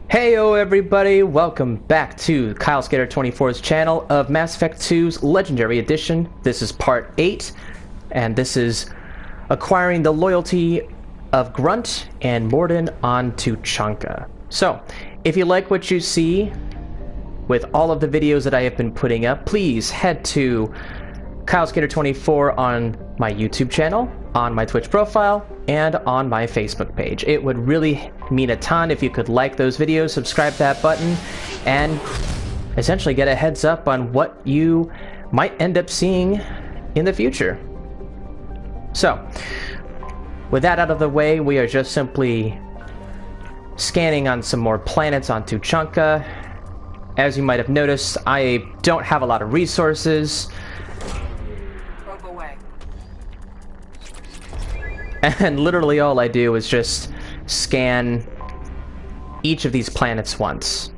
Heyo everybody, welcome back to Kylesk8r24's channel of Mass Effect 2's Legendary Edition. This is part 8, and this is acquiring the loyalty of Grunt and Mordin on Tuchanka. So, if you like what you see with all of the videos that I have been putting up, please head to Kylesk8r24 on my YouTube channel, on my Twitch profile, and on my Facebook page. It would really mean a ton if you could like those videos, subscribe to that button, and essentially get a heads up on what you might end up seeing in the future. So, with that out of the way, we are just simply scanning on some more planets on Tuchanka. As you might have noticed, I don't have a lot of resources. And literally all I do is just scan each of these planets once.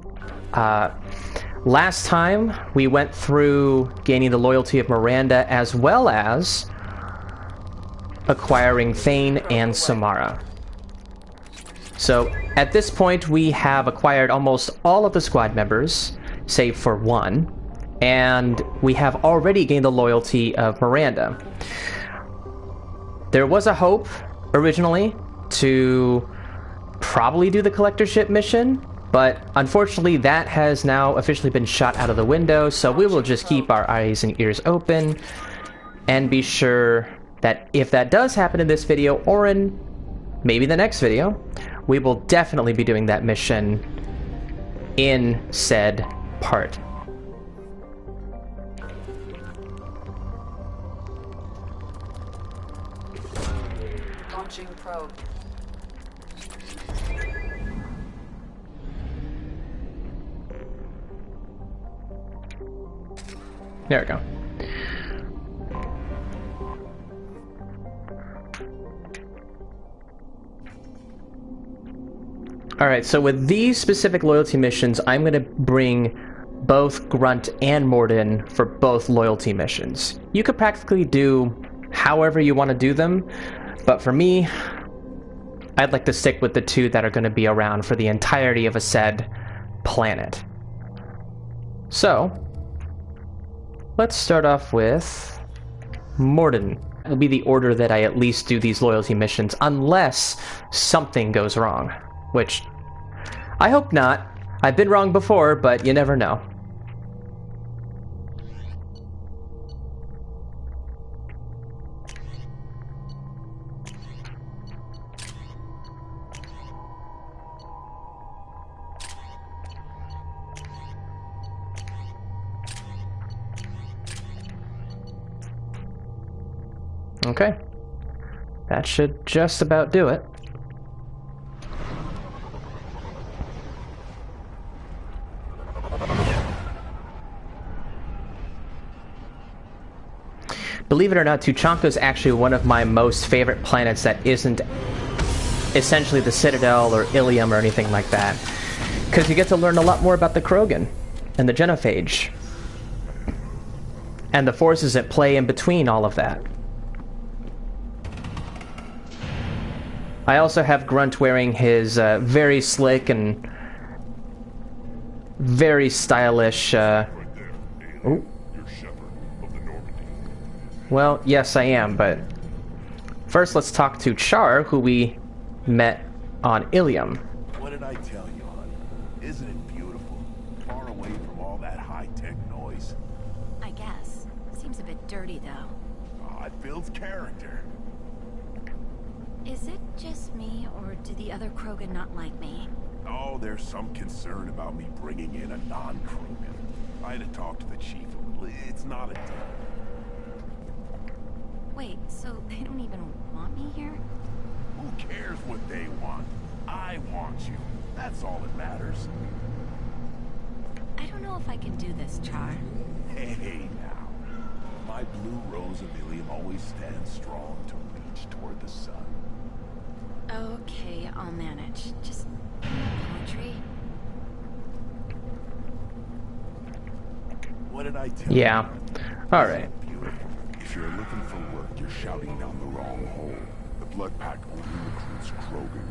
Last time, we went through gaining the loyalty of Miranda as well as acquiring Thane and Samara. So, at this point, we have acquired almost all of the squad members, save for one, and we have already gained the loyalty of Miranda. There was a hope, originally, to probably do the collectorship mission, but unfortunately that has now officially been shot out of the window, so we will just keep our eyes and ears open and be sure that if that does happen in this video, or in maybe the next video, we will definitely be doing that mission in said part. Probe. There we go. Alright, so with these specific loyalty missions, I'm going to bring both Grunt and Mordin for both loyalty missions. You could practically do however you want to do them, but for me, I'd like to stick with the two that are going to be around for the entirety of a said planet. So, let's start off with Mordin. It'll be the order that I at least do these loyalty missions, unless something goes wrong. Which, I hope not. I've been wrong before, but you never know. Okay, that should just about do it. Believe it or not, Tuchanka is actually one of my most favorite planets that isn't essentially the Citadel or Ilium or anything like that. Because you get to learn a lot more about the Krogan and the Genophage. And the forces at play in between all of that. I also have Grunt wearing his very slick and very stylish... Ooh. Well, yes I am, but first let's talk to Char, who we met on Ilium. What did I tell you, hon? Isn't it beautiful? Far away from all that high-tech noise. I guess. Seems a bit dirty, though. Oh, it builds character. Is it just me, or do the other Krogan not like me? Oh, there's some concern about me bringing in a non-Krogan. I had to talk to the chief a little. It's not a deal. Wait, so they don't even want me here? Who cares what they want? I want you. That's all that matters. I don't know if I can do this, Char. Hey, now. My blue rose of Ilium always stands strong to reach toward the sun. Okay, I'll manage. Just poetry. What did I tell you? Yeah. Alright. If you're looking for work, you're shouting down the wrong hole. The Blood Pack only recruits Krogan.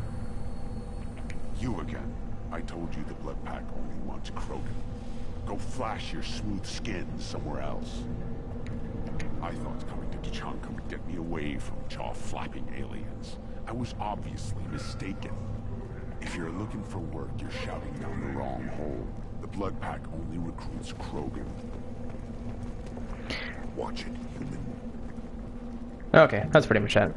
You again. I told you the Blood Pack only wants Krogan. Go flash your smooth skin somewhere else. I thought coming to Tuchanka would get me away from jaw-flapping aliens. I was obviously mistaken. If you're looking for work, you're shouting down the wrong hole. The Blood Pack only recruits Krogan. Watch it, human. Okay, that's pretty much it.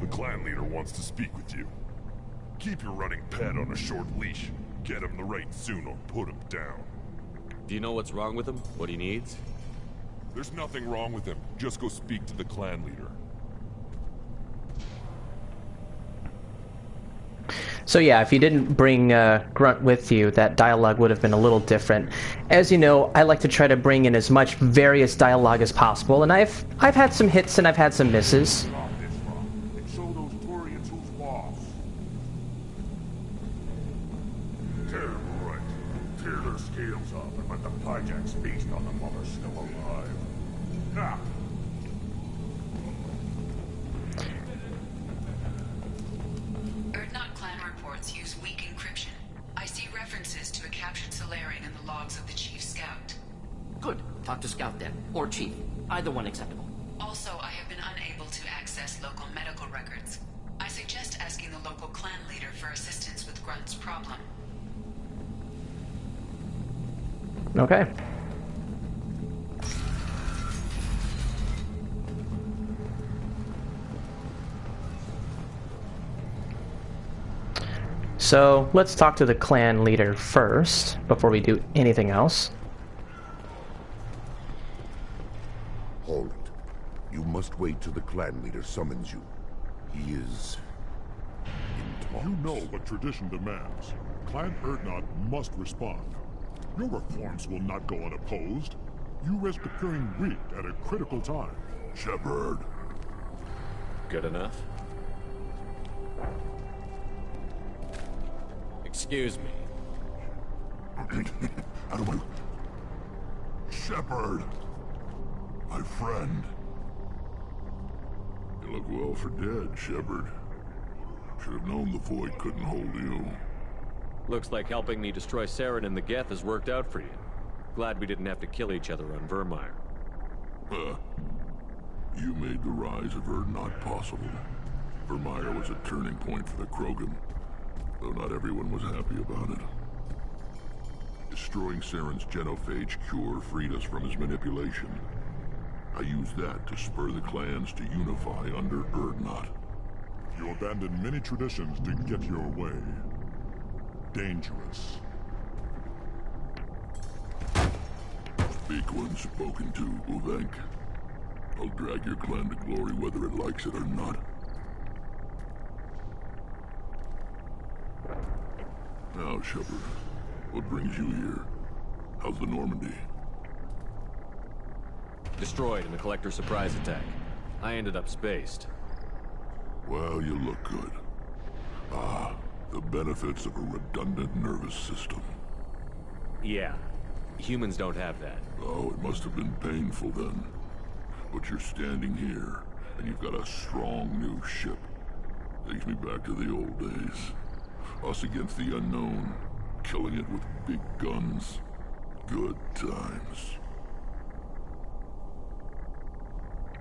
The clan leader wants to speak with you. Keep your running pet on a short leash. Get him the right soon or put him down. Do you know what's wrong with him? What he needs? There's nothing wrong with him. Just go speak to the clan leader. So yeah, if you didn't bring Grunt with you, that dialogue would have been a little different. As you know, I like to try to bring in as much various dialogue as possible, and I've had some hits and I've had some misses. Stop this, Rob, and show those Turians who's boss. Terrible right. Tear their scales off and let the Pyjax feast on them while they're still alive. Now! Erdnot clan reports use weak encryption. I see references to a captured Solarian in the logs of the Chief Scout. Good. Talk to Scout then. Or Chief. Either one acceptable. Also, I have been unable to access local medical records. I suggest asking the local clan leader for assistance with Grunt's problem. Okay. So, let's talk to the clan leader first, before we do anything else. Hold it. You must wait till the clan leader summons you. He is... in talks. You know what tradition demands. Clan Erdnot must respond. Your reforms will not go unopposed. You risk appearing weak at a critical time. Shepard. Good enough? Excuse me. Out of my... Shepard! My friend. You look well for dead, Shepard. Should have known the Void couldn't hold you. Looks like helping me destroy Saren and the Geth has worked out for you. Glad we didn't have to kill each other on Vermeer. You made the rise of Erdnot possible. Vermeer was a turning point for the Krogan, though not everyone was happy about it. Destroying Saren's genophage cure freed us from his manipulation. I used that to spur the clans to unify under Erdnot. You abandoned many traditions to get your way. Dangerous. Big one spoken to, Uvenk. I'll drag your clan to glory whether it likes it or not. Now, Shepard, what brings you here? How's the Normandy? Destroyed in the Collector surprise attack. I ended up spaced. Well, you look good. Ah, the benefits of a redundant nervous system. Yeah. Humans don't have that. Oh, it must have been painful then. But you're standing here, and you've got a strong new ship. Takes me back to the old days. Us against the unknown, killing it with big guns. Good times.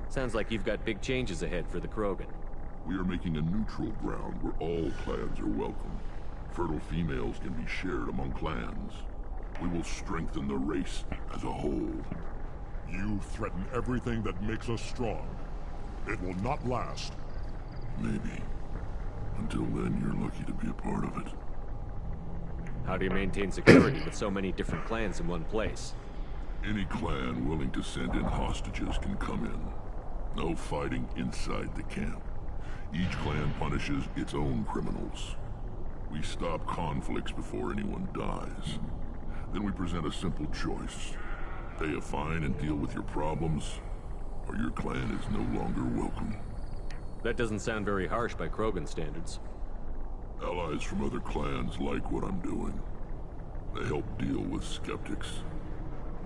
Sounds like you've got big changes ahead for the Krogan. We are making a neutral ground where all clans are welcome. Fertile females can be shared among clans. We will strengthen the race as a whole. You threaten everything that makes us strong. It will not last. Maybe. Until then, you're lucky to be a part of it. How do you maintain security with so many different clans in one place? Any clan willing to send in hostages can come in. No fighting inside the camp. Each clan punishes its own criminals. We stop conflicts before anyone dies. Then we present a simple choice. Pay a fine and deal with your problems, or your clan is no longer welcome. That doesn't sound very harsh by Krogan standards. Allies from other clans like what I'm doing. They help deal with skeptics.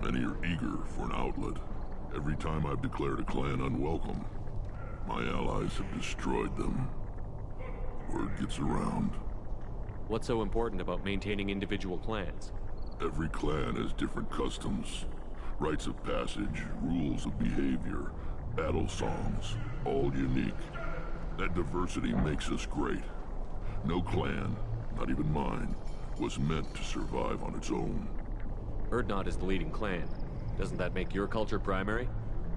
Many are eager for an outlet. Every time I've declared a clan unwelcome, my allies have destroyed them. Word gets around. What's so important about maintaining individual clans? Every clan has different customs, rites of passage, rules of behavior, battle songs, all unique. That diversity makes us great. No clan, not even mine, was meant to survive on its own. Urdnot is the leading clan. Doesn't that make your culture primary?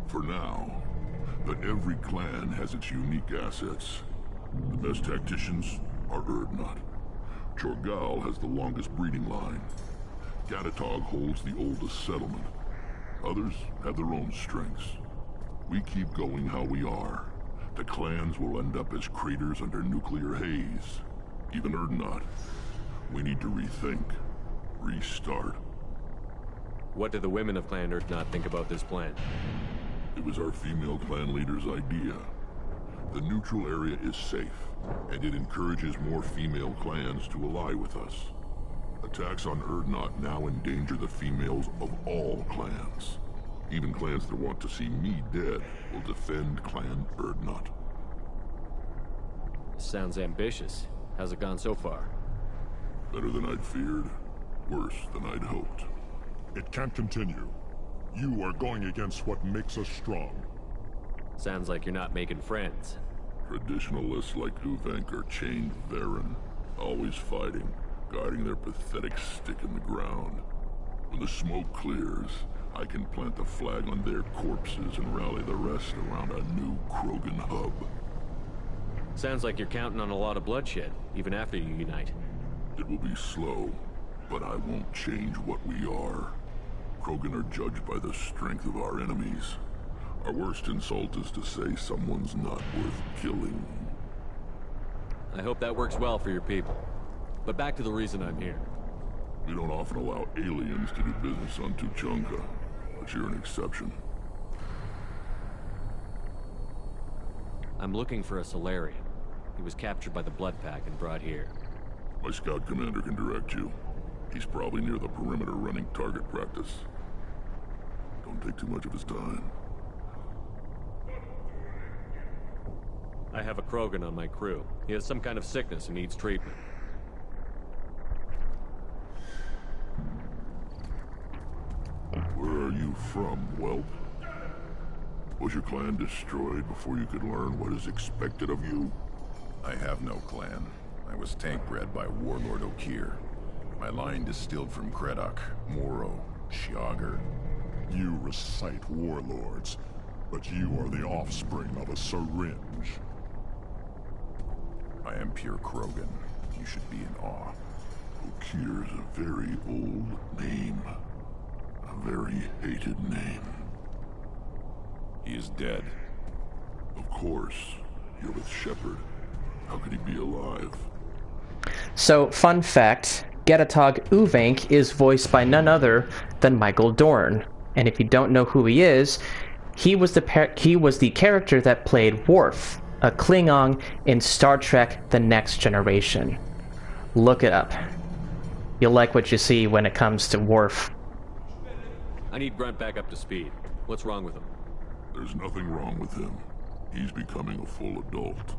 For now. But every clan has its unique assets. The best tacticians are Urdnot. Chorgal has the longest breeding line. Gatatog holds the oldest settlement. Others have their own strengths. We keep going how we are. The clans will end up as craters under nuclear haze. Even Urdnot. We need to rethink. Restart. What do the women of Clan Urdnot think about this plan? It was our female clan leader's idea. The neutral area is safe, and it encourages more female clans to ally with us. Attacks on Urdnot now endanger the females of all clans. Even clans that want to see me dead will defend Clan Urdnot. Sounds ambitious. How's it gone so far? Better than I'd feared. Worse than I'd hoped. It can't continue. You are going against what makes us strong. Sounds like you're not making friends. Traditionalists like Uvenk are chained therein, always fighting, guarding their pathetic stick in the ground. When the smoke clears, I can plant the flag on their corpses and rally the rest around a new Krogan hub. Sounds like you're counting on a lot of bloodshed, even after you unite. It will be slow, but I won't change what we are. Krogan are judged by the strength of our enemies. Our worst insult is to say someone's not worth killing. I hope that works well for your people. But back to the reason I'm here. We don't often allow aliens to do business on Tuchanka, but you're an exception. I'm looking for a Solarian. He was captured by the Blood Pack and brought here. My scout commander can direct you. He's probably near the perimeter running target practice. Don't take too much of his time. I have a Krogan on my crew. He has some kind of sickness and needs treatment. Where are you from, whelp? Was your clan destroyed before you could learn what is expected of you? I have no clan. I was tank bred by Warlord Okir. My line distilled from Kredok, Moro, Shiagar. You recite warlords, but you are the offspring of a syringe. I am pure Krogan. You should be in awe. Okir's a very old name. A very hated name. He is dead. Of course. You're with Shepard. How could he be alive? So, fun fact, Gatatog Uvenk is voiced by none other than Michael Dorn. And if you don't know who he is, he was the character that played Worf, a Klingon in Star Trek The Next Generation. Look it up. You'll like what you see when it comes to Worf. I need Grunt back up to speed. What's wrong with him? There's nothing wrong with him. He's becoming a full adult.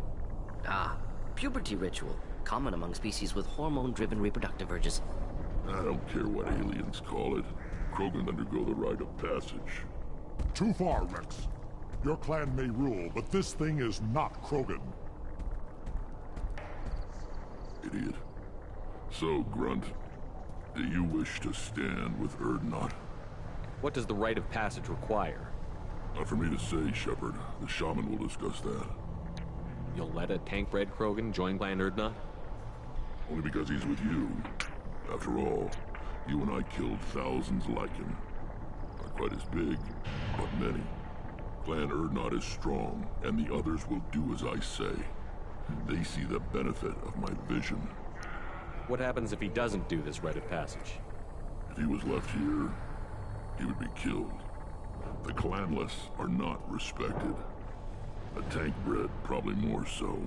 Ah, puberty ritual. Common among species with hormone-driven reproductive urges. I don't care what aliens call it. Krogan undergo the rite of passage. Too far, Rex. Your clan may rule, but this thing is not Krogan. Idiot. So, Grunt, do you wish to stand with Urdnot? What does the rite of passage require? Not for me to say, Shepard. The shaman will discuss that. You'll let a tank-bred Krogan join Clan Urdnot? Only because he's with you. After all, you and I killed thousands like him. Not quite as big, but many. Clan Urdnot is strong, and the others will do as I say. They see the benefit of my vision. What happens if he doesn't do this rite of passage? If he was left here, he would be killed. The clanless are not respected. A tank bred, probably more so.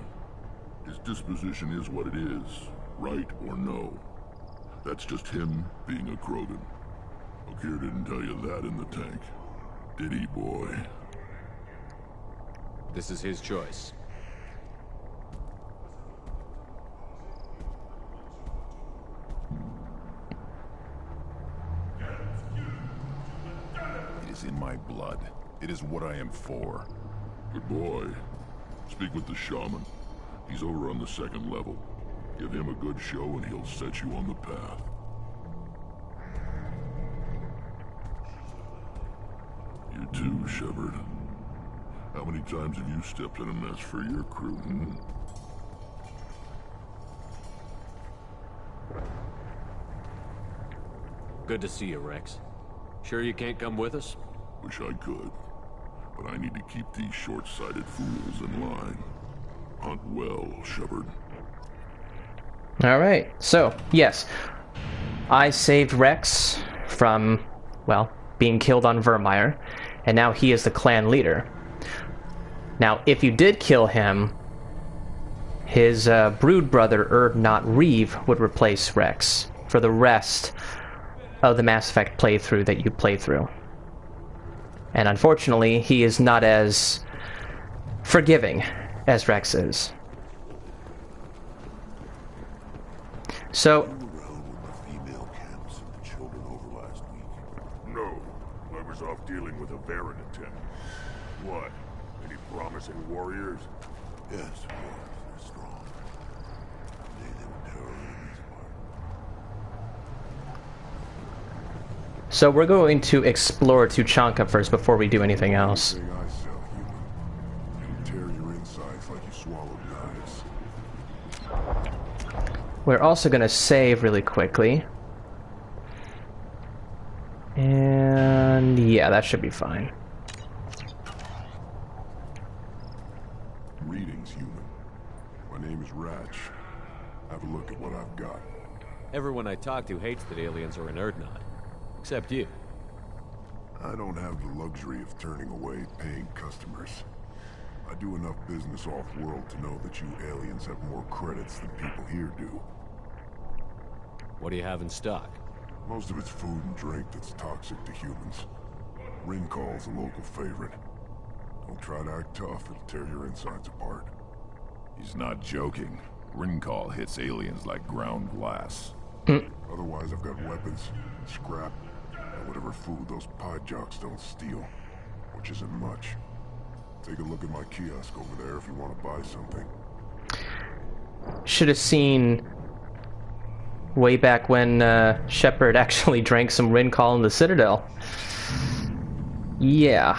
His disposition is what it is, right or no. That's just him being a Krogan. Okeer didn't tell you that in the tank, did he, boy? This is his choice. It is in my blood. It is what I am for. Good boy. Speak with the shaman. He's over on the second level. Give him a good show and he'll set you on the path. You too, Shepard. How many times have you stepped in a mess for your crew, hmm? Good to see you, Rex. Sure you can't come with us? Wish I could. But I need to keep these short-sighted fools in line. Hunt well, Shepard. Alright, so, yes. I saved Rex from, well, being killed on Vermeer, and now he is the clan leader. Now, if you did kill him, his brood brother, Urdnot Reeve, would replace Rex for the rest of the Mass Effect playthrough that you play through. And unfortunately, he is not as forgiving as Rex is. So, Around with the female camps and the children over last week. No, I was off dealing with a Baron attack. What? Any promising warriors? Yes, they're strong. They were terror in this part. so we're going to explore Tuchanka first before we do anything else. Everything I sell, human. It'll tear your insides like you swallowed knives. We're also going to save really quickly. And yeah, that should be fine. Greetings, human. My name is Ratch. Have a look at what I've got. Everyone I talk to hates that aliens are in Urdnot. Except you. I don't have the luxury of turning away paying customers. I do enough business off-world to know that you aliens have more credits than people here do. What do you have in stock? Most of it's food and drink that's toxic to humans. Rincall's a local favorite. Don't try to act tough, it'll tear your insides apart. He's not joking. Rincall hits aliens like ground glass. Otherwise, I've got weapons, scrap, and whatever food those pie jocks don't steal. Which isn't much. Take a look at my kiosk over there if you want to buy something. Should have seen way back when Shepard actually drank some Rincall in the Citadel. Yeah.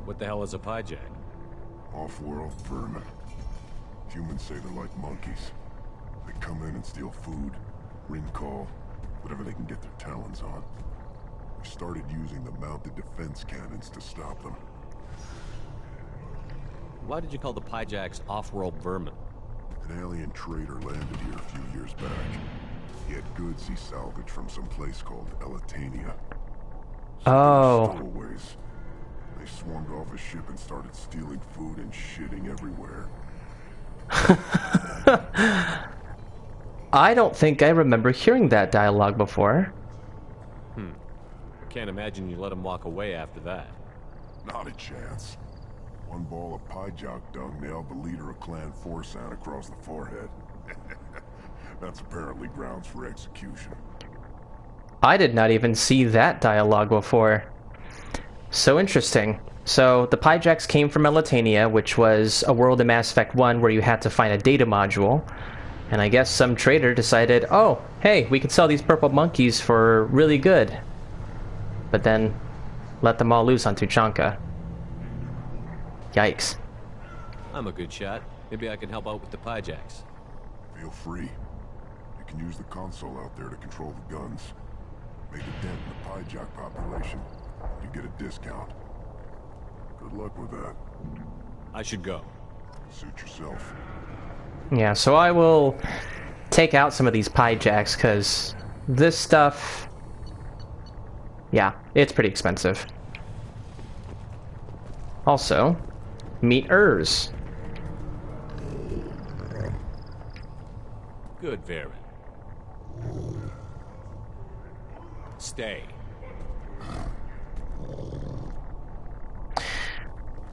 What the hell is a pyjak? Off-world vermin. Humans say they're like monkeys. They come in and steal food, Rincall, whatever they can get their talons on. We started using the mounted defense cannons to stop them. Why did you call the pyjaks off-world vermin? An alien trader landed here a few years back. He had goods he salvaged from some place called Elatania. Oh. Stowaways. They swarmed off a ship and started stealing food and shitting everywhere. I don't think I remember hearing that dialogue before. Can't imagine you let them walk away after that. Not a chance. One ball of pyjok dung nailed the leader of Clan Forsan across the forehead. That's apparently grounds for execution. I did not even see that dialogue before. So interesting. So the pyjaks came from Elatania, which was a world in Mass Effect 1 where you had to find a data module. And I guess some trader decided, oh, hey, we could sell these purple monkeys for really good. But then let them all loose on Tuchanka. Yikes. I'm a good shot. Maybe I can help out with the pyjaks. Feel free. You can use the console out there to control the guns. Make a dent in the pyjok population. You get a discount. Good luck with that. I should go. Suit yourself. Yeah, so I will take out some of these pyjaks, because this stuff... yeah, it's pretty expensive. Also, meet Urs. Good, Varen. Stay.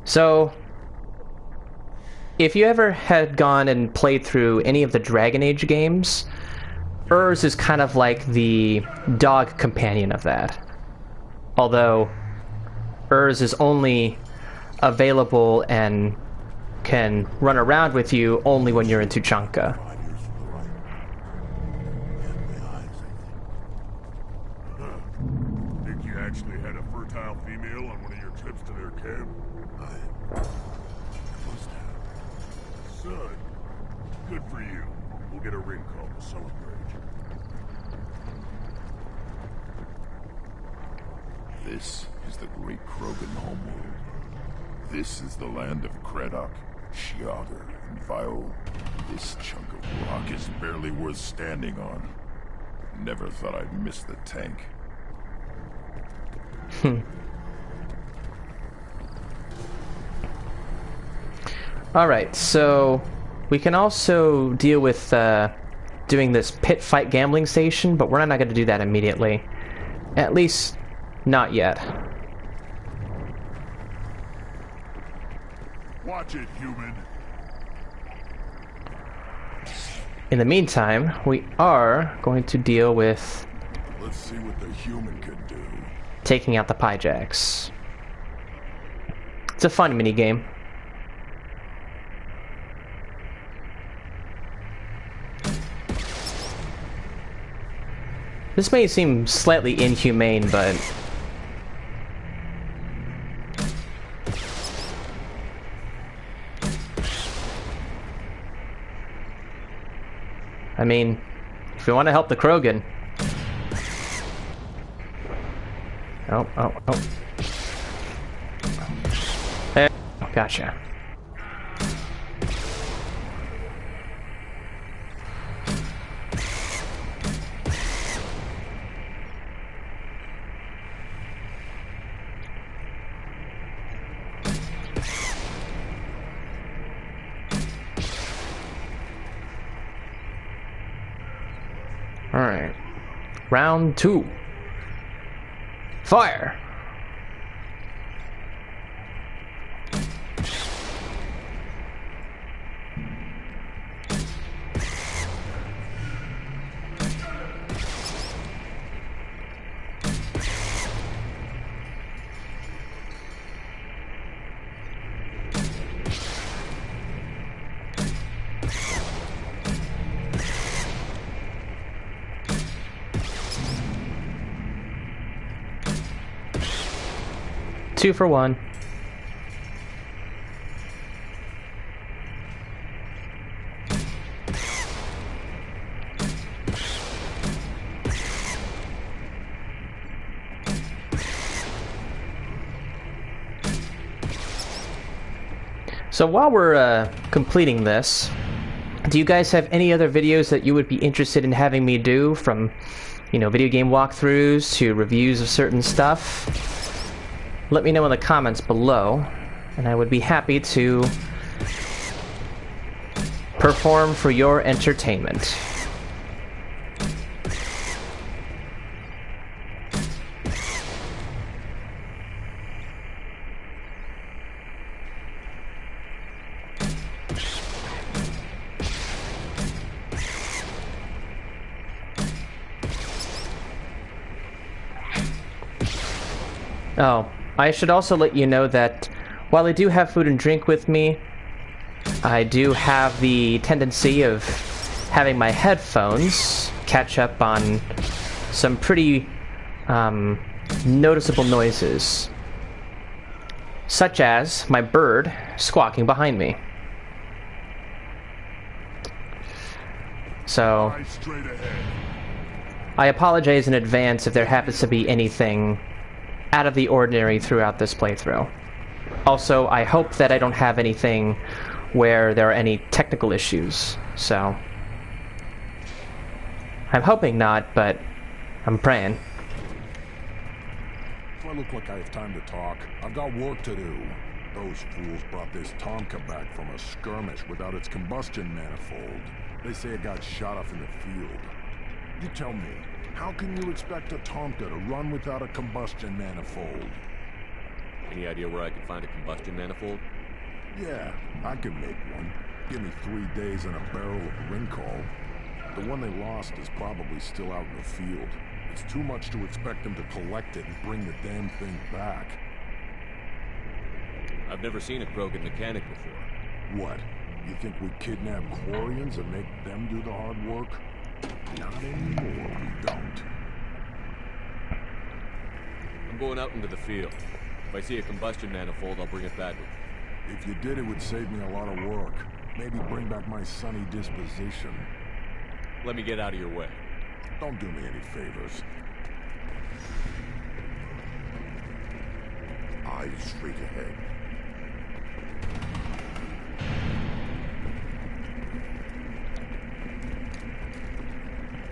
So, if you ever had gone and played through any of the Dragon Age games, Urs is kind of like the dog companion of that. Although, Urs is only available and can run around with you only when you're in Tuchanka. Think you actually had a fertile female on one of your trips to their camp? Must have. Son, good for you. We'll get a ring call to celebrate. This is the great Krogan homeworld. This is the land of Kredok, Shiagar, and Vio. This chunk of rock is barely worth standing on. Never thought I'd miss the tank. Alright, so we can also deal with doing this pit fight gambling station, but we're not going to do that immediately. At least, not yet. Watch it, human. In the meantime, we are going to deal with Let's see what the human can do. taking out the Pyjacks. It's a fun minigame. This may seem slightly inhumane, but I mean, if we want to help the Krogan. Oh. There. Gotcha. Alright. Round 2. Fire! Two for one. So while we're completing this, do you guys have any other videos that you would be interested in having me do, from, you know, video game walkthroughs to reviews of certain stuff? Let me know in the comments below, and I would be happy to perform for your entertainment. Oh, I should also let you know that while I do have food and drink with me, I do have the tendency of having my headphones catch up on some pretty noticeable noises, such as my bird squawking behind me. So, I apologize in advance if there happens to be anything out of the ordinary throughout this playthrough. Also, I hope that I don't have anything where there are any technical issues, so I'm hoping not, but I'm praying. If I look like I have time to talk, I've got work to do. Those fools brought this Tuchanka back from a skirmish without its combustion manifold. They say it got shot off in the field. You tell me, how can you expect a Tuchanka to run without a combustion manifold? Any idea where I can find a combustion manifold? Yeah, I can make one. Give me 3 days and a barrel of Rincol. The one they lost is probably still out in the field. It's too much to expect them to collect it and bring the damn thing back. I've never seen a Krogan mechanic before. What? You think we kidnap Quarians and make them do the hard work? Not anymore, we don't. I'm going out into the field. If I see a combustion manifold, I'll bring it back with me. If you did, it would save me a lot of work. Maybe bring back my sunny disposition. Let me get out of your way. Don't do me any favors. Eyes straight ahead.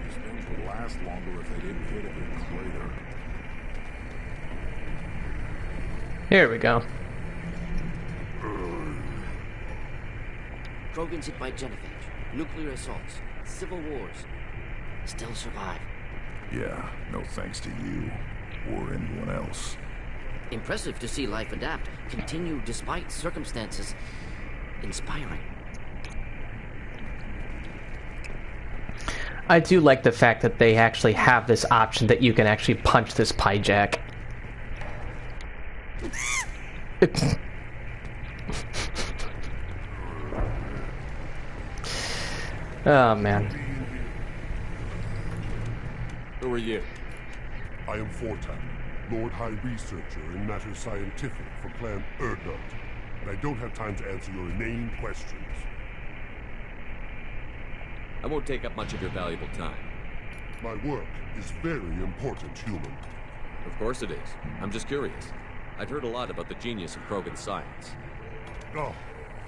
These things would last longer if they didn't hit a big crater. Here we go. Krogans hit by genophage, nuclear assaults, civil wars. Still survive. Yeah, no thanks to you. Or anyone else. Impressive to see life adapt, continue despite circumstances. Inspiring. I do like the fact that they actually have this option that you can actually punch this pie jack. Oh, man. Who are you? I am Fortak, Lord High Researcher in matters scientific for Clan Erdnot, and I don't have time to answer your inane questions. I won't take up much of your valuable time. My work is very important, human. Of course it is. I'm just curious. I've heard a lot about the genius of Krogan science. Oh,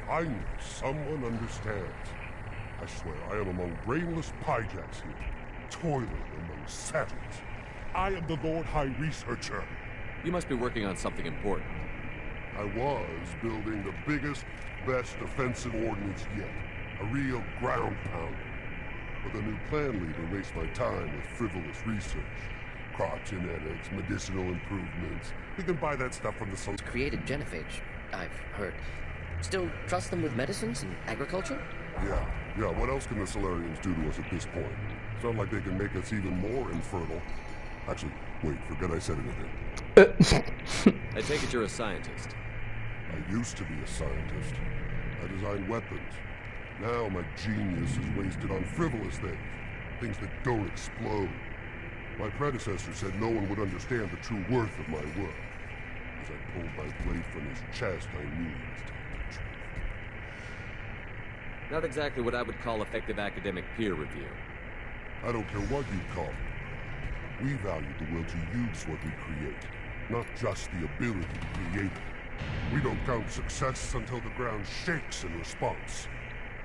finally, someone understands. I swear, I am among brainless pyjacks here, toiling among savages. I am the Lord High Researcher. You must be working on something important. I was building the biggest, best offensive ordnance yet. A real ground pounder. But the new clan leader wastes my time with frivolous research. Crop genetics, medicinal improvements. We can buy that stuff from the sun. Created genophage, I've heard. Still trust them with medicines and agriculture? Yeah, what else can the Solarians do to us at this point? Sound like they can make us even more infertile. Actually, wait, forget I said anything. I take it you're a scientist. I used to be a scientist. I designed weapons. Now my genius is wasted on frivolous things. Things that don't explode. My predecessor said no one would understand the true worth of my work. As I pulled my blade from his chest, I knew he was telling the truth. Not exactly what I would call effective academic peer review. I don't care what you call it. We value the will to use what we create, not just the ability to create it. We don't count success until the ground shakes in response.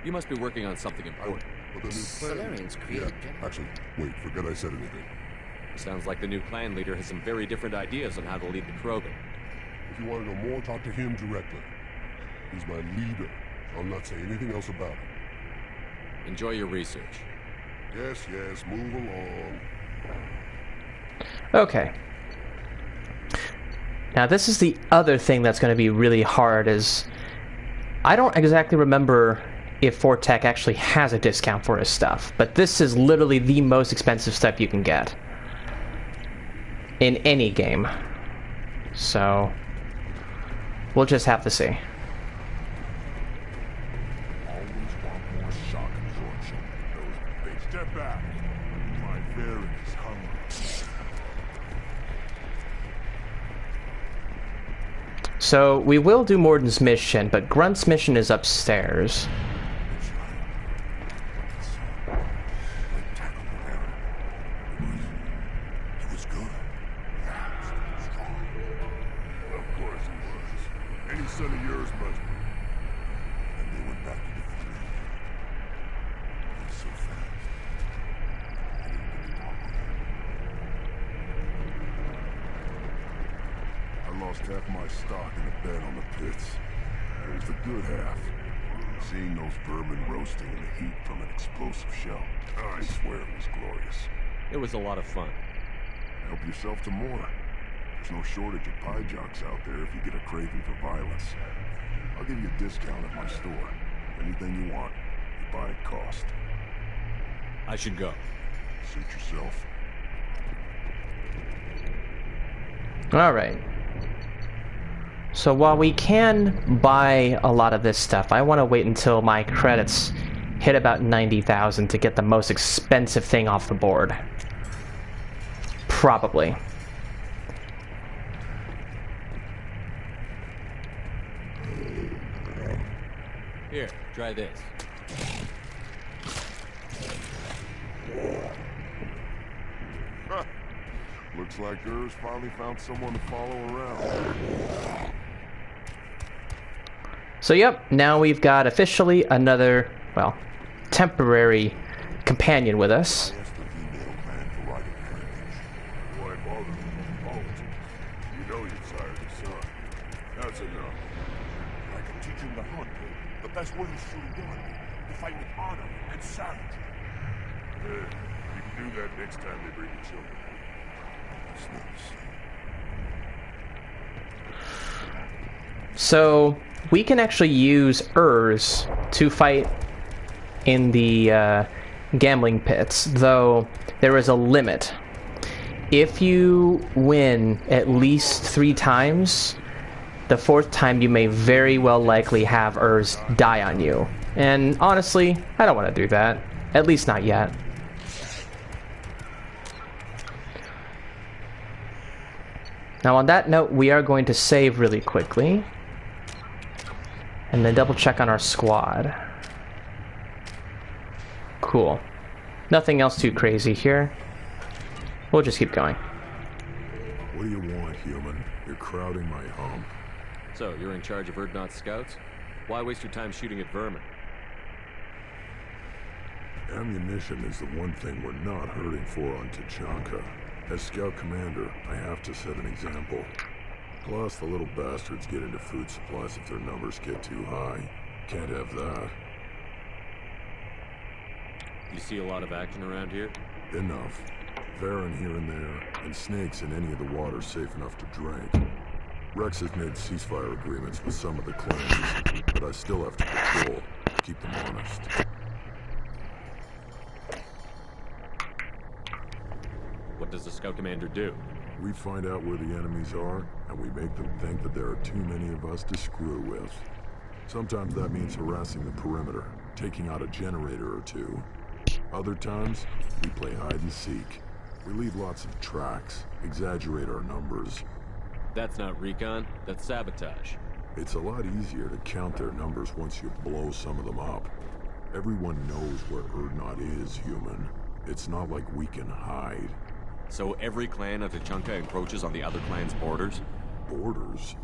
You must be working on something important. With a new Solarians created yeah, actually, wait, forget I said anything. Sounds like the new clan leader has some very different ideas on how to lead the Krogan. If you want to know more, talk to him directly. He's my leader. I'll not say anything else about it. Enjoy your research. Yes, move along. Okay. Now this is the other thing that's going to be really hard is... I don't exactly remember if Fortak actually has a discount for his stuff, but this is literally the most expensive stuff you can get. In any game. So... we'll just have to see. Always want more shock absorption. Those big step back. My bearing is hungry. So, we will do Mordin's mission, but Grunt's mission is upstairs. He was good. Strong. Of course he was. Any son of yours must be. And they went back to the field. It was so fast. I didn't get to talk with him. I lost half my stock in a bet on the pits. It was the good half. Seeing those vermin roasting in the heat from an explosive shell, I swear it was glorious. It was a lot of fun. Help yourself to more. There's no shortage of pie jocks out there if you get a craving for violence. I'll give you a discount at my store. Anything you want, you buy at cost. I should go. Suit yourself. Alright. So while we can buy a lot of this stuff, I want to wait until my credits hit about 90,000 to get the most expensive thing off the board. Probably. Here, try this. Looks like Urs finally found someone to follow around. So yep, now we've got officially another, well, temporary companion with us. Why bother with politics? You know you're tired of son. That's enough. I can teach him to hunt. The best way is through one. To fight with honor and savagery. You can do that next time they bring the children. It's not the same. So we can actually use Urs to fight in the gambling pits, though there is a limit. If you win at least 3 times, the 4th time you may very well likely have Urs die on you. And honestly, I don't want to do that. At least not yet. Now on that note, we are going to save really quickly. And then double check on our squad. Cool. Nothing else too crazy here. We'll just keep going. What do you want, human? You're crowding my hump. So, you're in charge of Urdnot's scouts? Why waste your time shooting at vermin? Ammunition is the one thing we're not hurting for on Tuchanka. As scout commander, I have to set an example. Plus, the little bastards get into food supplies if their numbers get too high. Can't have that. You see a lot of action around here? Enough. Varren here and there, and snakes in any of the water safe enough to drink. Rex has made ceasefire agreements with some of the clans, but I still have to patrol, keep them honest. What does the scout commander do? We find out where the enemies are, and we make them think that there are too many of us to screw with. Sometimes that means harassing the perimeter, taking out a generator or 2. Other times, we play hide and seek. We leave lots of tracks, exaggerate our numbers. That's not recon, that's sabotage. It's a lot easier to count their numbers once you blow some of them up. Everyone knows where Urdnot is, human. It's not like we can hide. So every clan of Tuchanka encroaches on the other clan's borders? Borders?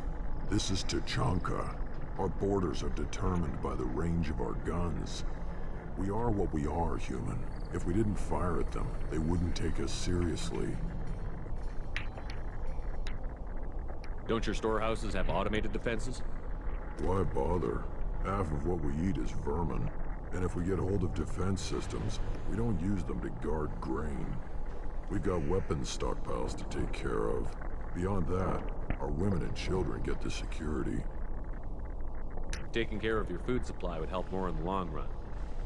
This is Tuchanka. Our borders are determined by the range of our guns. We are what we are, human. If we didn't fire at them, they wouldn't take us seriously. Don't your storehouses have automated defenses? Why bother? Half of what we eat is vermin. And if we get hold of defense systems, we don't use them to guard grain. We've got weapons stockpiles to take care of. Beyond that, our women and children get the security. Taking care of your food supply would help more in the long run.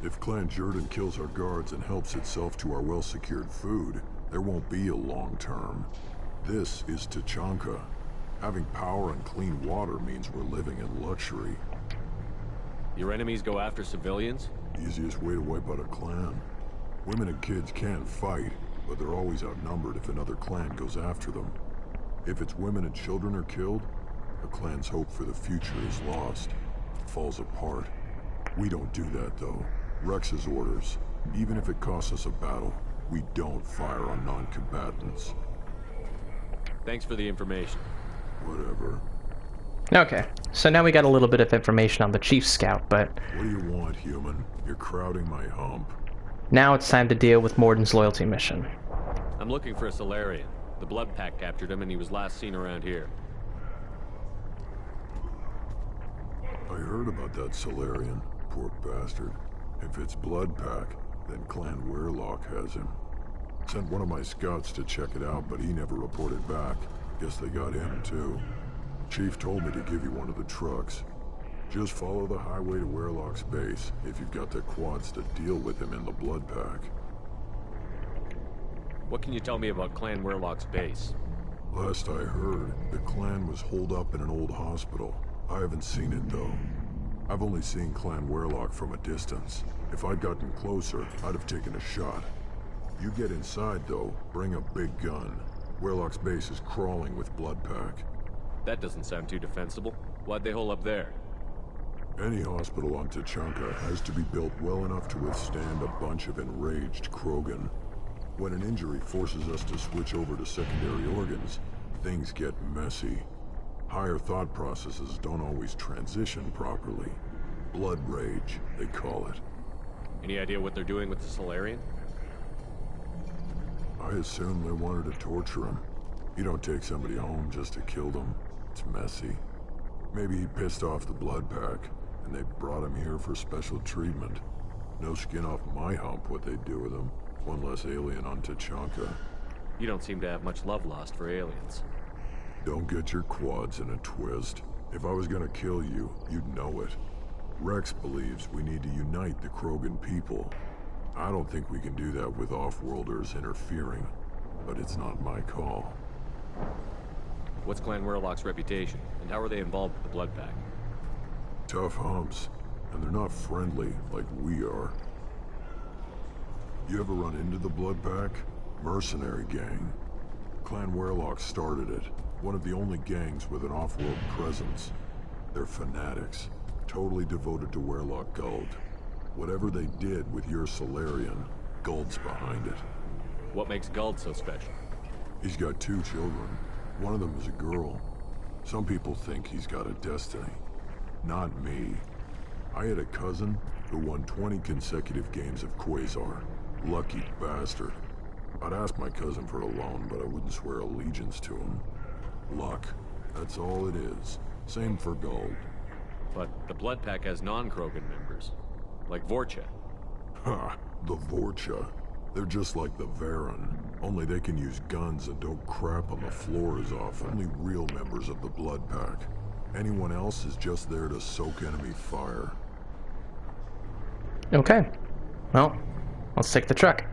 If Clan Jordan kills our guards and helps itself to our well-secured food, there won't be a long term. This is Tuchanka. Having power and clean water means we're living in luxury. Your enemies go after civilians? Easiest way to wipe out a clan. Women and kids can't fight, but they're always outnumbered if another clan goes after them. If its women and children are killed, a clan's hope for the future is lost. It falls apart. We don't do that, though. Rex's orders. Even if it costs us a battle, we don't fire on non-combatants. Thanks for the information. Whatever. Okay, so now we got a little bit of information on the Chief Scout, but... What do you want, human? You're crowding my hump. Now it's time to deal with Mordin's loyalty mission. I'm looking for a Solarian. The Blood Pack captured him and he was last seen around here. I heard about that Solarian, poor bastard. If it's Bloodpack, then Clan Weirlock has him. Sent one of my scouts to check it out, but he never reported back. Guess they got him too. Chief told me to give you one of the trucks. Just follow the highway to Weirlock's base, if you've got the quads to deal with him in the Bloodpack. What can you tell me about Clan Weirlock's base? Last I heard, the clan was holed up in an old hospital. I haven't seen it though. I've only seen Clan Weirlock from a distance. If I'd gotten closer, I'd have taken a shot. You get inside though, bring a big gun. Weirlock's base is crawling with Bloodpack. That doesn't sound too defensible. Why'd they hole up there? Any hospital on Tuchanka has to be built well enough to withstand a bunch of enraged Krogan. When an injury forces us to switch over to secondary organs, things get messy. Higher thought processes don't always transition properly. Blood rage, they call it. Any idea what they're doing with the Solarian? I assume they wanted to torture him. You don't take somebody home just to kill them. It's messy. Maybe he pissed off the Bloodpack, and they brought him here for special treatment. No skin off my hump what they'd do with him. One less alien on Tuchanka. You don't seem to have much love lost for aliens. Don't get your quads in a twist. If I was gonna kill you, you'd know it. Rex believes we need to unite the Krogan people. I don't think we can do that with off-worlders interfering, but it's not my call. What's Clan Weirlock's reputation, and how are they involved with the Bloodpack? Tough humps, and they're not friendly like we are. You ever run into the Bloodpack? Mercenary gang. Clan Weirlock started it. One of the only gangs with an off-world presence. They're fanatics, totally devoted to Weirlock Guld. Whatever they did with your Solarian, Guld's behind it. What makes Guld so special? He's got 2 children. One of them is a girl. Some people think he's got a destiny. Not me. I had a cousin who won 20 consecutive games of Quasar. Lucky bastard. I'd ask my cousin for a loan, but I wouldn't swear allegiance to him. Luck. That's all it is. Same for Guld. But the Bloodpack has non-Krogan members, like Vorcha. Ha! The Vorcha. They're just like the Varen, only they can use guns and don't crap on the floor as often. Only real members of the Bloodpack. Anyone else is just there to soak enemy fire. Okay. Well, let's take the truck.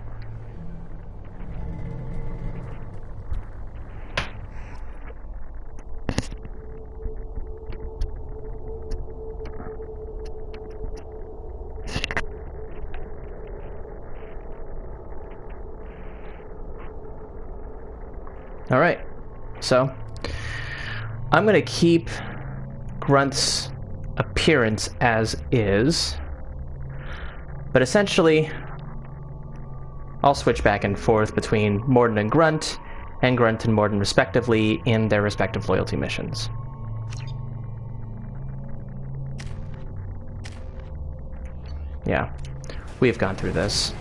Alright, so I'm going to keep Grunt's appearance as is, but essentially I'll switch back and forth between Mordin and Grunt and Mordin respectively in their respective loyalty missions. Yeah, we've gone through this.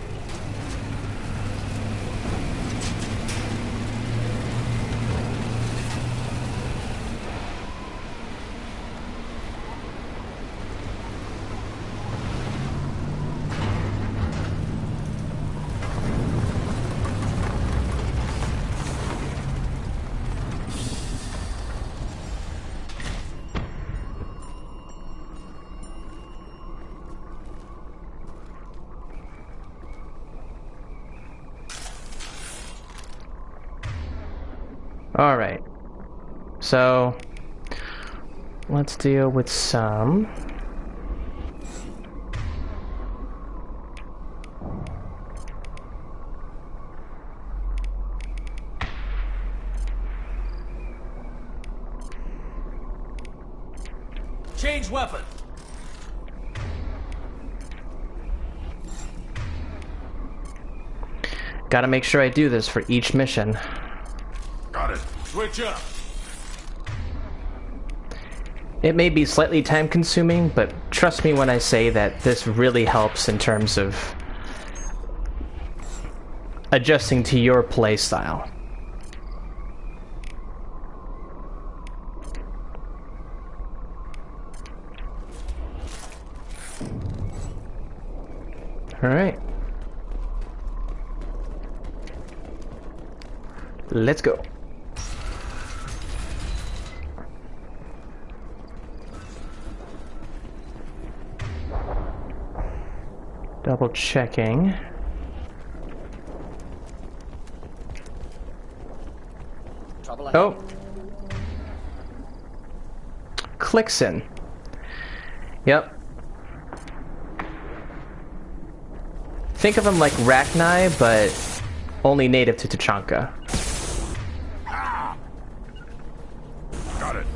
Alright, so let's deal with some change weapon. Gotta make sure I do this for each mission. Got it. Switch up. It may be slightly time-consuming, but trust me when I say that this really helps in terms of adjusting to your playstyle. Alright. Let's go. Double checking. Oh. Kylesk8r. Yep. Think of him like Rachni, but only native to Tuchanka. Got it.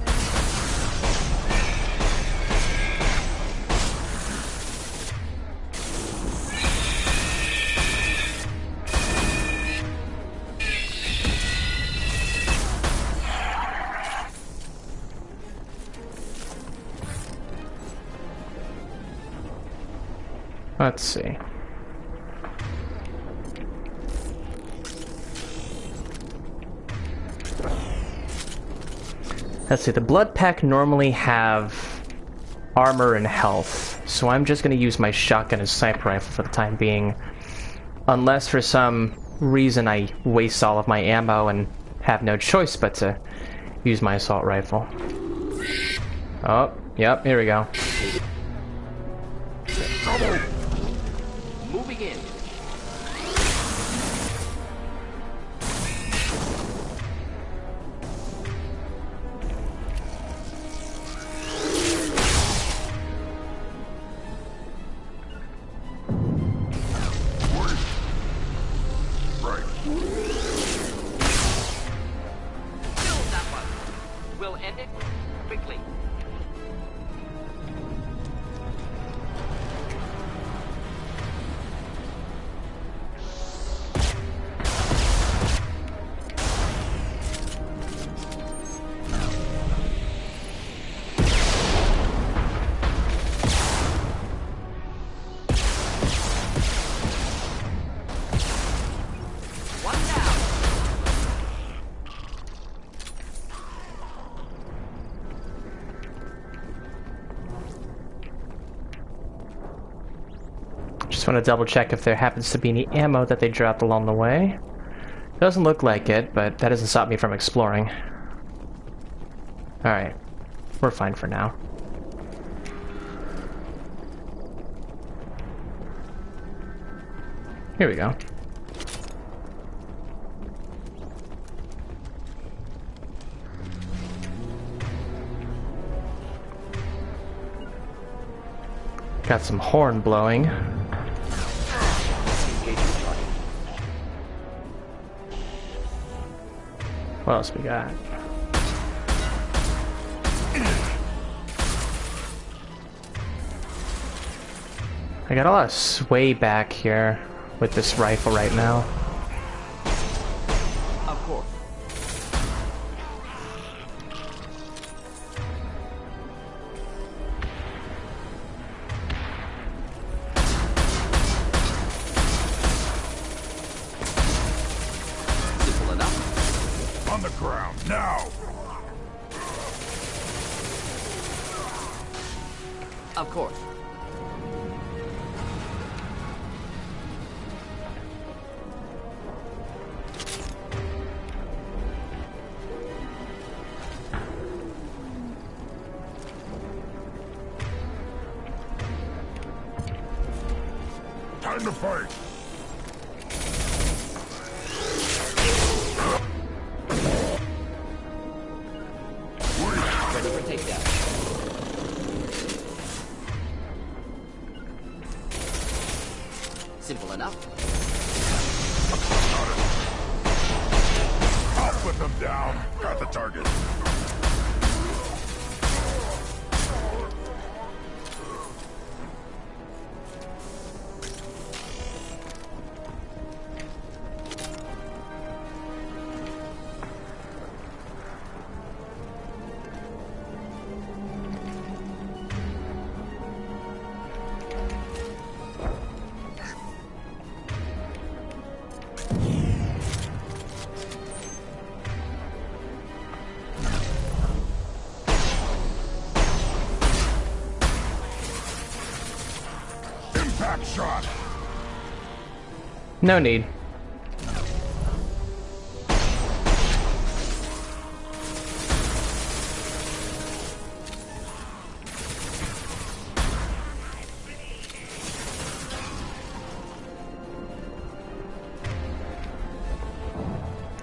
Let's see. Let's see, the blood pack normally have armor and health, so I'm just going to use my shotgun and sniper rifle for the time being. Unless for some reason I waste all of my ammo and have no choice but to use my assault rifle. Oh, yep, here we go. Moving in. We'll end it quickly. Just want to double check if there happens to be any ammo that they dropped along the way. Doesn't look like it, but that doesn't stop me from exploring. Alright, we're fine for now. Here we go. Got some horn blowing. What else we got? I got a lot of sway back here with this rifle right now. Of course. Simple enough. On the ground, now! Of course. Time to fight! Ready for takedown. Simple enough. I'll put them down. Got the target. Impact shot! No need.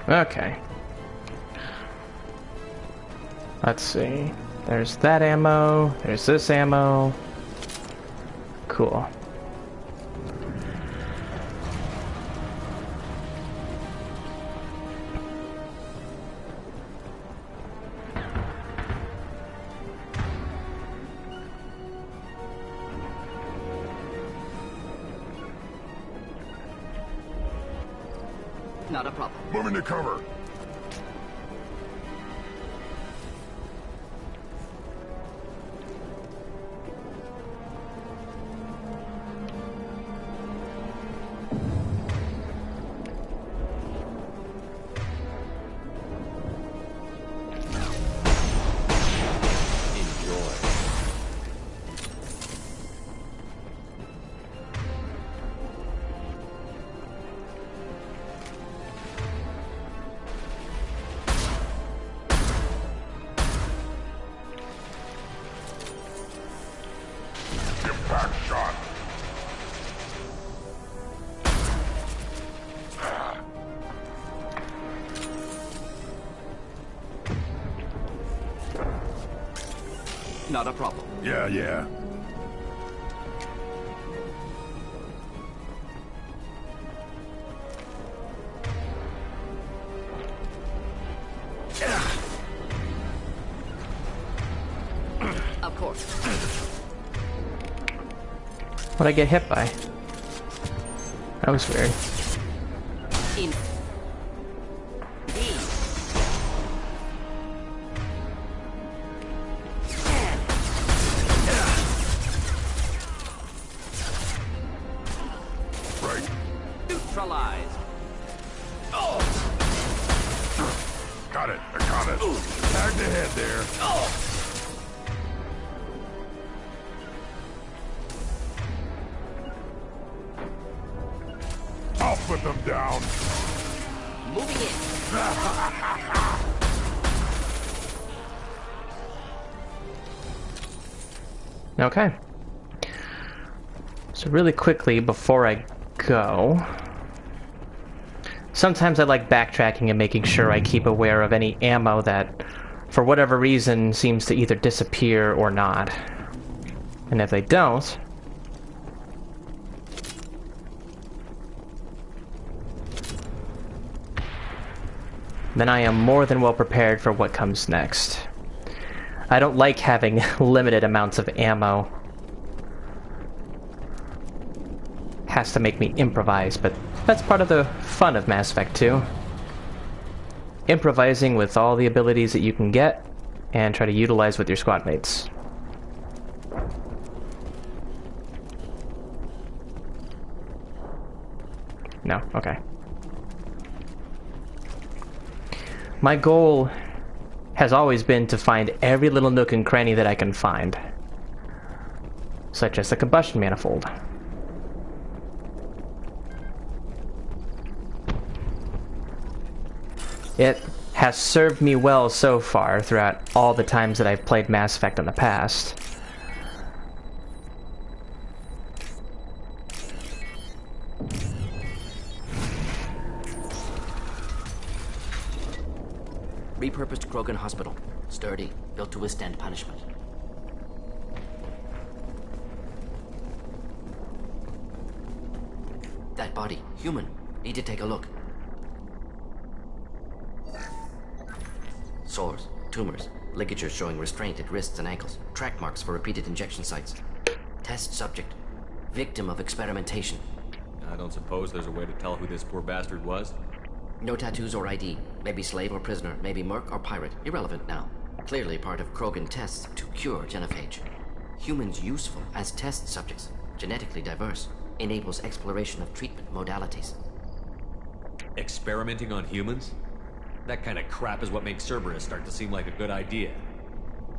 Okay. Let's see. There's that ammo. There's this ammo. Cool. Not a problem. Moving to cover. Impact shot. Not a problem. Yeah. Of course. What'd I get hit by? That was weird. In Right. neutralized. Got it. I got it. Tagged ahead there. I'll put them down. Moving in. Okay. So really quickly before I go, sometimes I like backtracking and making sure I keep aware of any ammo that, for whatever reason, seems to either disappear or not. And if they don't, then I am more than well prepared for what comes next. I don't like having limited amounts of ammo. Has to make me improvise, but that's part of the fun of Mass Effect 2. Improvising with all the abilities that you can get and try to utilize with your squad mates. No? Okay. My goal has always been to find every little nook and cranny that I can find, such as the combustion manifold. It has served me well so far throughout all the times that I've played Mass Effect in the past. Repurposed Krogan Hospital. Sturdy, built to withstand punishment. That body, human. Need to take a look. Sores, tumors, ligatures showing restraint at wrists and ankles, track marks for repeated injection sites. Test subject. Victim of experimentation. I don't suppose there's a way to tell who this poor bastard was? No tattoos or ID. Maybe slave or prisoner, maybe merc or pirate. Irrelevant now. Clearly part of Krogan tests to cure genophage. Humans useful as test subjects. Genetically diverse. Enables exploration of treatment modalities. Experimenting on humans? That kind of crap is what makes Cerberus start to seem like a good idea.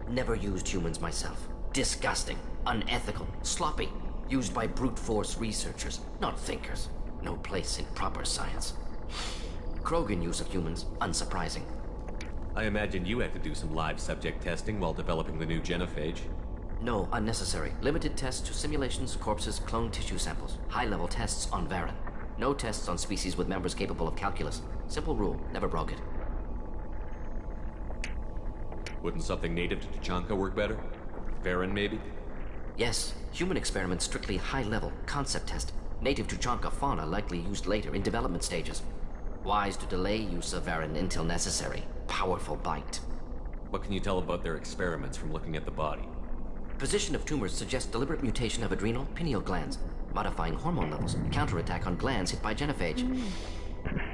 Never used humans myself. Disgusting. Unethical. Sloppy. Used by brute force researchers, not thinkers. no place in proper science. Krogan use of humans, unsurprising. I imagine you had to do some live subject testing while developing the new genophage. No, unnecessary. Limited tests to simulations, corpses, cloned tissue samples. High-level tests on Varen. No tests on species with members capable of calculus. Simple rule, never broke it. Wouldn't something native to Tuchanka work better? Varen, maybe? Yes, human experiments strictly high-level, concept test. Native Tuchanka fauna likely used later in development stages. Wise to delay use of Varen until necessary. Powerful bite. What can you tell about their experiments from looking at the body? Position of tumors suggests deliberate mutation of adrenal, pineal glands, modifying hormone levels, counterattack on glands hit by genophage.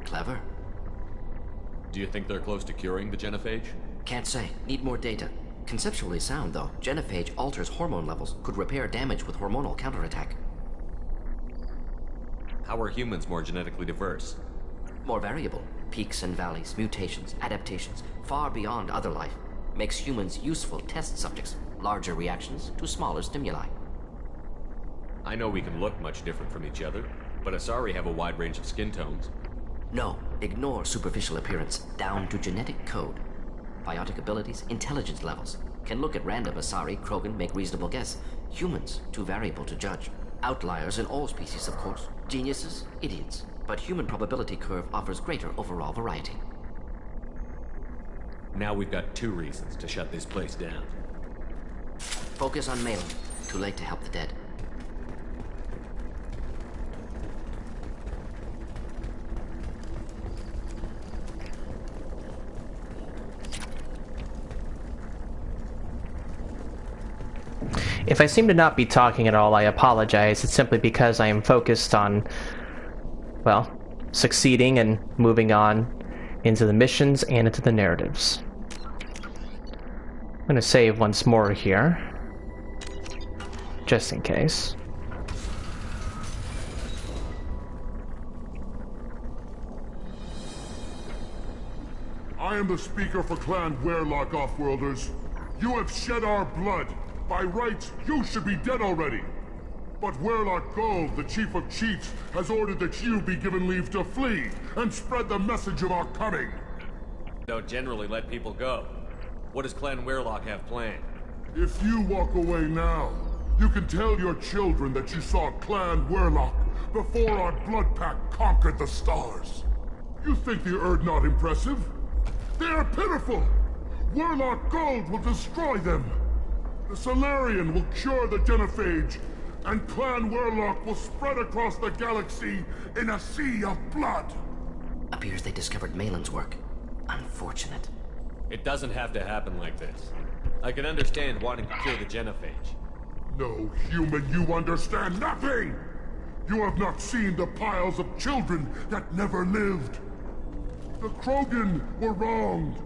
Clever. Do you think they're close to curing the genophage? Can't say. Need more data. Conceptually sound, though. Genophage alters hormone levels, could repair damage with hormonal counterattack. How are humans more genetically diverse? More variable. Peaks and valleys, mutations, adaptations, far beyond other life. Makes humans useful test subjects. Larger reactions to smaller stimuli. I know we can look much different from each other, but Asari have a wide range of skin tones. No, ignore superficial appearance, down to genetic code. Biotic abilities, intelligence levels. Can look at random Asari, Krogan, make reasonable guess. Humans, too variable to judge. Outliers in all species, of course. Geniuses, idiots. But human probability curve offers greater overall variety. Now we've got 2 reasons to shut this place down. Focus on Malin. Too late to help the dead. If I seem to not be talking at all, I apologize. It's simply because I am focused on, well, succeeding and moving on into the missions and into the narratives. I'm gonna save once more here, just in case. I am the speaker for Clan Werlock, Offworlders. You have shed our blood. By rights, you should be dead already. But Werlock Gold, the Chief of Chiefs, has ordered that you be given leave to flee and spread the message of our coming. Don't generally let people go. What does Clan Werlock have planned? If you walk away now, you can tell your children that you saw Clan Werlock before our blood pact conquered the stars. You think the Erd not impressive? They are pitiful! Werlock Gold will destroy them! The Solarian will cure the genophage, and Clan Werlock will spread across the galaxy in a sea of blood! Appears they discovered Malin's work. Unfortunate. It doesn't have to happen like this. I can understand wanting to cure the genophage. No, human, you understand nothing! You have not seen the piles of children that never lived. The Krogan were wronged.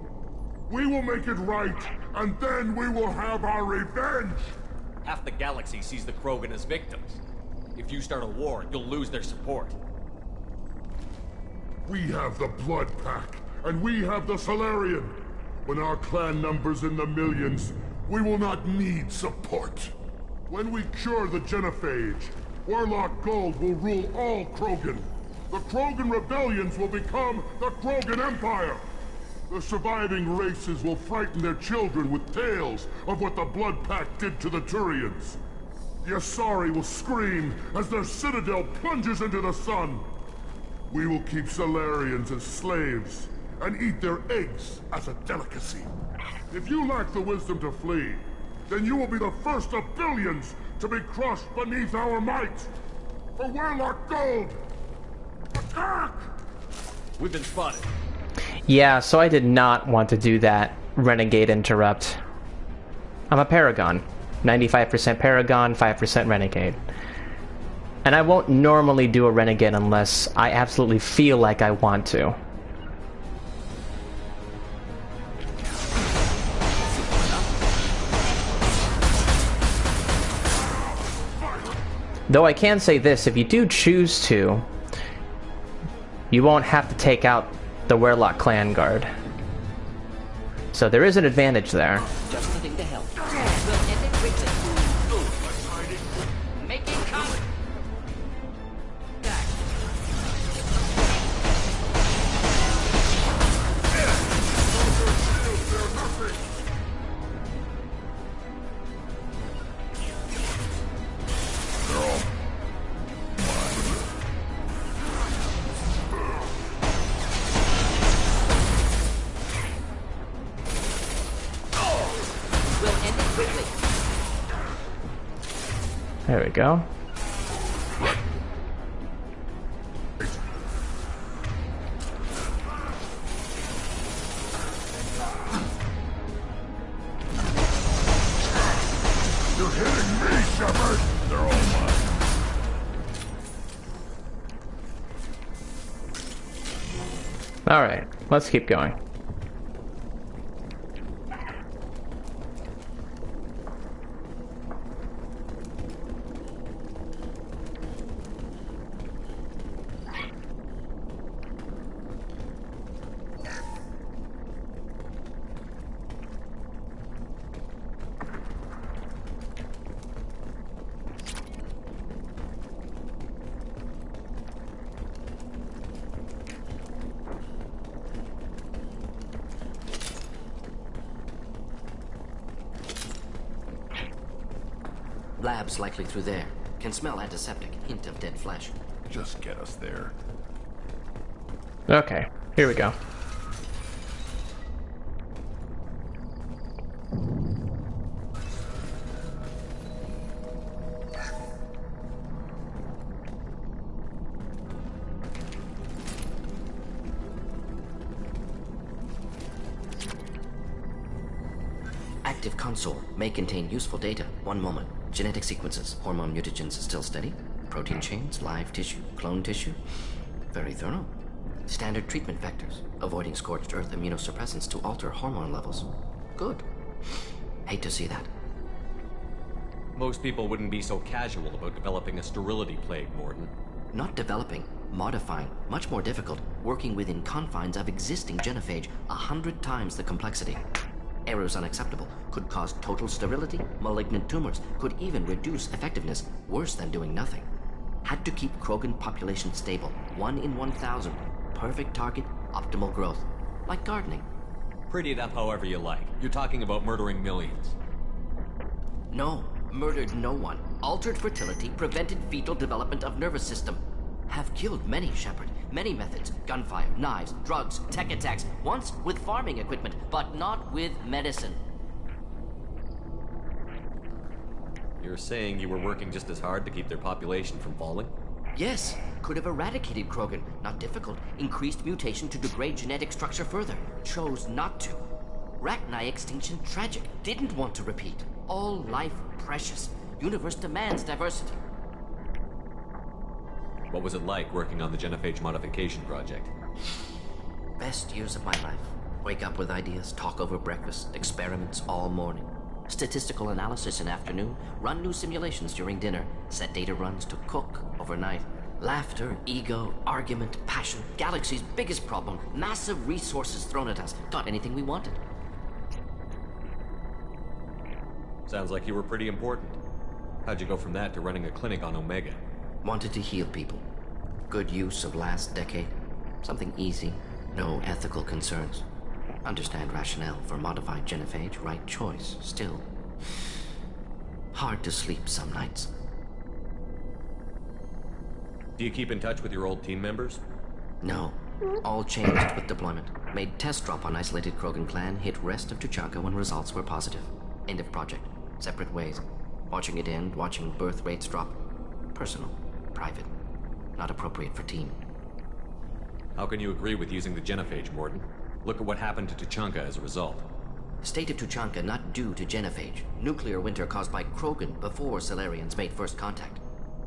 We will make it right, and then we will have our revenge! Half the galaxy sees the Krogan as victims. If you start a war, you'll lose their support. We have the Blood Pack, and we have the Solarian. When our clan numbers in the millions, we will not need support. When we cure the genophage, Werlock Gold will rule all Krogan. The Krogan rebellions will become the Krogan Empire. The surviving races will frighten their children with tales of what the Blood Pact did to the Turians. The Asari will scream as their citadel plunges into the sun. We will keep Solarians as slaves and eat their eggs as a delicacy. If you lack the wisdom to flee, then you will be the first of billions to be crushed beneath our might. For Werlock Gold, attack! We've been spotted. Yeah, so I did not want to do that Renegade interrupt. I'm a Paragon. 95% Paragon, 5% Renegade. And I won't normally do a Renegade unless I absolutely feel like I want to. Though I can say this, if you do choose to, you won't have to take out the Werlock Clan Guard. So there is an advantage there. Just needing to help. We'll end it quickly. Making cover. Back. There we go. You're hitting me, Shepard! They're all mine. Alright, let's keep going. Labs likely through there. Can smell antiseptic. Hint of dead flesh. Just get us there. Okay, here we go. Active console may contain useful data. One moment. Genetic sequences. Hormone mutagens still steady. Protein chains, live tissue, clone tissue. Very thorough. Standard treatment vectors. Avoiding scorched earth immunosuppressants to alter hormone levels. Good. Hate to see that. Most people wouldn't be so casual about developing a sterility plague, Mordin. Not developing, modifying, much more difficult, working within confines of existing genophage, 100 times the complexity. Errors unacceptable, could cause total sterility, malignant tumors, could even reduce effectiveness, worse than doing nothing. Had to keep Krogan population stable, 1 in 1,000, perfect target, optimal growth, like gardening. Pretty it up however you like. You're talking about murdering millions. No, murdered no one. Altered fertility, prevented fetal development of nervous system. Have killed many, Shepard. Many methods. Gunfire, knives, drugs, tech attacks. Once with farming equipment, but not with medicine. You're saying you were working just as hard to keep their population from falling? Yes. Could have eradicated Krogan. Not difficult. Increased mutation to degrade genetic structure further. Chose not to. Rachni extinction tragic. Didn't want to repeat. All life precious. Universe demands diversity. What was it like working on the genophage modification project? Best years of my life. Wake up with ideas, talk over breakfast, experiments all morning. Statistical analysis in afternoon, run new simulations during dinner, set data runs to cook overnight. Laughter, ego, argument, passion, galaxy's biggest problem, massive resources thrown at us. Got anything we wanted. Sounds like you were pretty important. How'd you go from that to running a clinic on Omega? Wanted to heal people. Good use of last decade. Something easy, no ethical concerns. Understand rationale for modified genophage, right choice. Still, hard to sleep some nights. Do you keep in touch with your old team members? No. All changed with deployment. Made test drop on isolated Krogan clan, hit rest of Tuchanka when results were positive. End of project. Separate ways. Watching it end, watching birth rates drop. Personal. Private. Not appropriate for team. How can you agree with using the genophage, Mordin? Look at what happened to Tuchanka as a result. State of Tuchanka not due to genophage. Nuclear winter caused by Krogan before Salarians made first contact.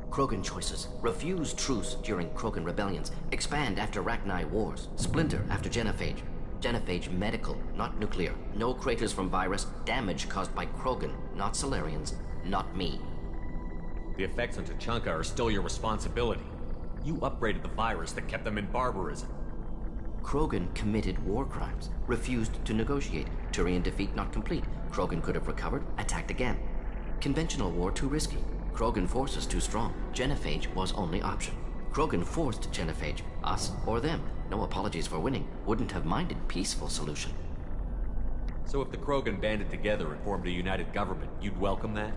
Krogan choices. Refuse truce during Krogan rebellions. Expand after Rachni wars. Splinter after genophage. Genophage medical, not nuclear. No craters from virus. Damage caused by Krogan, not Salarians. Not me. The effects on Tuchanka are still your responsibility. You upgraded the virus that kept them in barbarism. Krogan committed war crimes. Refused to negotiate. Turian defeat not complete. Krogan could have recovered, attacked again. Conventional war too risky. Krogan forces too strong. Genophage was only option. Krogan forced genophage. Us or them. No apologies for winning. Wouldn't have minded peaceful solution. So if the Krogan banded together and formed a united government, you'd welcome that?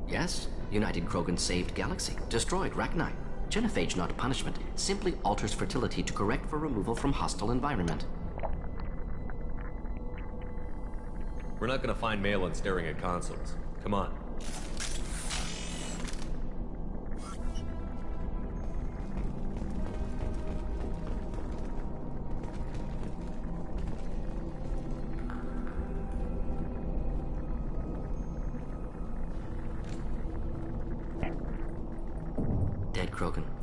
Yes. United Krogan saved Galaxy. Destroyed Rachni. Genophage not punishment. Simply alters fertility to correct for removal from hostile environment. We're not gonna find Malin staring at consoles. Come on.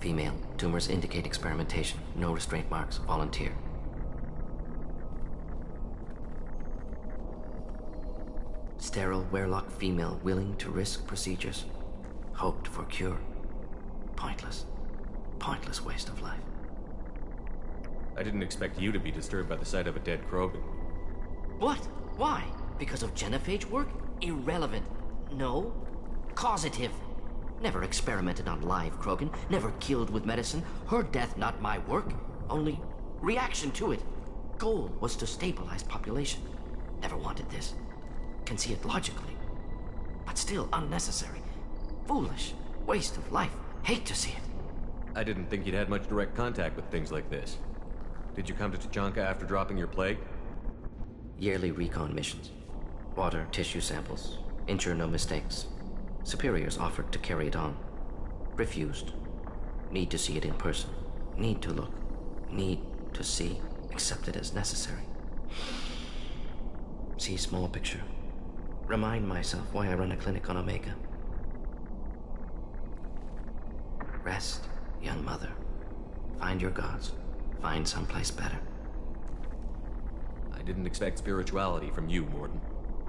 Female. Tumors indicate experimentation. No restraint marks. Volunteer. Sterile, werelock female willing to risk procedures. Hoped for cure. Pointless. Pointless waste of life. I didn't expect you to be disturbed by the sight of a dead Krogan. What? Why? Because of genophage work? Irrelevant. No. Causative. Never experimented on live Krogan. Never killed with medicine. Her death not my work. Only reaction to it. Goal was to stabilize population. Never wanted this. Can see it logically. But still unnecessary. Foolish. Waste of life. Hate to see it. I didn't think you'd had much direct contact with things like this. Did you come to Tuchanka after dropping your plague? Yearly recon missions. Water, tissue samples. Ensure no mistakes. Superiors offered to carry it on. Refused. Need to see it in person. Need to look. Need to see. Accepted as necessary. See small picture. Remind myself why I run a clinic on Omega. Rest, young mother. Find your gods. Find someplace better. I didn't expect spirituality from you, Mordin.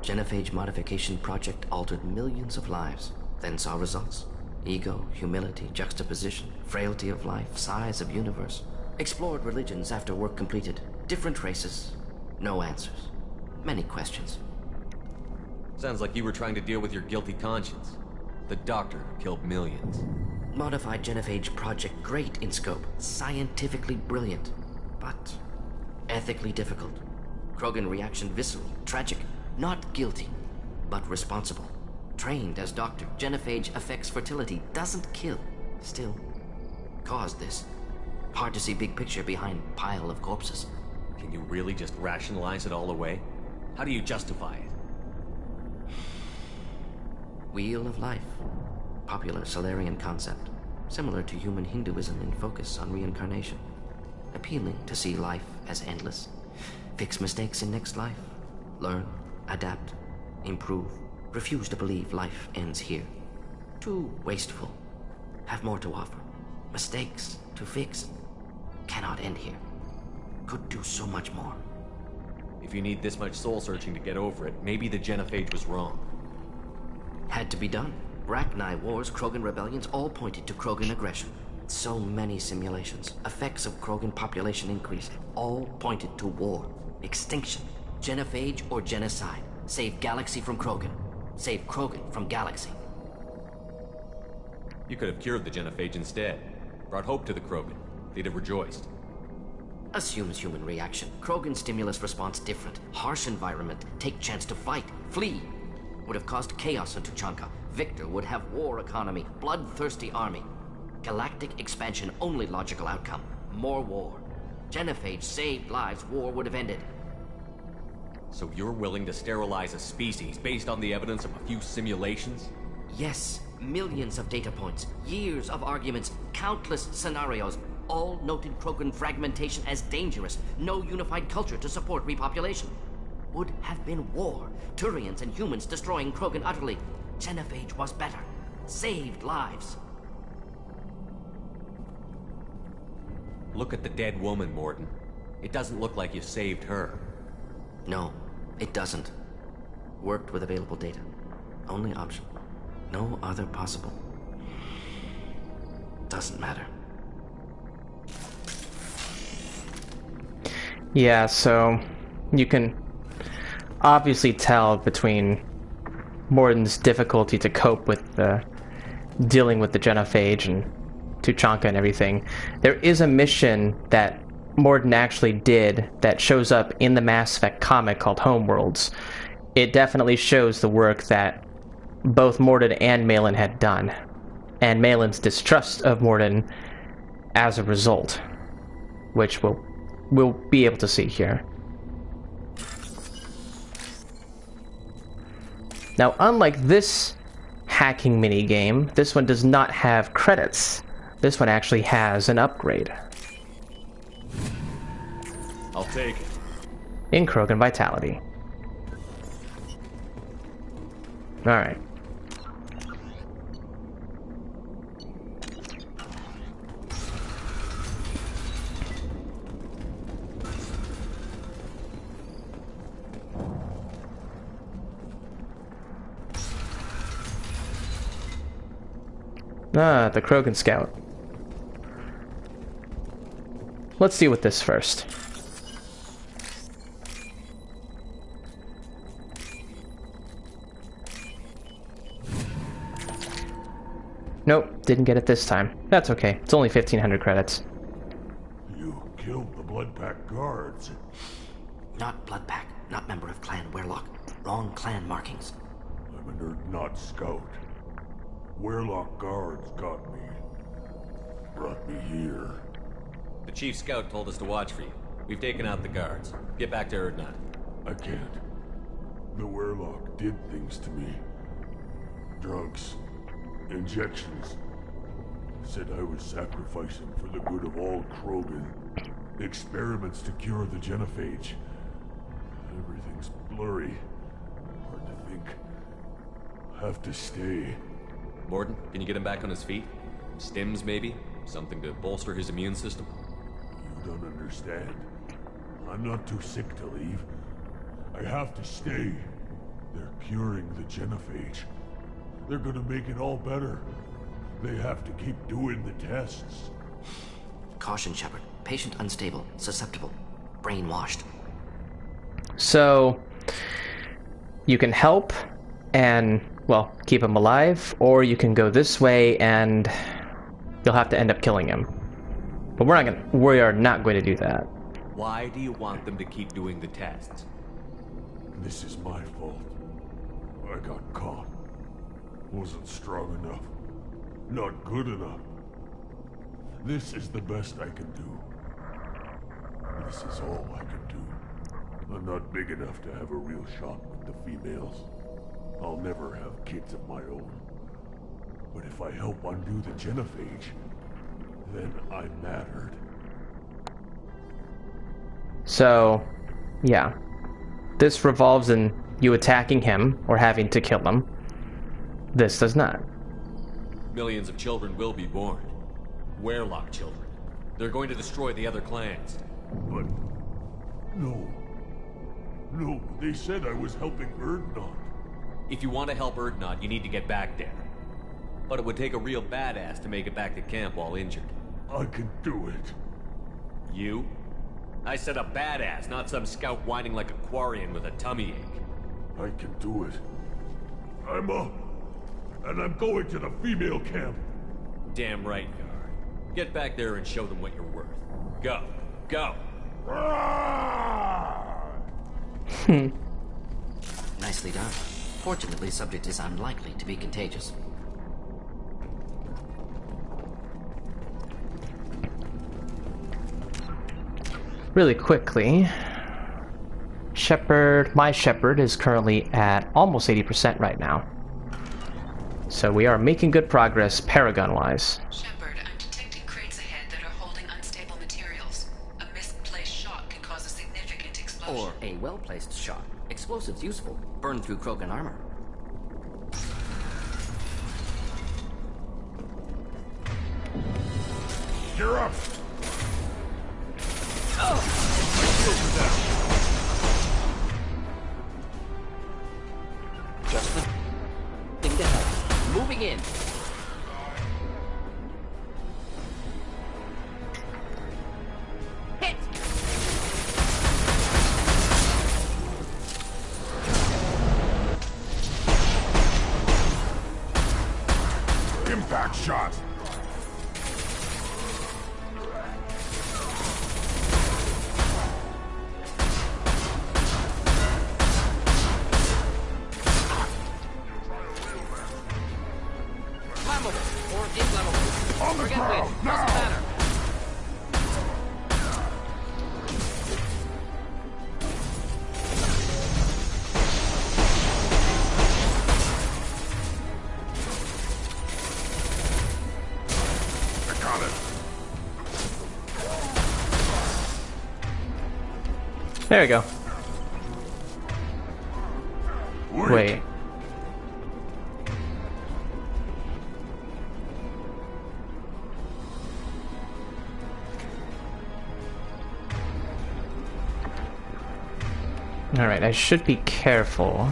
Genophage modification project altered millions of lives, then saw results. Ego, humility, juxtaposition, frailty of life, size of universe. Explored religions after work completed. Different races. No answers. Many questions. Sounds like you were trying to deal with your guilty conscience. The doctor killed millions. Modified genophage project great in scope. Scientifically brilliant. But ethically difficult. Krogan reaction visceral, tragic. Not guilty, but responsible. Trained as doctor, genophage affects fertility, doesn't kill. Still, caused this. Hard to see big picture behind pile of corpses. Can you really just rationalize it all away? How do you justify it? Wheel of life. Popular Solarian concept. Similar to human Hinduism in focus on reincarnation. Appealing to see life as endless. Fix mistakes in next life. Learn. Adapt, improve, refuse to believe life ends here. Too wasteful. Have more to offer. Mistakes to fix. Cannot end here. Could do so much more. If you need this much soul searching to get over it, maybe the genophage was wrong. Had to be done. Rachni wars, Krogan rebellions, all pointed to Krogan aggression. So many simulations. Effects of Krogan population increase. All pointed to war. Extinction. Genophage or genocide. Save galaxy from Krogan. Save Krogan from galaxy. You could have cured the genophage instead. Brought hope to the Krogan. They'd have rejoiced. Assumes human reaction. Krogan stimulus response different. Harsh environment. Take chance to fight. Flee. Would have caused chaos in Tuchanka. Victor would have war economy. Bloodthirsty army. Galactic expansion only logical outcome. More war. Genophage saved lives. War would have ended. So you're willing to sterilize a species based on the evidence of a few simulations? Yes. Millions of data points. Years of arguments. Countless scenarios. All noted Krogan fragmentation as dangerous. No unified culture to support repopulation. Would have been war. Turians and humans destroying Krogan utterly. Genophage was better. Saved lives. Look at the dead woman, Mordin. It doesn't look like you saved her. No, it doesn't. Worked with available data. Only option. No other possible. Doesn't matter. Yeah, so you can obviously tell between Mordin's difficulty to cope with dealing with the genophage and Tuchanka and everything. There is a mission that Mordin actually did that shows up in the Mass Effect comic called Homeworlds. It definitely shows the work that both Mordin and Malin had done, and Malin's distrust of Mordin as a result, which we'll be able to see here. Now, unlike this hacking minigame, this one does not have credits. This one actually has an upgrade. I'll take it. In Krogan Vitality. Alright. Ah, the Krogan Scout. Let's deal with this first. Nope, didn't get it this time. That's okay. It's only 1,500 credits. You killed the Bloodpack guards. Not Bloodpack, not member of Clan Werelock. Wrong clan markings. I'm a nerd, not scout. Werelock guards got me. Brought me here. The chief scout told us to watch for you. We've taken out the guards. Get back to Erdnot. I can't. The Werelock did things to me. Drugs. Injections. Said I was sacrificing for the good of all Krogan. Experiments to cure the genophage. Everything's blurry. Hard to think. Have to stay. Mordin, can you get him back on his feet? Stims, maybe? Something to bolster his immune system? You don't understand. I'm not too sick to leave. I have to stay. They're curing the genophage. They're gonna make it all better. They have to keep doing the tests. Caution, Shepard. Patient unstable, susceptible, brainwashed. So, you can help and, well, keep him alive, or you can go this way and you'll have to end up killing him. But we are not going to do that. Why do you want them to keep doing the tests? This is my fault. I got caught. Wasn't strong enough. Not good enough. This is the best I can do. This is all I can do. I'm not big enough to have a real shot with the females. I'll never have kids of my own. But if I help undo the genophage, then I mattered. So, yeah. This revolves in you attacking him or having to kill him. This does not. Millions of children will be born. Werelock children. They're going to destroy the other clans. But... no. No, they said I was helping Erdnot. If you want to help Erdnot, you need to get back there. But it would take a real badass to make it back to camp while injured. I can do it. You? I said a badass, not some scout whining like a Quarian with a tummy ache. I can do it. I'm up. And I'm going to the female camp. Damn right you are. Get back there and show them what you're worth. Go. Go! Nicely done. Fortunately, subject is unlikely to be contagious. Really quickly, my Shepard is currently at almost 80% right now. So we are making good progress Paragon-wise. Shepard, I'm detecting crates ahead that are holding unstable materials. A misplaced shot can cause a significant explosion. Or a well-placed shot. Explosives useful. Burn through Krogan armor. You're up! Just the thing to help. Moving in. Hit! Impact shot! There we go. Wait. Alright, I should be careful.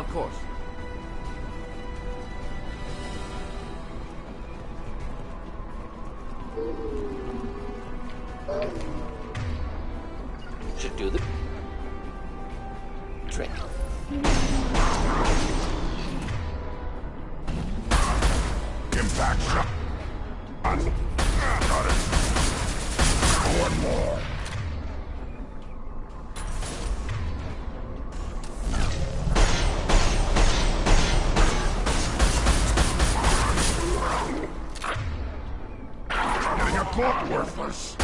Of course. Should do the trick. Impact shot. Got it. One more. Getting a book worthless.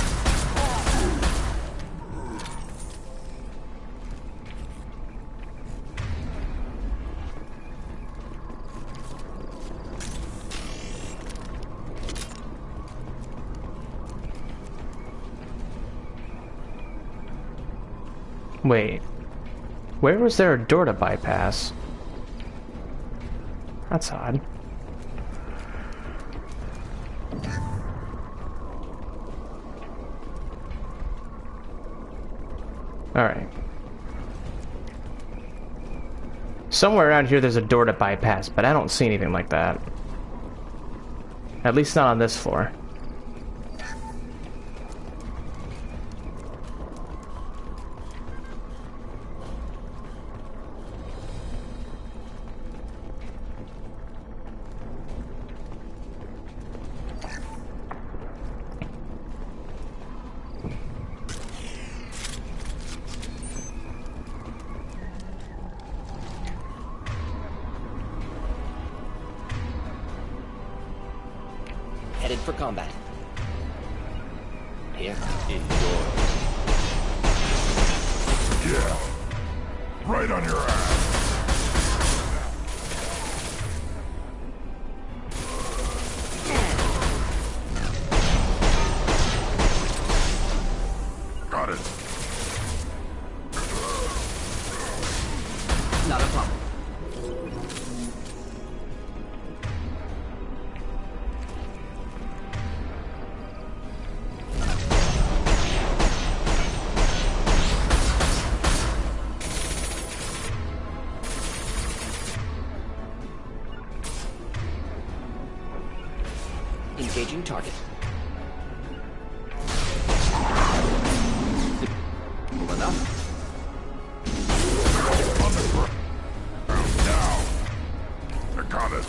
Wait. Where was there a door to bypass? That's odd. Alright. Somewhere around here there's a door to bypass, but I don't see anything like that. At least not on this floor. Headed for combat. Here. Yeah. Right on your ass. Got it. Not a problem. Engaging target. Simple enough. On the ground. Now. I got it.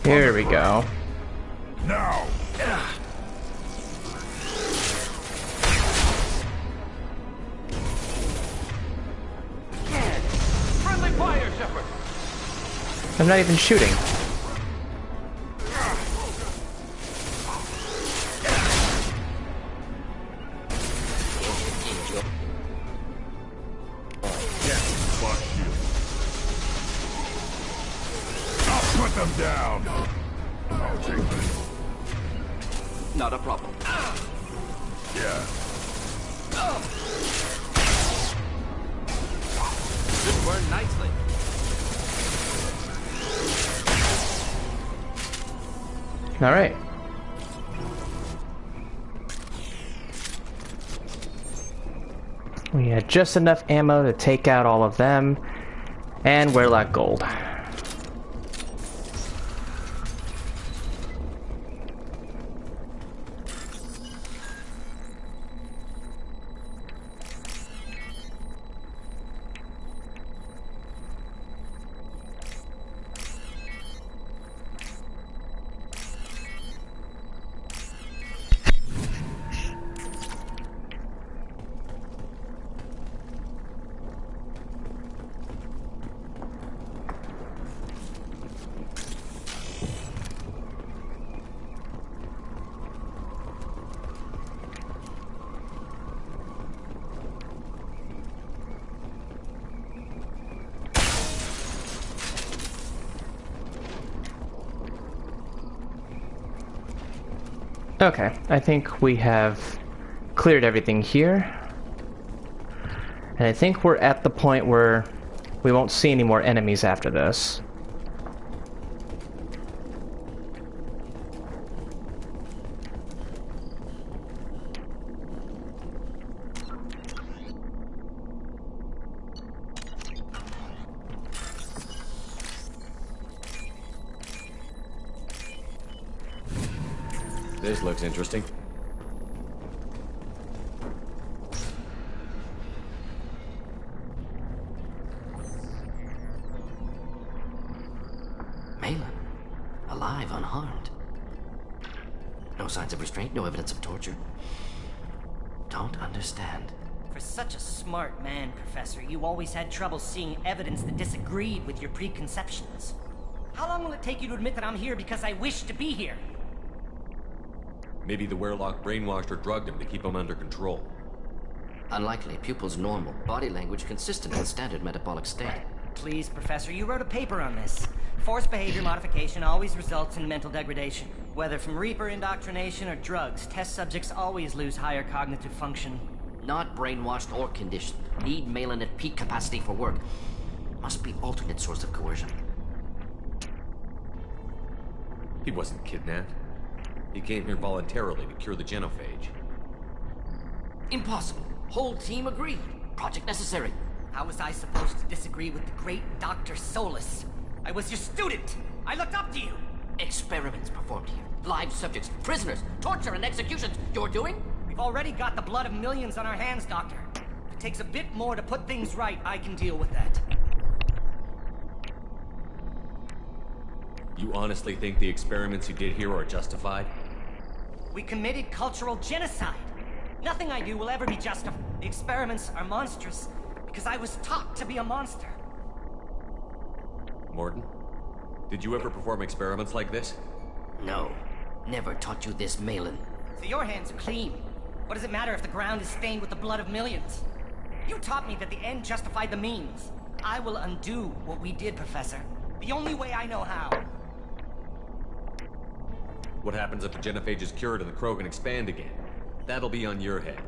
Here we go. Now. Friendly fire, Shepard. I'm not even shooting. Fuck you. I'll put them down. I'll take them. Not a problem. Yeah. Should burn nicely. All right. We had just enough ammo to take out all of them, and we're like gold. Okay, I think we have cleared everything here. And I think we're at the point where we won't see any more enemies after this. This looks interesting. Malin, alive, unharmed. No signs of restraint, no evidence of torture. Don't understand. For such a smart man, Professor, you always had trouble seeing evidence that disagreed with your preconceptions. How long will it take you to admit that I'm here because I wish to be here? Maybe the Wehrlock brainwashed or drugged him to keep him under control. Unlikely. Pupil's normal. Body language consistent with standard metabolic state. Please, Professor, you wrote a paper on this. Forced behavior modification always results in mental degradation. Whether from Reaper indoctrination or drugs, test subjects always lose higher cognitive function. Not brainwashed or conditioned. Need Malin at peak capacity for work. Must be alternate source of coercion. He wasn't kidnapped. He came here voluntarily to cure the genophage. Impossible. Whole team agreed. Project necessary. How was I supposed to disagree with the great Dr. Solus? I was your student. I looked up to you. Experiments performed here. Live subjects, prisoners, torture and executions. You're doing? We've already got the blood of millions on our hands, Doctor. If it takes a bit more to put things right, I can deal with that. You honestly think the experiments you did here are justified? We committed cultural genocide. Nothing I do will ever be justified. The experiments are monstrous because I was taught to be a monster. Mordin, did you ever perform experiments like this? No. Never taught you this, Malin. So your hands are clean. What does it matter if the ground is stained with the blood of millions? You taught me that the end justified the means. I will undo what we did, Professor. The only way I know how. What happens if the genophage is cured and the Krogan expand again? That'll be on your head.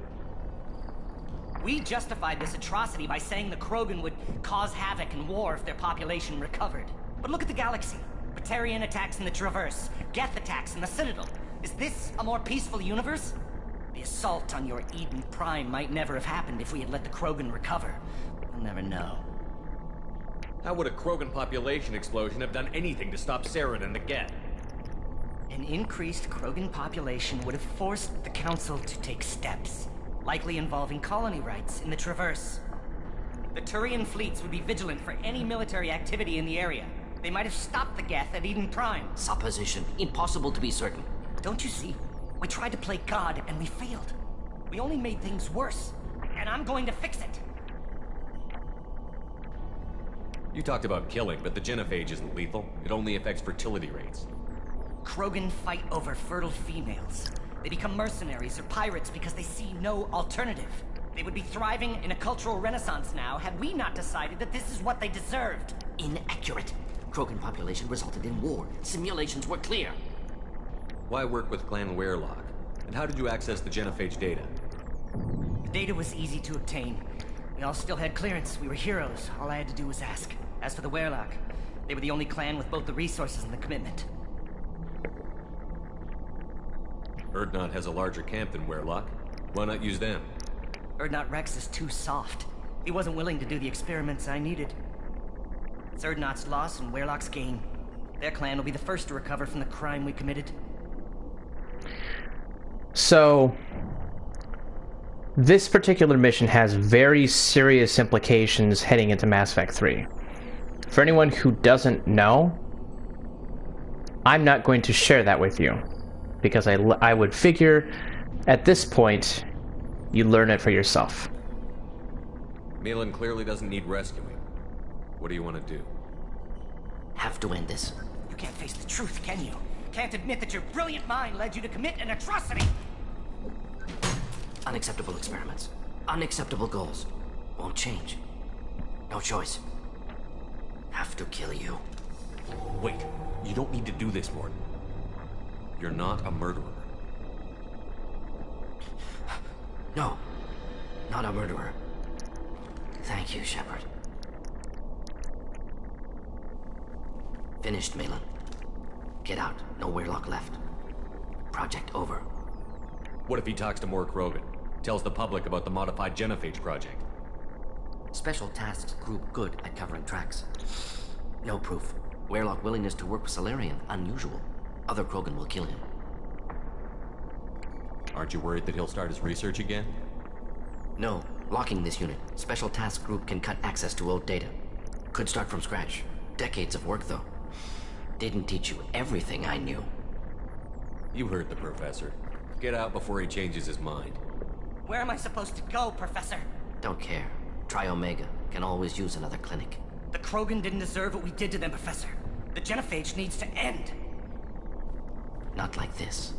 We justified this atrocity by saying the Krogan would cause havoc and war if their population recovered. But look at the galaxy. Batarian attacks in the Traverse, Geth attacks in the Citadel. Is this a more peaceful universe? The assault on your Eden Prime might never have happened if we had let the Krogan recover. We'll never know. How would a Krogan population explosion have done anything to stop Saren and the Geth? An increased Krogan population would have forced the Council to take steps, likely involving colony rights in the Traverse. The Turian fleets would be vigilant for any military activity in the area. They might have stopped the Geth at Eden Prime. Supposition. Impossible to be certain. Don't you see? We tried to play God and we failed. We only made things worse. And I'm going to fix it. You talked about killing, but the genophage isn't lethal. It only affects fertility rates. Krogan fight over fertile females. They become mercenaries or pirates because they see no alternative. They would be thriving in a cultural renaissance now had we not decided that this is what they deserved. Inaccurate. Krogan population resulted in war. Simulations were clear. Why work with Clan Wehrlock? And how did you access the genophage data? The data was easy to obtain. We all still had clearance. We were heroes. All I had to do was ask. As for the Wehrlock, they were the only clan with both the resources and the commitment. Urdnot has a larger camp than Wehrlock. Why not use them? Urdnot Rex is too soft. He wasn't willing to do the experiments I needed. It's Urdnot's loss and Wehrlock's gain. Their clan will be the first to recover from the crime we committed. So, this particular mission has very serious implications heading into Mass Effect 3. For anyone who doesn't know, I'm not going to share that with you, because I would figure at this point you learn it for yourself. Malin clearly doesn't need rescuing. What do you want to do? Have to end this. You can't face the truth, can you? Can't admit that your brilliant mind led you to commit an atrocity! Unacceptable experiments. Unacceptable goals. Won't change. No choice. Have to kill you. Wait, you don't need to do this, Mordin. You're not a murderer. No, not a murderer. Thank you, Shepard. Finished, Malin. Get out. No Weirlock left. Project over. What if he talks to more Krogan? Tells the public about the modified genophage project? Special tasks group good at covering tracks. No proof. Weirlock willingness to work with Salarian, unusual. Other Krogan will kill him. Aren't you worried that he'll start his research again? No. Locking this unit. Special task group can cut access to old data. Could start from scratch. Decades of work, though. Didn't teach you everything I knew. You heard the professor. Get out before he changes his mind. Where am I supposed to go, Professor? Don't care. Try Omega. Can always use another clinic. The Krogan didn't deserve what we did to them, Professor. The genophage needs to end. Not like this.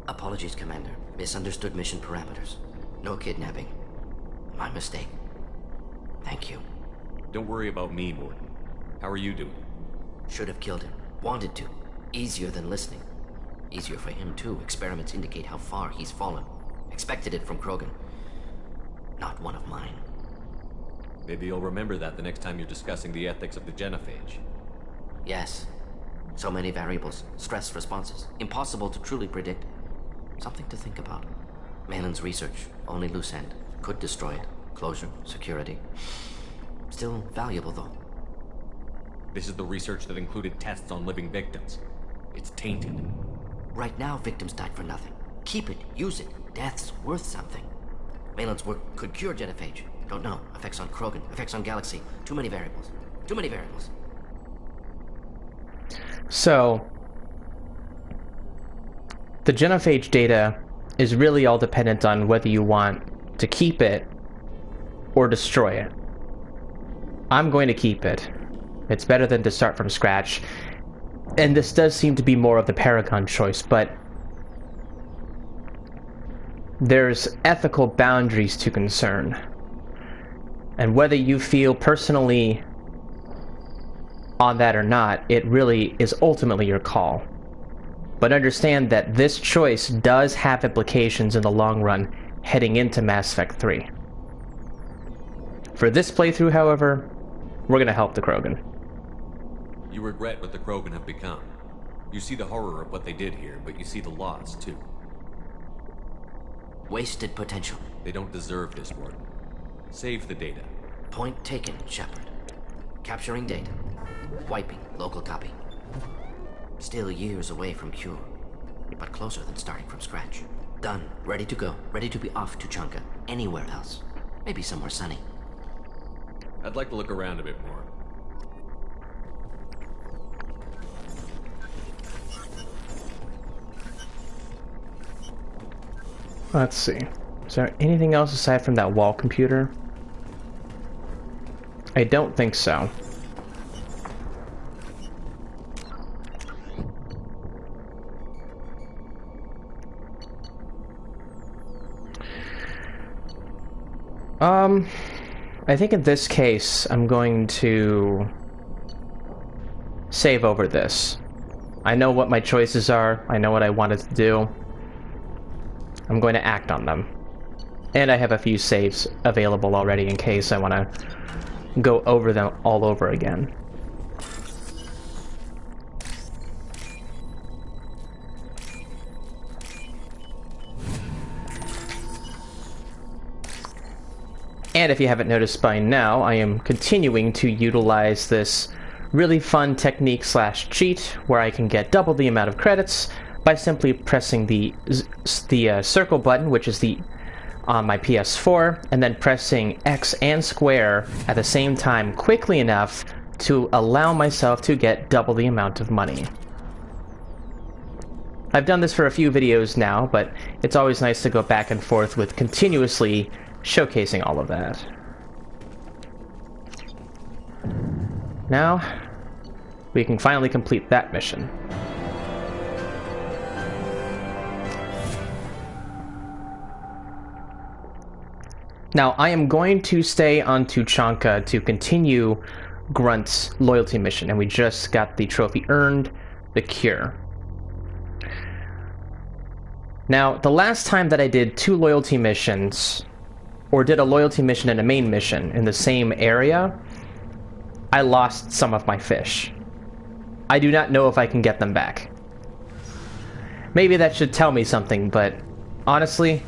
Apologies, Commander. Misunderstood mission parameters. No kidnapping. My mistake. Thank you. Don't worry about me, Mordin. How are you doing? Should have killed him. Wanted to. Easier than listening. Easier for him, too. Experiments indicate how far he's fallen. Expected it from Krogan. Not one of mine. Maybe you'll remember that the next time you're discussing the ethics of the genophage. Yes. So many variables. Stress responses. Impossible to truly predict. Something to think about. Malin's research. Only loose end. Could destroy it. Closure. Security. Still valuable, though. This is the research that included tests on living victims. It's tainted. Right now, victims died for nothing. Keep it. Use it. Death's worth something. Malin's work could cure genophage. Don't know. Effects on Krogan. Effects on Galaxy. Too many variables. Too many variables. So, the genophage data is really all dependent on whether you want to keep it or destroy it. I'm going to keep it. It's better than to start from scratch. And this does seem to be more of the Paragon choice, but there's ethical boundaries to concern. And whether you feel personally on that or not, it really is ultimately your call. But understand that this choice does have implications in the long run heading into Mass Effect 3. For this playthrough, however, we're gonna help the Krogan. You regret what the Krogan have become. You see the horror of what they did here, but you see the loss, too. Wasted potential. They don't deserve this, Mordin. Save the data. Point taken, Shepard. Capturing data. Wiping local copy. Still years away from cure, but closer than starting from scratch. Done. Ready to go. Ready to be off Tuchanka. Anywhere else. Maybe somewhere sunny. I'd like to look around a bit more. Let's see. Is there anything else aside from that wall computer? I don't think so. I think in this case, I'm going to save over this. I know what my choices are. I know what I wanted to do. I'm going to act on them. And I have a few saves available already in case I want to go over them all over again. And if you haven't noticed by now, I am continuing to utilize this really fun technique / cheat where I can get double the amount of credits by simply pressing the circle button, which is on my PS4, and then pressing X and square at the same time quickly enough to allow myself to get double the amount of money. I've done this for a few videos now, but it's always nice to go back and forth with continuously showcasing all of that. Now, we can finally complete that mission. Now, I am going to stay on Tuchanka to continue Grunt's loyalty mission, and we just got the trophy earned, the cure. Now, the last time that I did 2 loyalty missions, or did a loyalty mission and a main mission in the same area, I lost some of my fish. I do not know if I can get them back. Maybe that should tell me something, but honestly,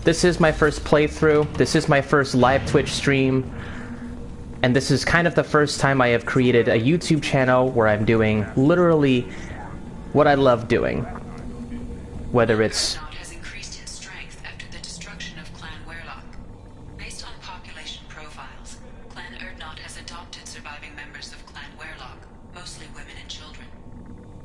this is my first playthrough, this is my first live Twitch stream, and this is kind of the first time I have created a YouTube channel where I'm doing literally what I love doing. Whether it's has increased in strength after the destruction of Clan Werlock. Based on population profiles, Clan Erdnot has adopted surviving members of Clan Werlock, mostly women and children.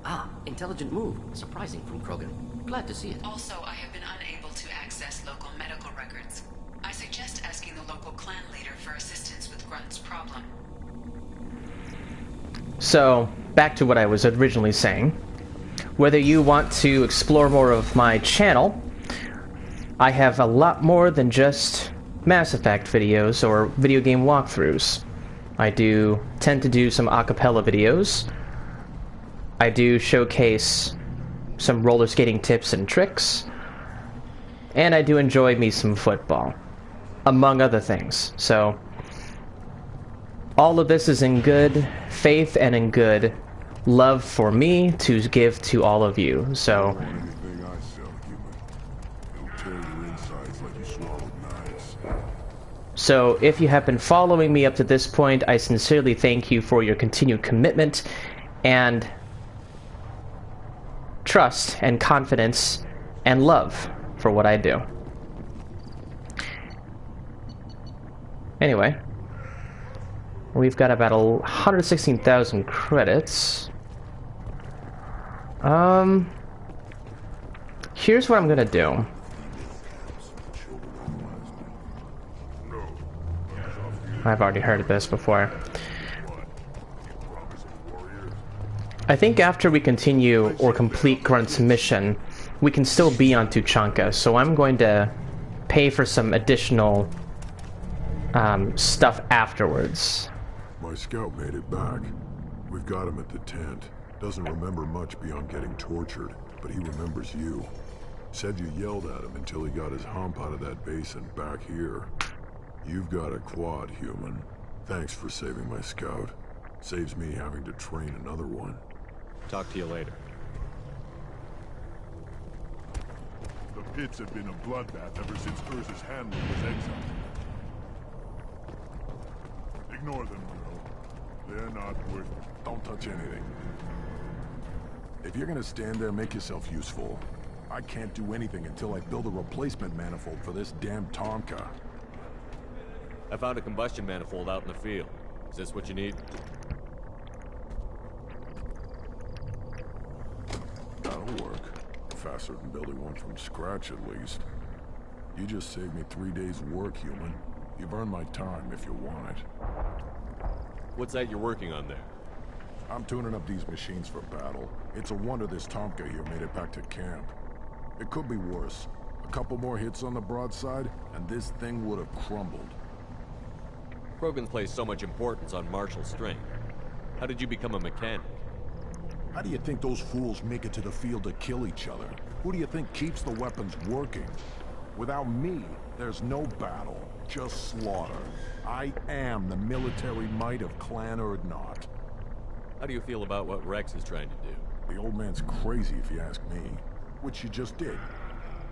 Ah, intelligent move. Surprising from Krogan. Glad to see it. Also, I have been unable to access local medical records. I suggest asking the local clan leader for assistance with Grunt's problem. So, back to what I was originally saying. Whether you want to explore more of my channel, I have a lot more than just Mass Effect videos or video game walkthroughs. I do tend to do some acapella videos. I do showcase some roller skating tips and tricks. And I do enjoy me some football, among other things. So, all of this is in good faith and in good love for me to give to all of you. So, so if you have been following me up to this point, I sincerely thank you for your continued commitment and trust and confidence and love for what I do. Anyway, we've got about 116,000 credits. Here's what I'm gonna do. I've already heard of this before. I think after we continue or complete Grunt's mission, we can still be on Tuchanka, so I'm going to pay for some additional stuff afterwards. My scout made it back. We've got him at the tent. Doesn't remember much beyond getting tortured, but he remembers you. Said you yelled at him until he got his hump out of that basin back here. You've got a quad, human. Thanks for saving my scout. Saves me having to train another one. Talk to you later. The pits have been a bloodbath ever since Urza's handler was exiled. Ignore them, girl. They're not worth it. Don't touch anything. If you're gonna stand there, make yourself useful. I can't do anything until I build a replacement manifold for this damn Tuchanka. I found a combustion manifold out in the field. Is this what you need? That'll work. Faster than building one from scratch, at least. You just saved me 3 days' work, human. You've earned my time if you want it. What's that you're working on there? I'm tuning up these machines for battle. It's a wonder this Tuchanka here made it back to camp. It could be worse. A couple more hits on the broadside, and this thing would have crumbled. Krogan place so much importance on martial strength. How did you become a mechanic? How do you think those fools make it to the field to kill each other? Who do you think keeps the weapons working? Without me, there's no battle, just slaughter. I am the military might of Clan Erdnot. How do you feel about what Rex is trying to do? The old man's crazy if you ask me, which you just did.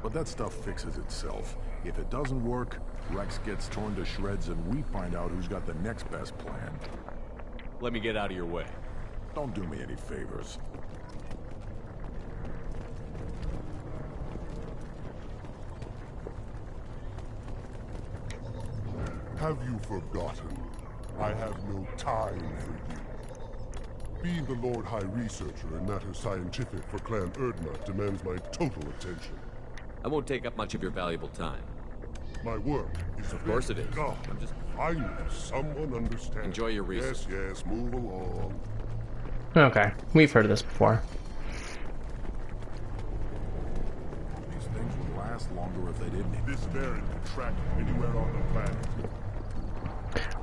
But that stuff fixes itself. If it doesn't work, Rex gets torn to shreds and we find out who's got the next best plan. Let me get out of your way. Don't do me any favors. Have you forgotten? I have no time for you. Being the Lord High Researcher in matters scientific for Clan Erdnot demands my total attention. I won't take up much of your valuable time. My work is... Of course it is. God, I'm just... I need someone understand. Enjoy your research. Yes, move along. Okay, we've heard of this before. These things would last longer if they didn't. This variant can track anywhere on the planet.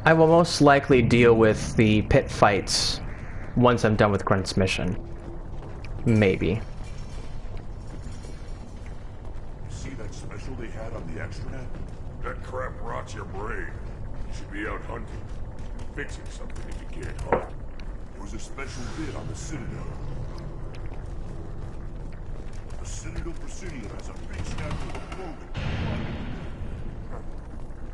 I will most likely deal with the pit fights once I'm done with Grunt's mission. Maybe. extra? That crap rots your brain. You should be out hunting. Fixing something if you can't hunt. There was a special bid on the Citadel. The Citadel Presidium has a big statue of a Krogan.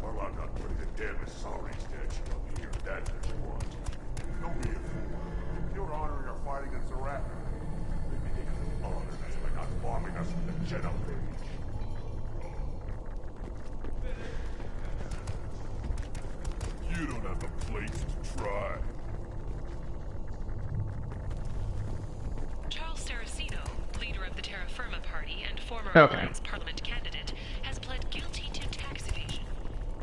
Well, I'm not putting a damn sorry statue up here. That's what you want. Don't be a fool. You're honoring our fight against the rat. Maybe they could have honored us by not bombing us with the Jedi Rage. You don't have the plates to try. Charles Saraceno, leader of the Terra Firma Party and former Okay. Alliance Parliament candidate, has pled guilty to tax evasion.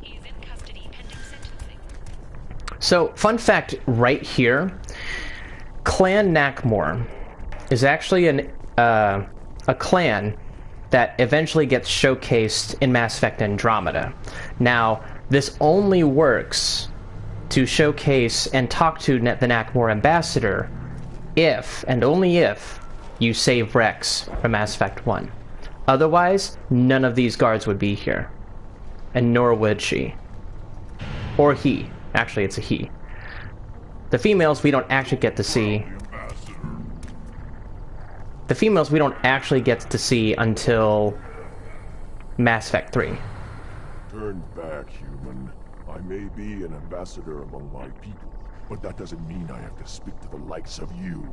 He is in custody pending sentencing. So, fun fact right here, Clan Nakmor is actually a clan that eventually gets showcased in Mass Effect Andromeda. Now, this only works to showcase and talk to the Nakmor ambassador if, and only if, you save Rex from Mass Effect 1. Otherwise, none of these guards would be here. And nor would she. Or he. Actually, it's a he. The females we don't actually get to see. The females we don't actually get to see until Mass Effect 3. Turn back, human. I may be an ambassador among my people, but that doesn't mean I have to speak to the likes of you.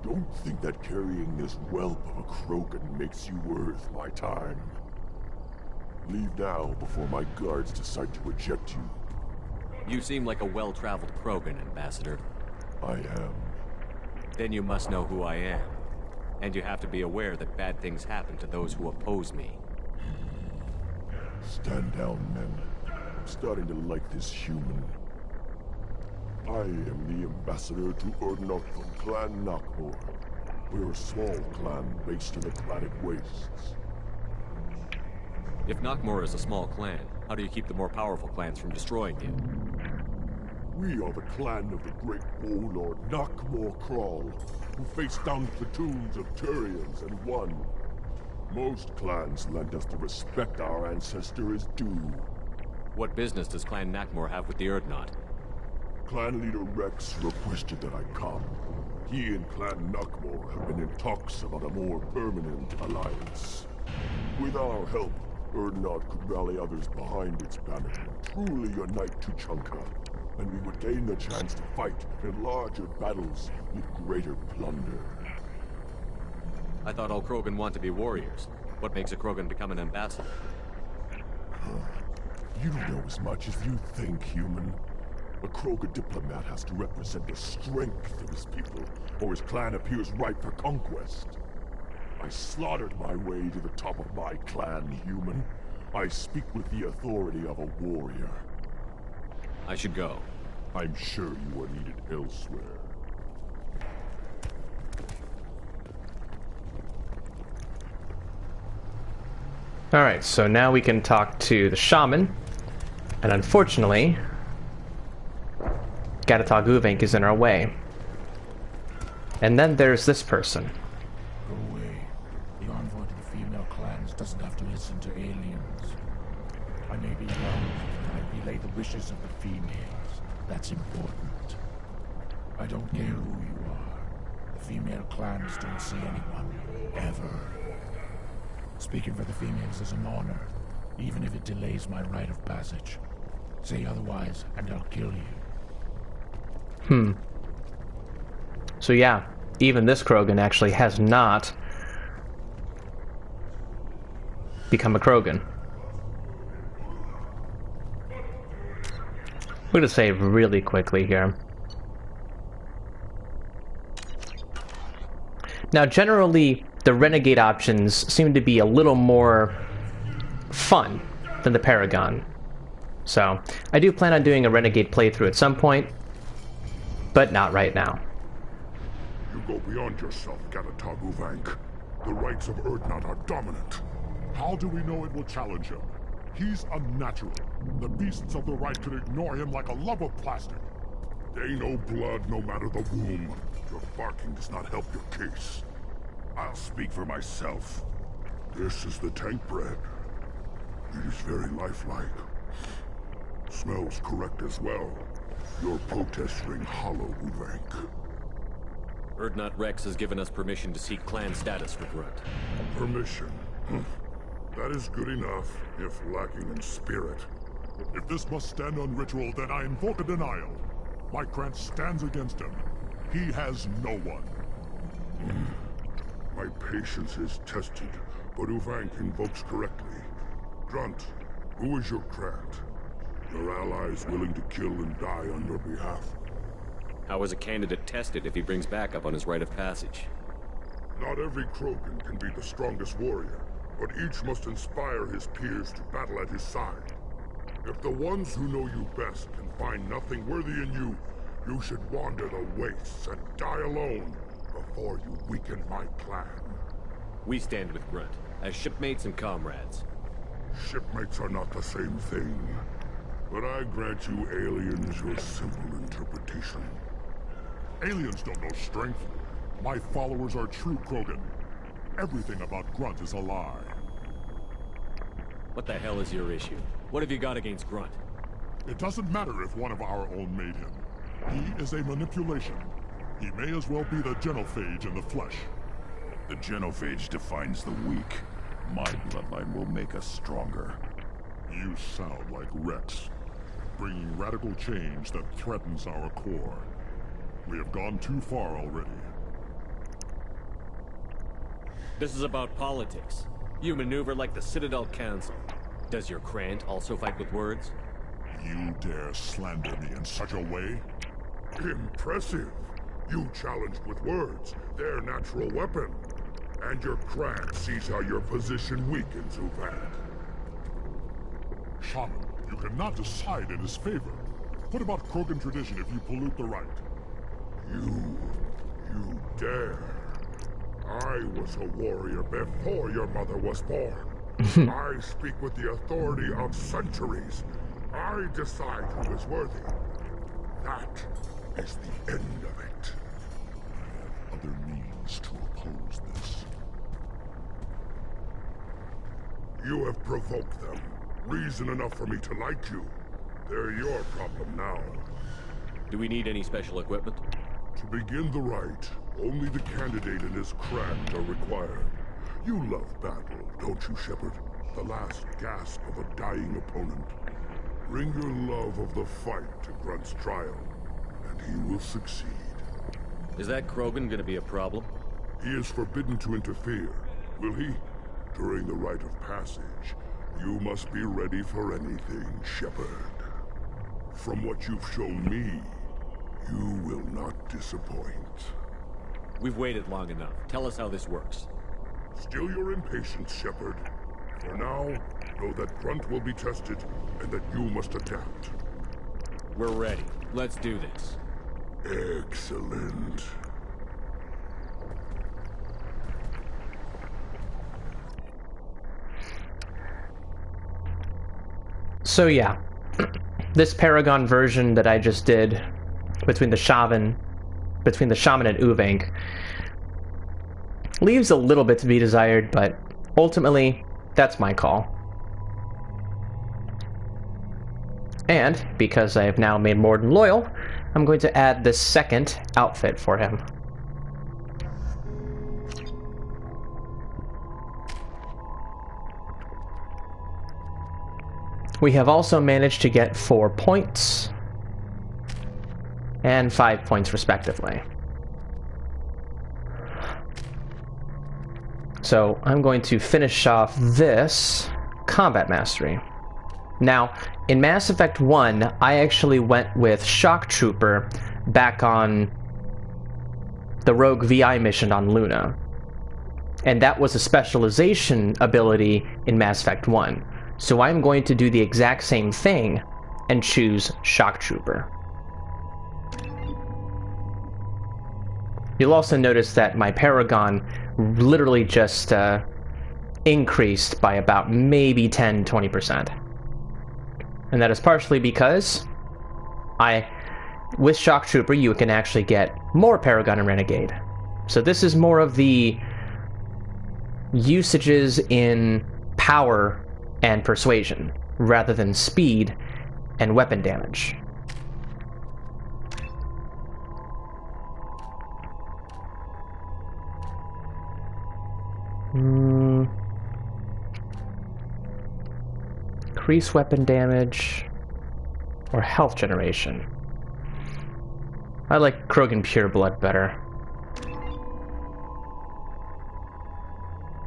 Don't think that carrying this whelp of a Krogan makes you worth my time. Leave now before my guards decide to eject you. You seem like a well-traveled Krogan, Ambassador. I am. Then you must know who I am. And you have to be aware that bad things happen to those who oppose me. Stand down, men. I'm starting to like this human. I am the ambassador to Urdnot from Clan Nakmor. We're a small clan based in the Planet Wastes. If Nakmor is a small clan, how do you keep the more powerful clans from destroying you? We are the clan of the great warlord Nakmor Crawl, who faced down platoons of Turians and won. Most clans lent us the respect our ancestor is due. What business does Clan Nakmor have with the Urdnot? Clan leader Rex requested that I come. He and Clan Nakmor have been in talks about a more permanent alliance. With our help, Urdnot could rally others behind its banner and truly unite Tuchanka, and we would gain the chance to fight in larger battles with greater plunder. I thought all Krogan want to be warriors. What makes a Krogan become an ambassador? You know as much as you think, human. A Krogan diplomat has to represent the strength of his people, or his clan appears ripe for conquest. I slaughtered my way to the top of my clan, human. I speak with the authority of a warrior. I should go. I'm sure you are needed elsewhere. Alright, so now we can talk to the shaman. And unfortunately, Gatatog Uvenk is in our way. And then there's this person. Go away. The envoy to the female clans doesn't have to listen to aliens. I may be young, but I relay the wishes of the females. That's important. I don't care who you are. The female clans don't see anyone, ever. Speaking for the females is an honor, even if it delays my rite of passage. Say otherwise, and I'll kill you. So yeah, even this Krogan actually has not become a Krogan. We're gonna save really quickly here. Now generally, the Renegade options seem to be a little more fun than the Paragon. So, I do plan on doing a Renegade playthrough at some point, but not right now. You go beyond yourself, Gatatog Uvenk. The rights of Urdnot are dominant. How do we know it will challenge him? He's unnatural. The beasts of the right could ignore him like a lump of plastic. They know blood no matter the womb. Your barking does not help your case. I'll speak for myself. This is the tank bread. It is very lifelike. Smells correct as well. Your protest ring hollow, Uvank. Urdnot Rex has given us permission to seek clan status for Grunt. Permission? That is good enough, if lacking in spirit. If this must stand on ritual, then I invoke a denial. My Grant stands against him. He has no one. My patience is tested, but Uvank invokes correctly. Grunt, who is your Grant? Your allies willing to kill and die on your behalf? How is a candidate tested if he brings backup on his rite of passage? Not every Krogan can be the strongest warrior, but each must inspire his peers to battle at his side. If the ones who know you best can find nothing worthy in you, you should wander the wastes and die alone before you weaken my clan. We stand with Grunt, as shipmates and comrades. Shipmates are not the same thing, but I grant you aliens your simple interpretation. Aliens don't know strength. My followers are true Krogan. Everything about Grunt is a lie. What the hell is your issue? What have you got against Grunt? It doesn't matter if one of our own made him. He is a manipulation. He may as well be the genophage in the flesh. The genophage defines the weak. My bloodline will make us stronger. You sound like Rex, bringing radical change that threatens our core. We have gone too far already. This is about politics. You maneuver like the Citadel Council. Does your Krant also fight with words? You dare slander me in such a way? Impressive. You challenged with words, their natural weapon. And your Krant sees how your position weakens, Uvank. Shaman, you cannot decide in his favor. What about Krogan tradition if you pollute the rite? You dare. I was a warrior before your mother was born. I speak with the authority of centuries. I decide who is worthy. That is the end of it. I have other means to oppose this. You have provoked them. Reason enough for me to like you. They're your problem now. Do we need any special equipment? To begin the rite, only the candidate and his Krant are required. You love battle, don't you, Shepard? The last gasp of a dying opponent. Bring your love of the fight to Grunt's trial, and he will succeed. Is that Krogan gonna be a problem? He is forbidden to interfere, will he? During the rite of passage, you must be ready for anything, Shepard. From what you've shown me, you will not disappoint. We've waited long enough. Tell us how this works. Still your impatience, Shepard. For now, know that Grunt will be tested, and that you must adapt. We're ready. Let's do this. Excellent. So yeah, this Paragon version that I just did between the Shaman and Uvank leaves a little bit to be desired, but ultimately, that's my call. And because I have now made Mordin loyal, I'm going to add the second outfit for him. We have also managed to get 4 points and 5 points respectively. So I'm going to finish off this combat mastery. Now, in Mass Effect 1, I actually went with Shock Trooper back on the Rogue VI mission on Luna. And that was a specialization ability in Mass Effect 1. So I'm going to do the exact same thing and choose Shock Trooper. You'll also notice that my Paragon literally just increased by about maybe 10-20%. And that is partially because with Shock Trooper you can actually get more Paragon and Renegade. So this is more of the usages in power and persuasion, rather than speed and weapon damage. Increase weapon damage or health generation. I like Krogan Pureblood better.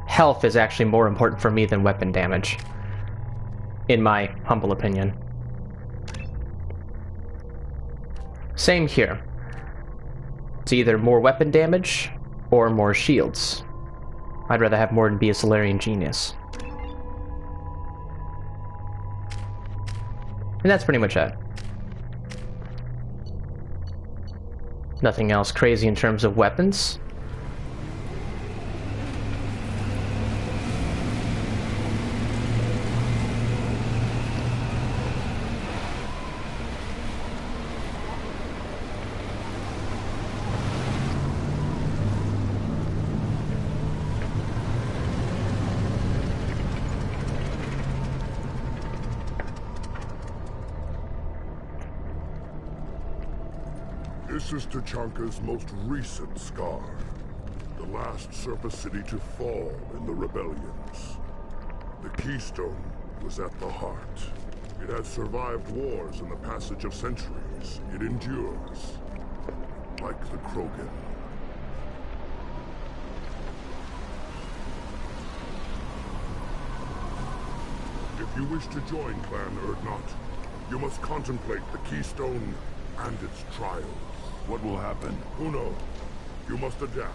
Health is actually more important for me than weapon damage, in my humble opinion. Same here. It's either more weapon damage or more shields. I'd rather have Mordin be a Solarian genius. And that's pretty much it. Nothing else crazy in terms of weapons. This is Tuchanka's most recent scar. The last surface city to fall in the rebellions. The Keystone was at the heart. It has survived wars and the passage of centuries. It endures. Like the Krogan. If you wish to join Clan Urdnot, you must contemplate the Keystone and its trials. What will happen? Who knows? You must adapt.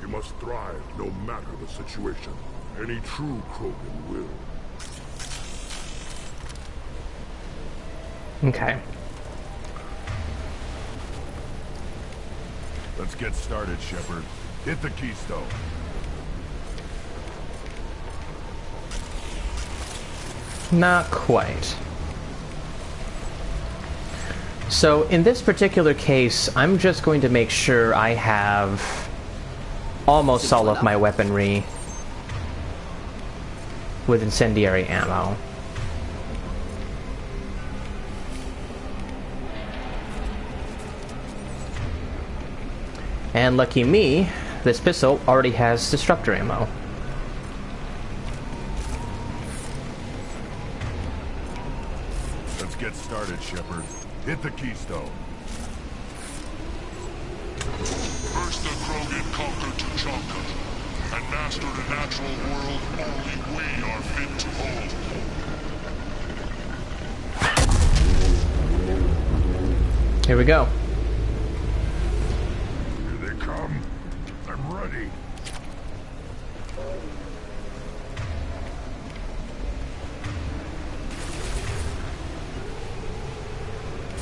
You must thrive no matter the situation. Any true Krogan will. Okay. Let's get started, Shepard. Hit the Keystone. Not quite. So in this particular case, I'm just going to make sure I have almost all of my weaponry with incendiary ammo. And lucky me, this pistol already has disruptor ammo. Let's get started, Shepard. Hit the Keystone. First the Krogan conquered Tuchanka, and mastered a natural world only we are fit to hold. Here we go. Here they come. I'm ready.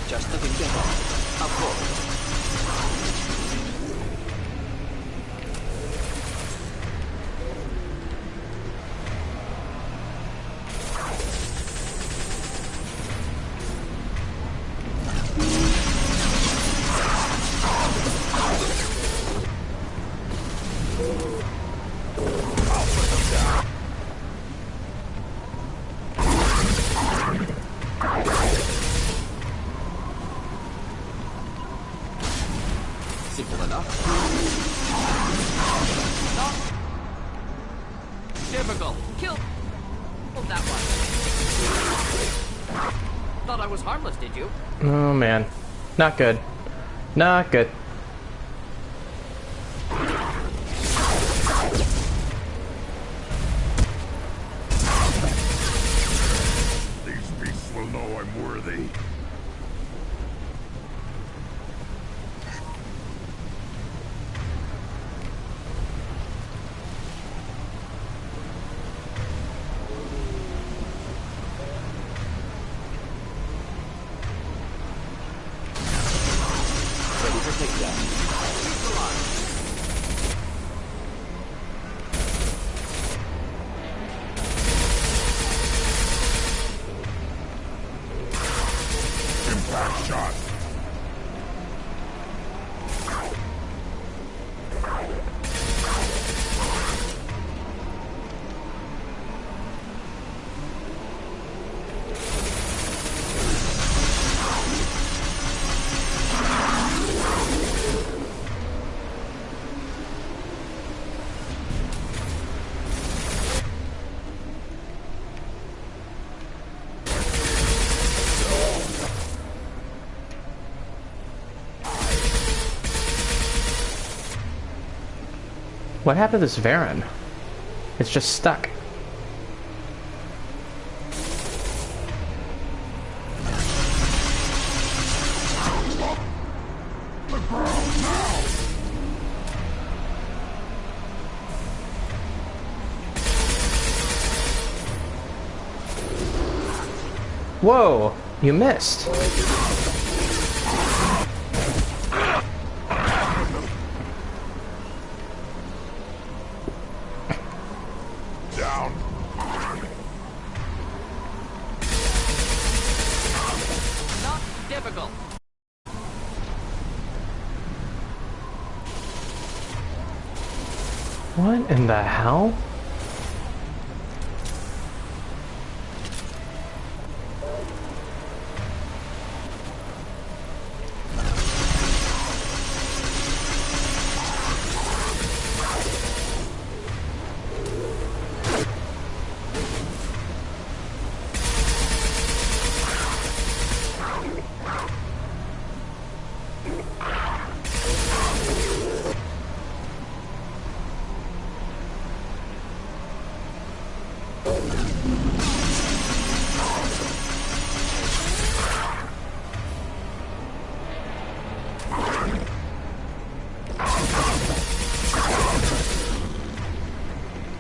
Just the window. Of course. Simple enough. Difficult. Kill that one. Thought I was harmless, did you? Oh man. Not good. Not good. These beasts will know I'm worthy. Ready for takedown. Keep the line. Impact shot. What happened to this Varen? It's just stuck. Whoa, you missed. Down. Not difficult. What in the hell?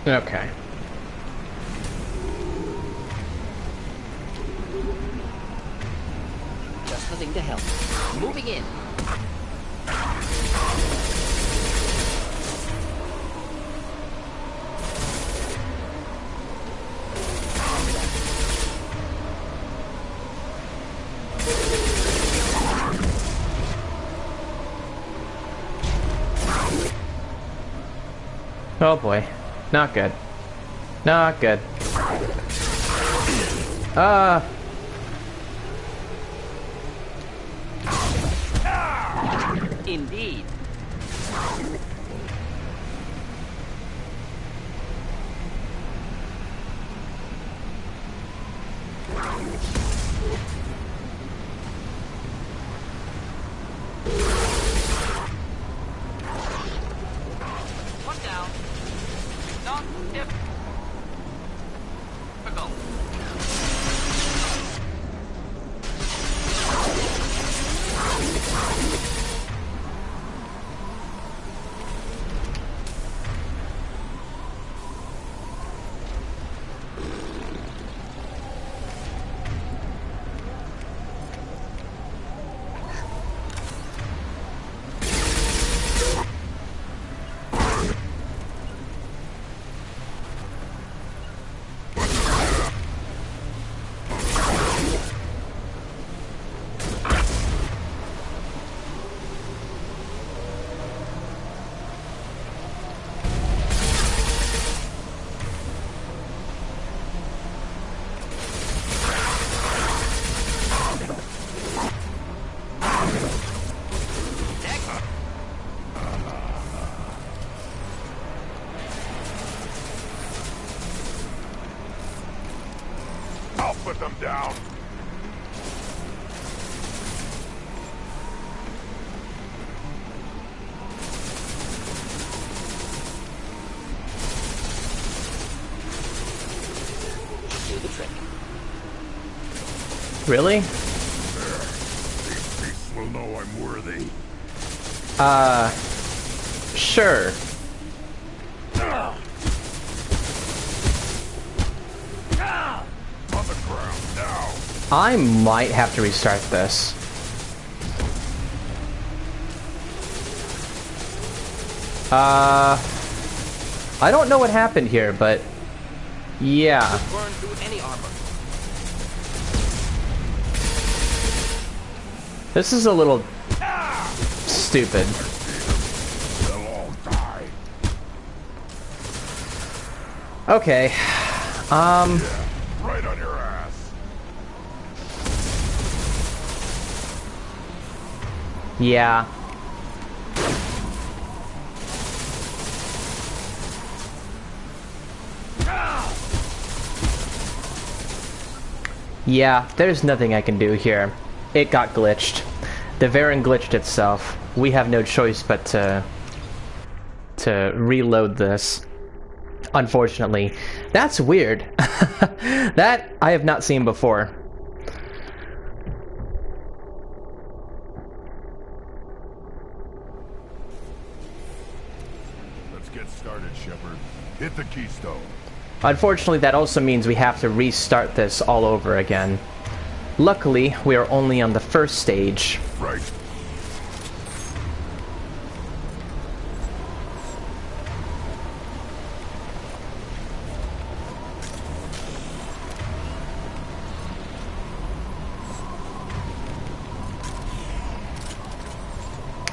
Okay. Just the thing to help. Moving in. Oh boy. Not good. Not good. Indeed. One down. Not difficult. Put them down. Do the trick. Really? These beasts will know I'm worthy. Sure. On the ground now. I might have to restart this. I don't know what happened here, but yeah. Burn through any armor. This is a little stupid. They'll all die. Okay. Right on your ass. Yeah. Yeah, there's nothing I can do here. It got glitched. The Varen glitched itself. We have no choice but to to reload this. Unfortunately. That's weird. That I have not seen before. Let's get started, Shepard. Hit the keystone. Unfortunately, that also means we have to restart this all over again. Luckily, we are only on the first stage. Right.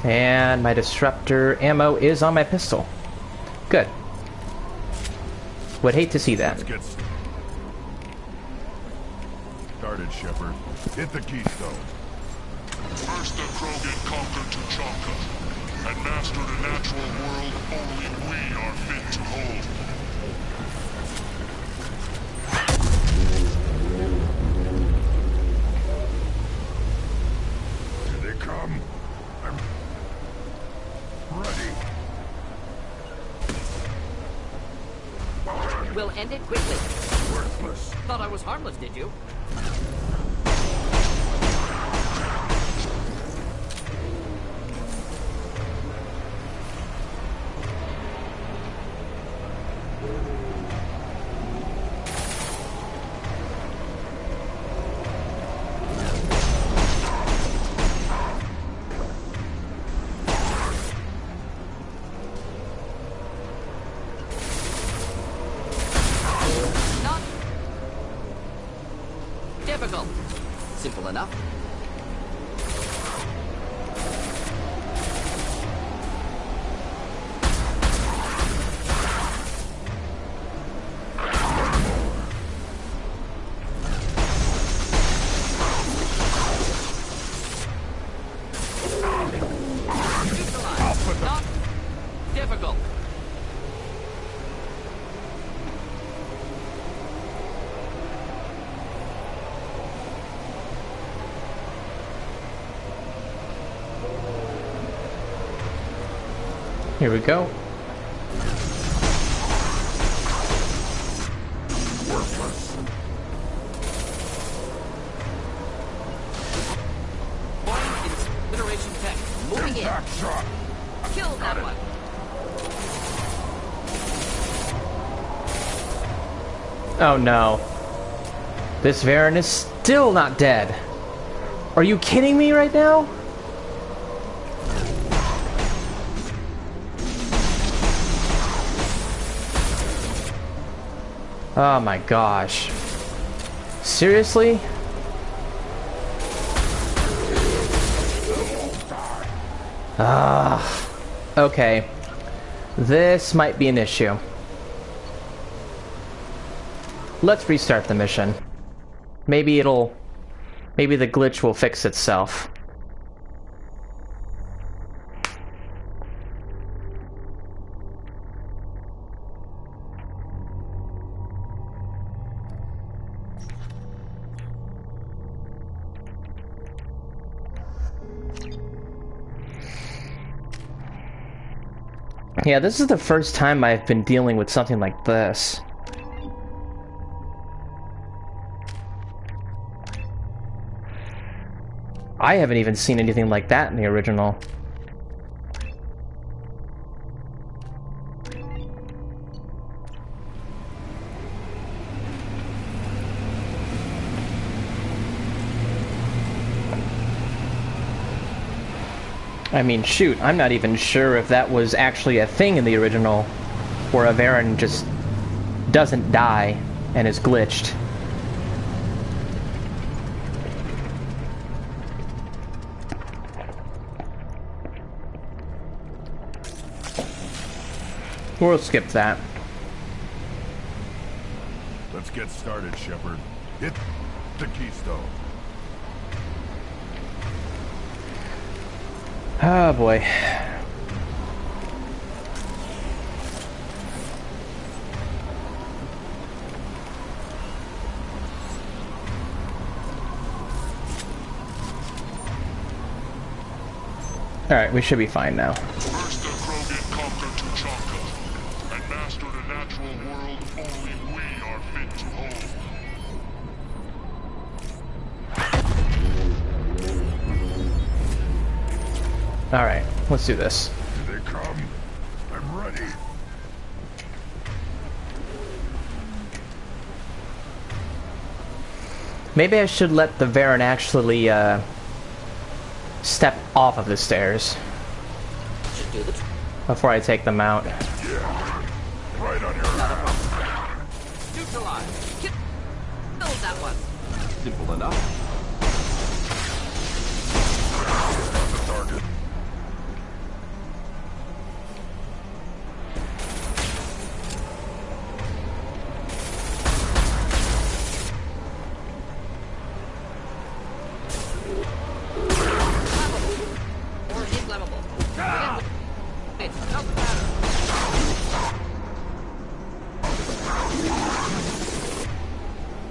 And my disruptor ammo is on my pistol. Good. Would hate to see that. Let's get started, Shepard. Hit the keystone. First the Krogan conquered Tuchanka, and mastered a natural world only we are fit to hold. Here they come. I'm ready. We'll end it quickly. Worthless. Thought I was harmless, did you? Simple enough. Not difficult. Here we go. Worthless. Incineration tech. Moving in. Impact shot. Kill that one. Oh no. This Varen is still not dead. Are you kidding me right now? Oh my gosh. Seriously? Okay. This might be an issue. Let's restart the mission. Maybe the glitch will fix itself. Yeah, this is the first time I've been dealing with something like this. I haven't even seen anything like that in the original. I mean, shoot, I'm not even sure if that was actually a thing in the original, where a Varen just doesn't die and is glitched. We'll skip that. Let's get started, Shepard. Hit the keystone. Oh boy. Alright, we should be fine now. First the Krogan conquered Tuchanka, Alright, let's do this. Here they come. I'm ready. Maybe I should let the Varen actually, step off of the stairs Should do the before I take them out. Yeah. Right on your ass. Neutralize. Kill that one. Simple enough. The target. Or inflammable. It doesn't matter.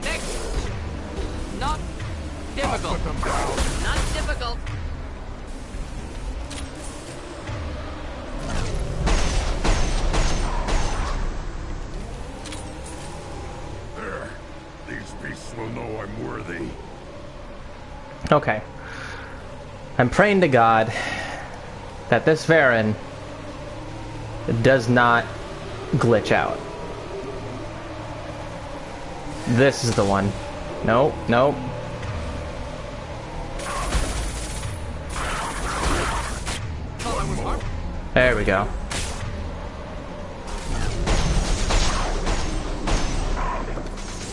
Next. Not difficult. Put them down. Not difficult. There. These beasts will know I'm worthy. Okay. I'm praying to God that this Varen does not glitch out. This is the one. Nope, nope. There we go.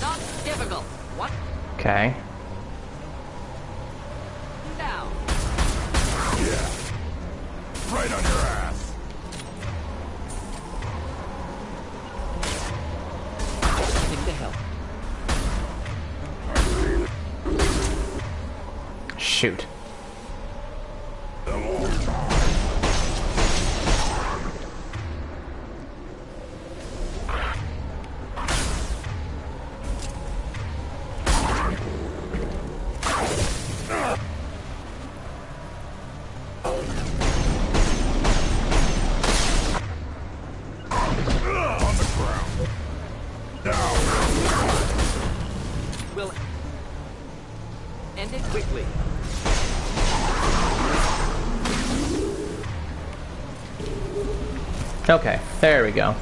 Not difficult. What? Okay. Now. Yeah. Right on your ass. Something to help. Shoot. Them all. On the ground. Down. We'll end it quickly. Okay, there we go.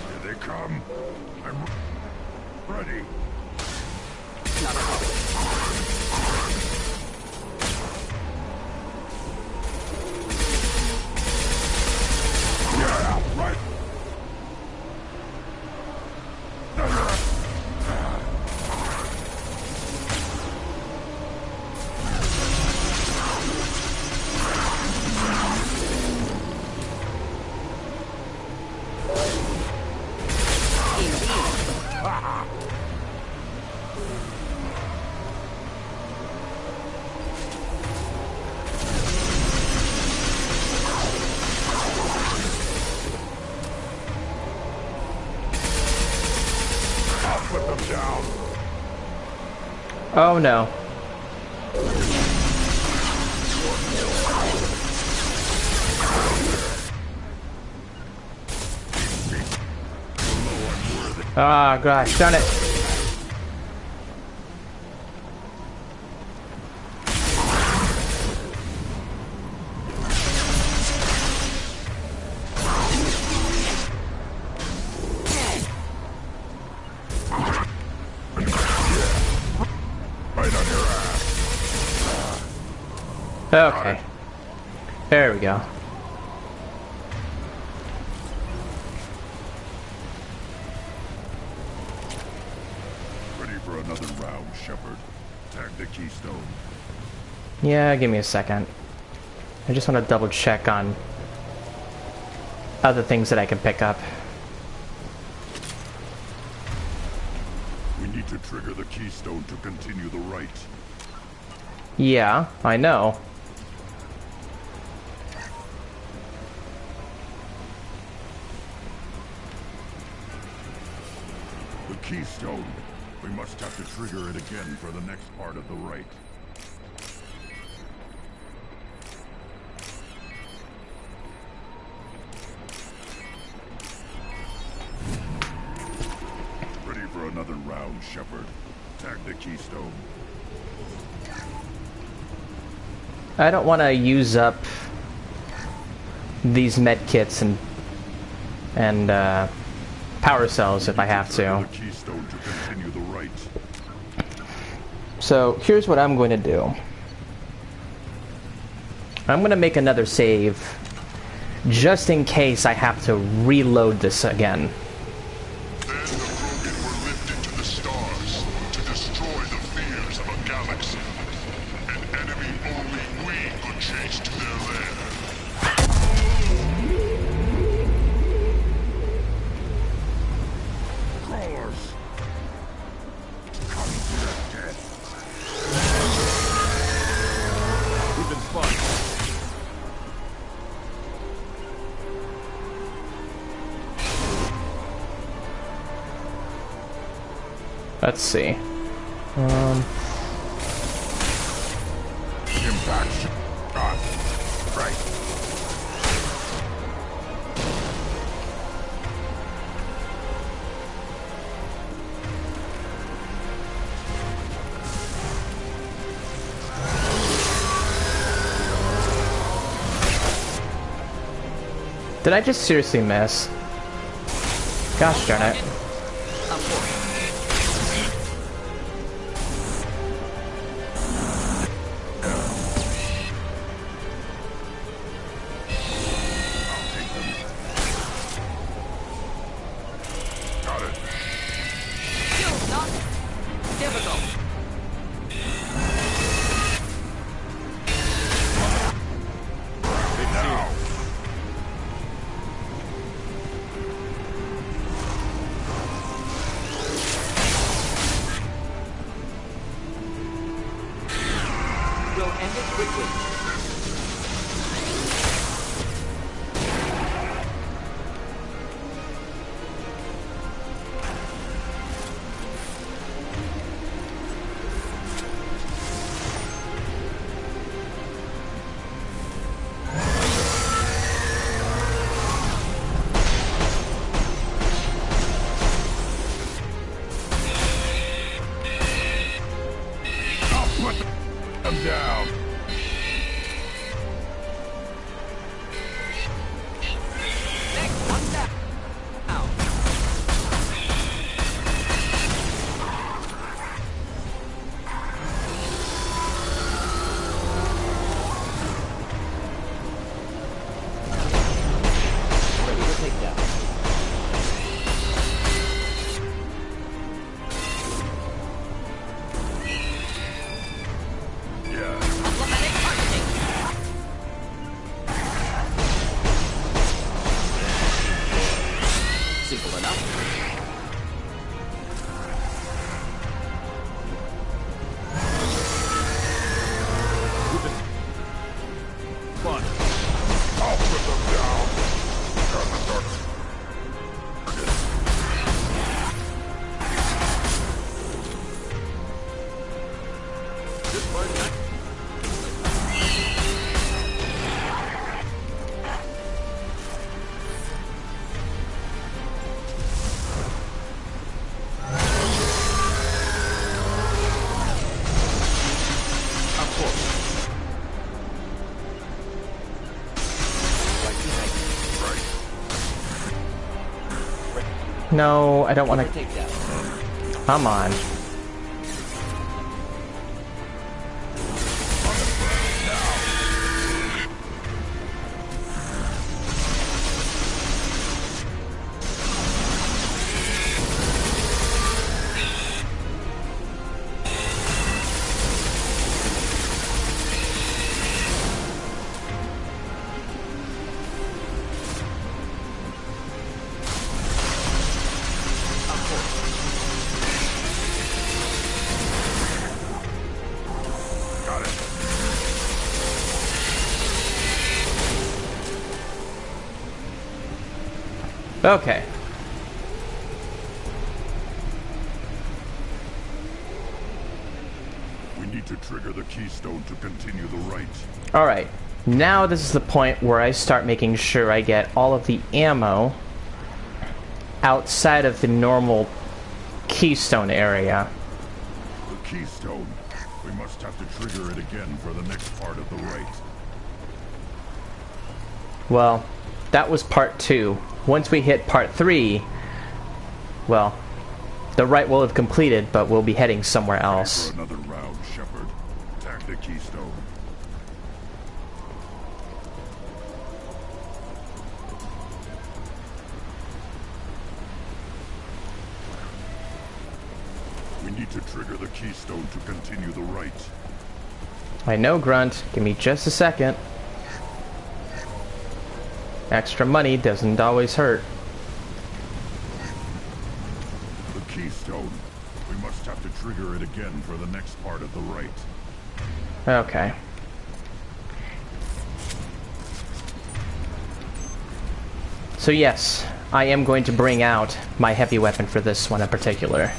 Here they come. I'm ready. Not a problem. Yeah, right. I'll put them down. Oh no. Ah, gosh, done it. Right on your ass. Okay. There we go. Ready for another round, Shepard. Tag the keystone. Yeah, give me a second. I just want to double check on other things that I can pick up. We need to trigger the keystone to continue the rite. Yeah, I know. The keystone. We must have to trigger it again for the next part of the rite. keystone. I don't want to use up these med kits and power cells if I have to. Keystone to continue the right. So here's what I'm going to do. I'm going to make another save just in case I have to reload this again. Then the Krogan were lifted to the stars to destroy the fears of a galaxy. An enemy only we could chase to their lair. Crawlers! Come to their death. We've been spotted. Let's see. Impact shot. Right. Did I just seriously miss? Gosh darn it. No, I don't want to. Come on. Okay. We need to trigger the keystone to continue the right. Alright. Now this is the point where I start making sure I get all of the ammo outside of the normal keystone area. The keystone. We must have to trigger it again for the next part of the rite. Well, that was part 2. Once we hit part 3, well, the rite will have completed, but we'll be heading somewhere else. For another round, Shepard. Attack the keystone. We need to trigger the keystone to continue the rite. I know, Grunt. Give me just a second. Extra money doesn't always hurt. The keystone. We must have to trigger it again for the next part of the rite. Okay. So yes, I am going to bring out my heavy weapon for this one in particular.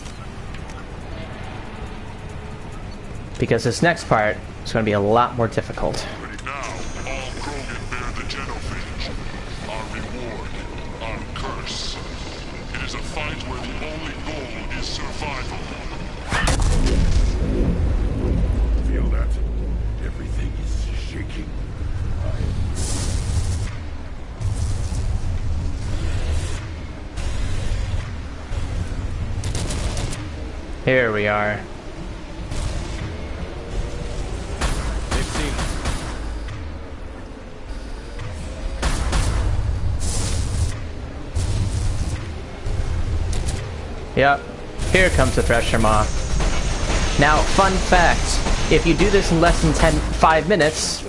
Because this next part is going to be a lot more difficult. Ready now, all Krogan bear the genophage. Our reward, our curse. It is a fight where the only goal is survival. Feel that? Everything is shaking. Here we are. 15. Yep, here comes the Thresher Maw. Now, fun fact, if you do this in less than 5 minutes,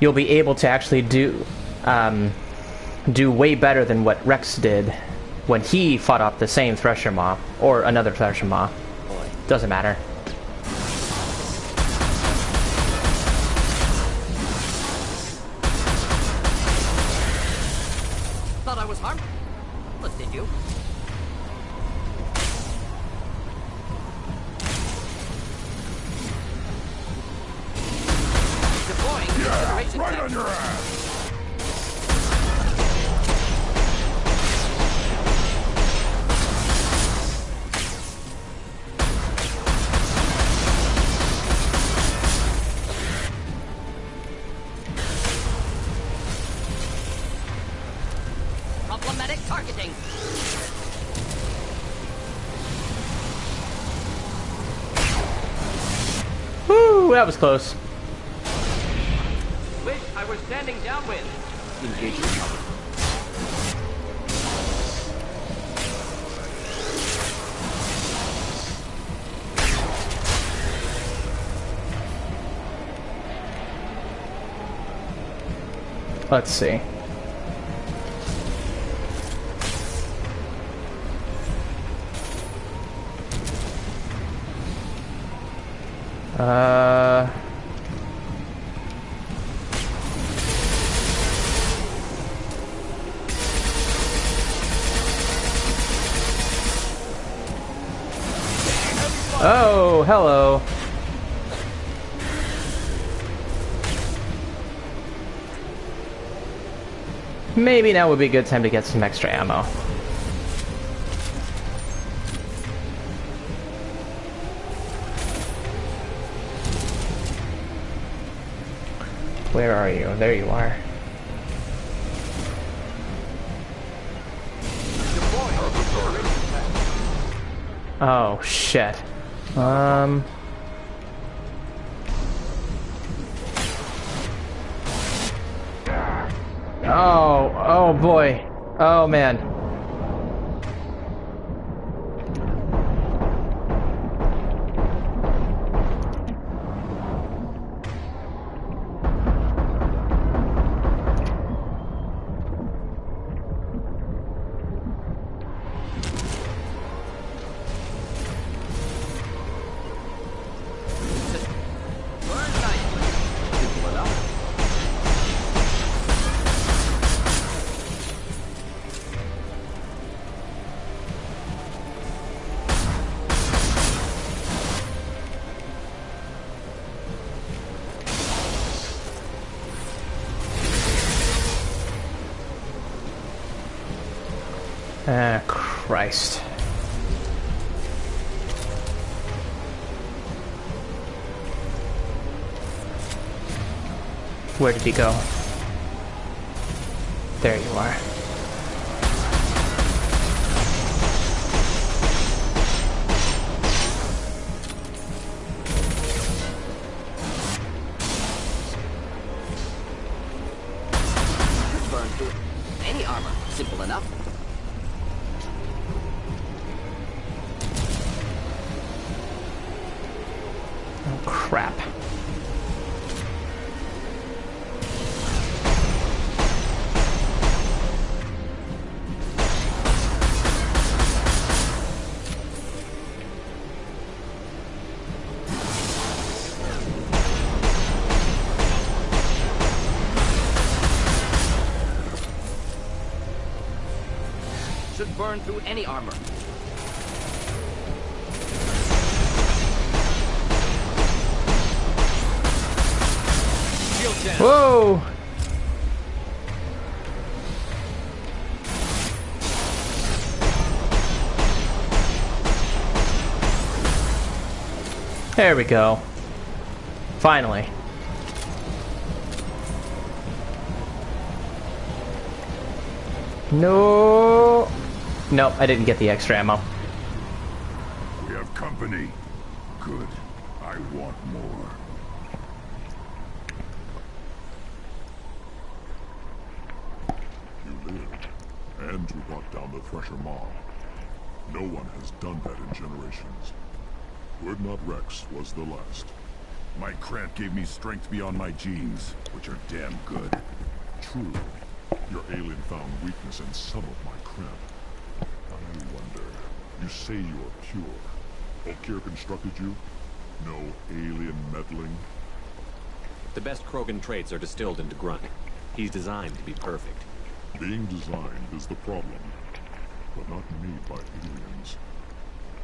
you'll be able to actually do way better than what Rex did when he fought off the same Thresher Maw, or another Thresher Maw. Doesn't matter. Thought I was harmed? What did you? Deploying incineration Right tank. on your ass! Problematic targeting. Woo, that was close. Wish I were standing downwind. Engaging. Let's see. Oh, hello. Maybe now would be a good time to get some extra ammo. Where are you? There you are. Oh, shit. Oh boy. Oh man. Ah, Christ. Where did he go? There you are. Burn through any armor. Simple enough. Oh, crap. Should burn through any armor. Whoa! There we go. Finally. No. Nope, I didn't get the extra ammo. We have company. Good. I want more. You lived, and you brought down the Thresher Maw. No one has done that in generations. Urdnot Rex was the last. My Krant gave me strength beyond my genes, which are damn good. True. Your alien found weakness in some of my Krant. I wonder, you say you are pure. Okir constructed you? No alien meddling? The best Krogan traits are distilled into Grunt. He's designed to be perfect. Being designed is the problem, but not made by aliens.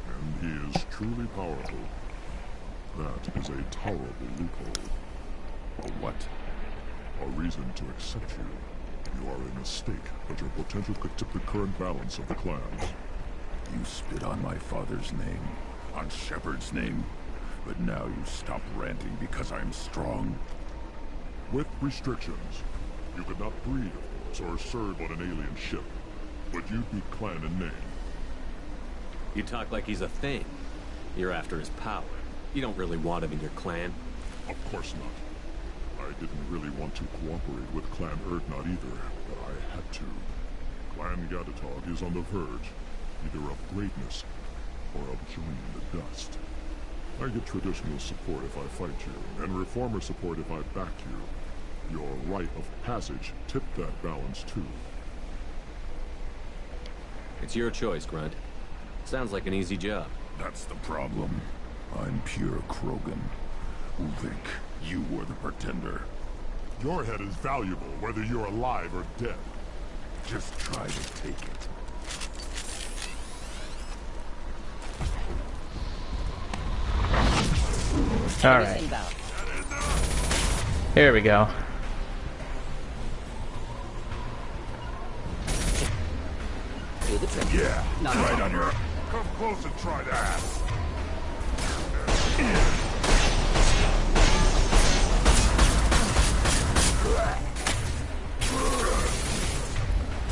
And he is truly powerful. That is a tolerable loophole. A what? A reason to accept you. You are a mistake, but your potential could tip the current balance of the clans. You spit on my father's name, on Shepard's name, but now you stop ranting because I'm strong. With restrictions. You could not breed, of course, or serve on an alien ship, but you'd be clan in name. You talk like he's a thing. You're after his power. You don't really want him in your clan. Of course not. I didn't really want to cooperate with Clan Urdnot either, but I had to. Clan Gatatog is on the verge, either of greatness or of joining the dust. I get traditional support if I fight you, and reformer support if I back you. Your rite of passage tipped that balance too. It's your choice, Grunt. Sounds like an easy job. That's the problem. I'm pure Krogan. Ulvik, you were the pretender. Your head is valuable, whether you're alive or dead. Just try to take it. All right. Here we go. Yeah, right on your... Come close and try that.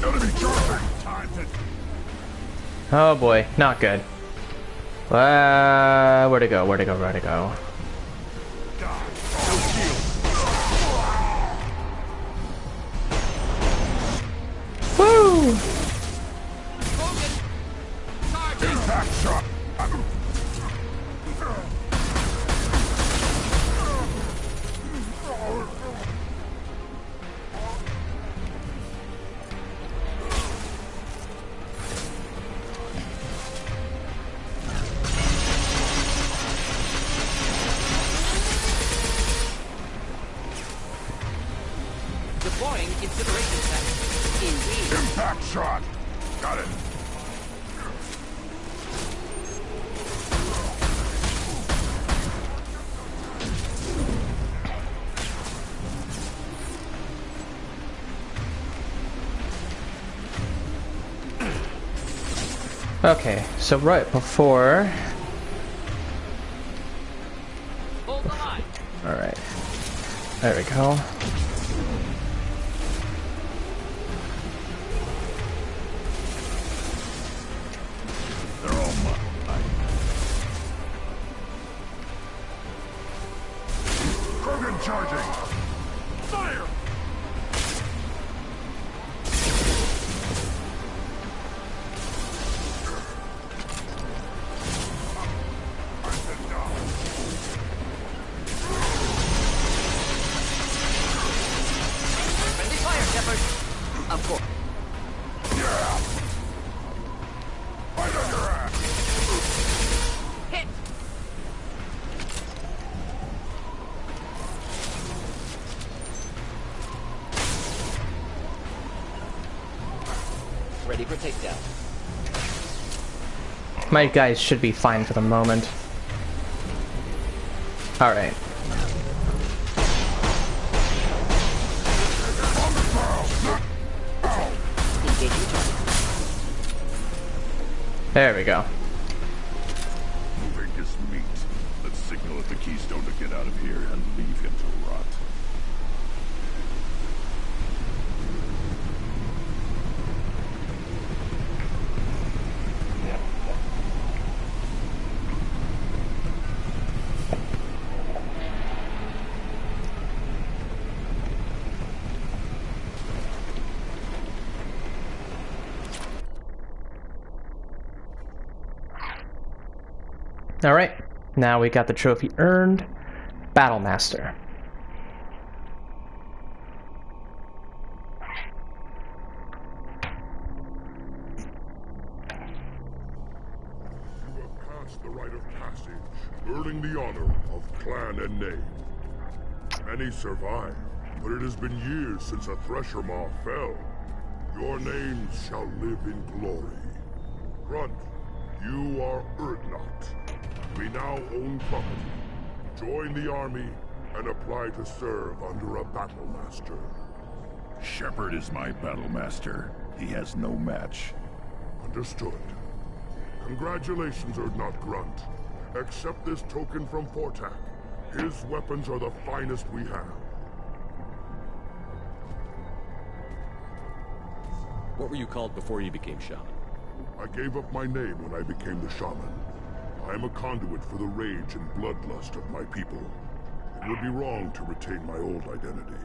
Enemy charging! Time to... Oh boy, not good. Where'd it go? Where'd it go? Where'd it go? Woo! Impact shot! Deploying incineration tech. Indeed. Impact shot! Got it. Okay, so right before... Hold the line. Alright. There we go. Of course. Yeah! Right on your ass! Hit! Ready for takedown. My guys should be fine for the moment. Alright. There we go. Moving is meat. Let's signal at the Keystone to get out of here and leave him to rot. Alright, now we got the trophy earned. Battle Master. You have passed the rite of passage, earning the honor of clan and name. Many survive, but it has been years since a Thresher Maw fell. Your names shall live in glory. Grunt, you are Urdnot. We now own property. Join the army and apply to serve under a battle master. Shepard is my battle master. He has no match. Understood. Congratulations, Urdnot Grunt. Accept this token from Fortak. His weapons are the finest we have. What were you called before you became shaman? I gave up my name when I became the shaman. I am a conduit for the rage and bloodlust of my people. It would be wrong to retain my old identity.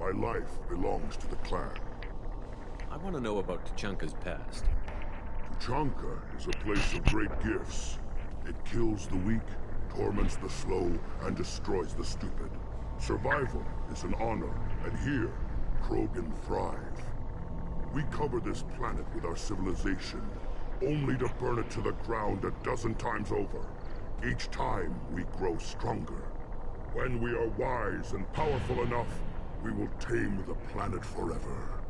My life belongs to the clan. I want to know about Tuchanka's past. Tuchanka is a place of great gifts. It kills the weak, torments the slow, and destroys the stupid. Survival is an honor, and here, Krogan thrive. We cover this planet with our civilization, only to burn it to the ground a dozen times over. Each time, we grow stronger. When we are wise and powerful enough, we will tame the planet forever.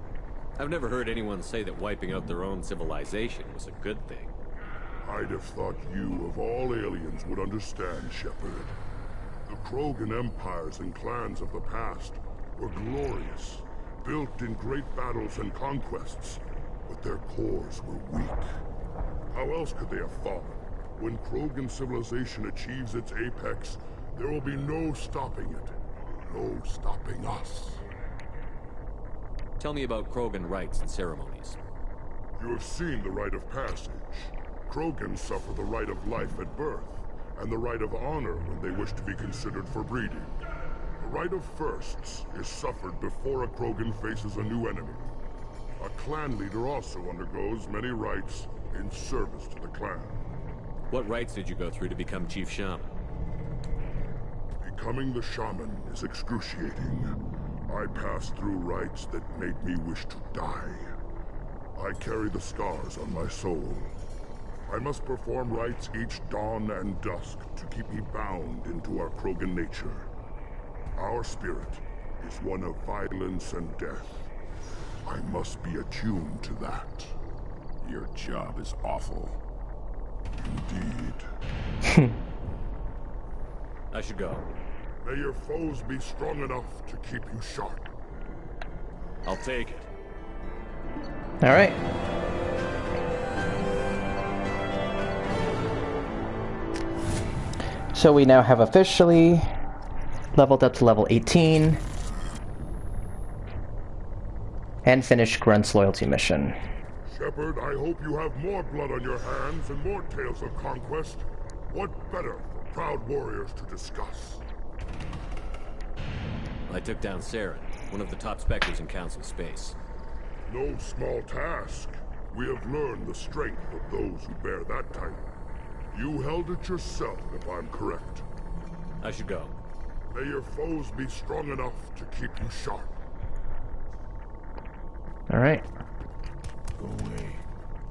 I've never heard anyone say that wiping out their own civilization was a good thing. I'd have thought you, of all aliens, would understand, Shepard. The Krogan empires and clans of the past were glorious, built in great battles and conquests, but their cores were weak. How else could they have fallen? When Krogan civilization achieves its apex, there will be no stopping it. No stopping us. Tell me about Krogan rites and ceremonies. You have seen the rite of passage. Krogans suffer the rite of life at birth, and the rite of honor when they wish to be considered for breeding. The rite of firsts is suffered before a Krogan faces a new enemy. A clan leader also undergoes many rites in service to the clan. What rites did you go through to become Chief Shaman? Becoming the shaman is excruciating. I passed through rites that made me wish to die. I carry the scars on my soul. I must perform rites each dawn and dusk to keep me bound into our Krogan nature. Our spirit is one of violence and death. I must be attuned to that. Your job is awful. Indeed. I should go. May your foes be strong enough to keep you sharp. I'll take it. All right. So we now have officially leveled up to level 18 and finished Grunt's loyalty mission. Shepard, I hope you have more blood on your hands and more tales of conquest. What better for proud warriors to discuss? I took down Saren, one of the top specters in Council space. No small task. We have learned the strength of those who bear that title. You held it yourself, if I'm correct. I should go. May your foes be strong enough to keep you sharp. Alright. Go away.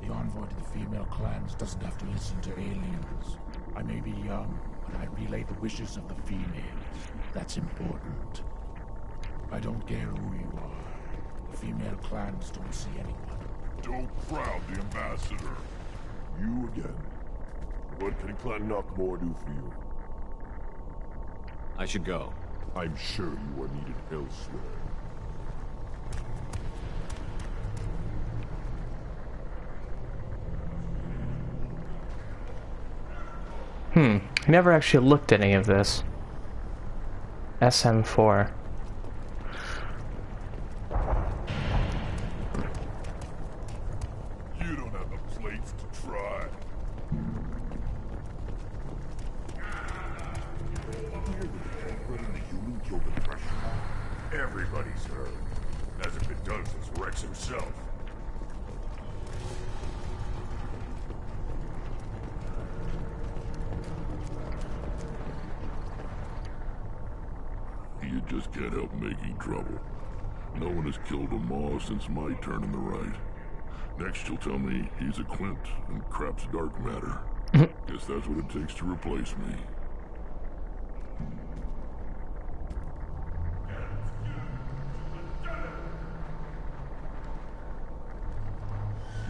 The envoy to the female clans doesn't have to listen to aliens. I may be young, but I relay the wishes of the females. That's important. I don't care who you are. The female clans don't see anyone. Don't crowd the ambassador. You again. What can Clan Knockmore do for you? I should go. I'm sure you are needed elsewhere. I never actually looked at any of this. SM4. You don't have the plates to try. The human killed the Thresher. Everybody's heard. Hasn't been done since Rex himself. You just can't help making trouble. No one has killed a Maw since my turn in the right. Next you'll tell me he's a Quint and crap's dark matter. Guess that's what it takes to replace me.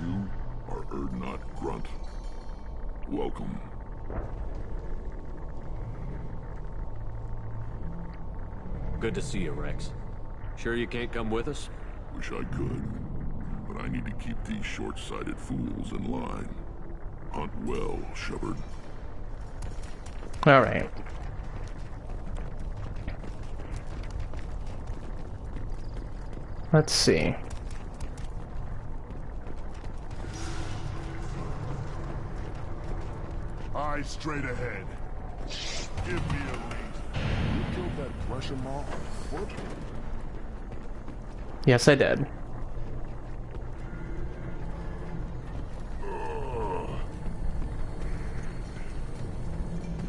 You are Erdnot Grunt. Welcome. Good to see you, Rex. Sure you can't come with us? Wish I could, but I need to keep these short-sighted fools in line. Hunt well, Shepard. Alright. Let's see. Eyes straight ahead. Give me a lead. You killed that Thresher Maw on foot? Yes, I did.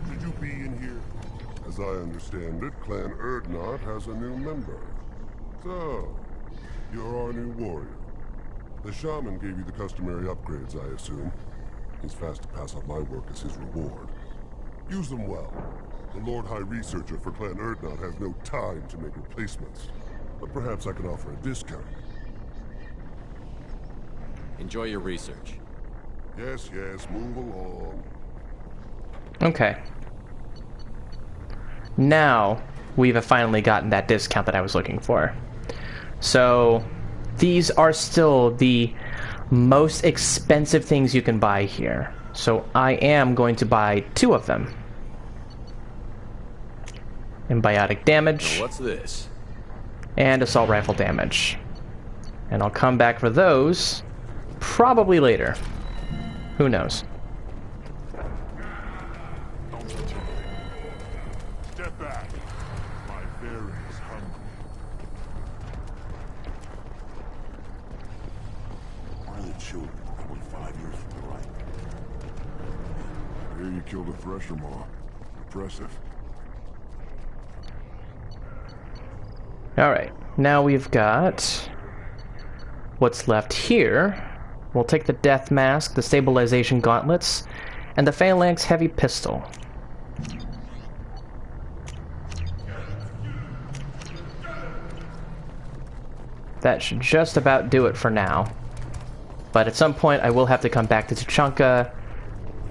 Could you be in here? As I understand it, Clan Erdnot has a new member. So, you're our new warrior. The shaman gave you the customary upgrades, I assume. He's fast to pass off my work as his reward. Use them well. The Lord High Researcher for Clan Erdnot has no time to make replacements. But perhaps I can offer a discount. Enjoy your research. Yes, move along. Okay. Now, we've finally gotten that discount that I was looking for. So, these are still the most expensive things you can buy here. So, I am going to buy 2 of them. Symbiotic damage. Now what's this? And assault rifle damage. And I'll come back for those probably later. Who knows? Step back. My bear is hungry. Why are the children only 5 years from the right? I hear you killed a Thresher Maw. Impressive. Alright, now we've got what's left here. We'll take the Death Mask, the Stabilization Gauntlets, and the Phalanx Heavy Pistol. That should just about do it for now. But at some point I will have to come back to Tuchanka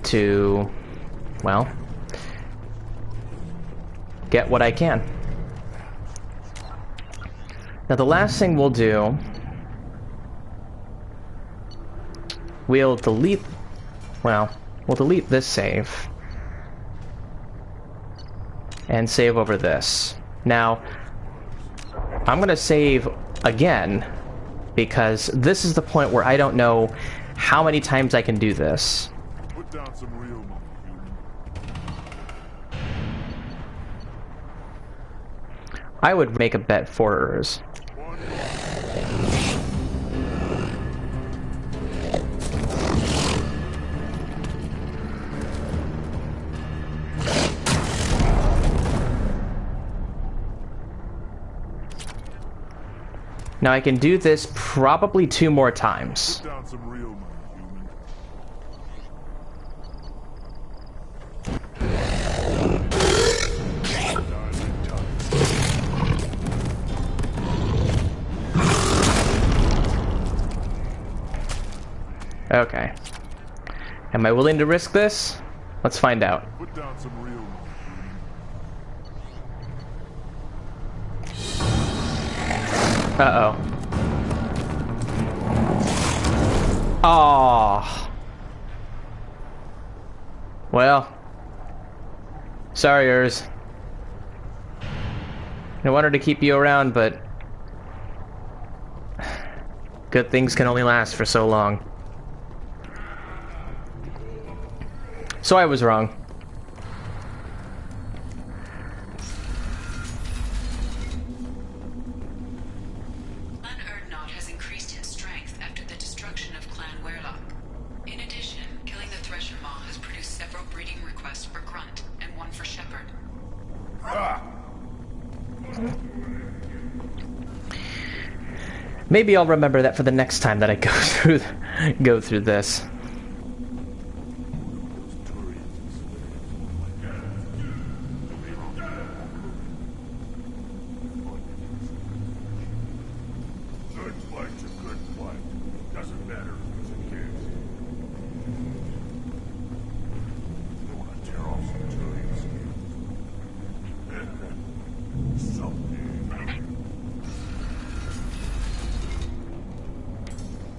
to, well, get what I can. Now the last thing we'll do, we'll delete this save and save over this. Now, I'm gonna save again because this is the point where I don't know how many times I can do this. Put down some real money, human. I would make a bet for hers. Now I can do this probably 2 more times. Put down some real money, human. Okay. Am I willing to risk this? Let's find out. Put down some real money, human. Uh-oh. Aww. Well. Sorry, Urs. I wanted to keep you around, but... good things can only last for so long. So I was wrong. Clan Urdnot has increased in strength after the destruction of Clan Werlock. In addition, killing the Thresher Maw has produced several breeding requests for Grunt and one for Shepherd. Maybe I'll remember that for the next time that I go through this.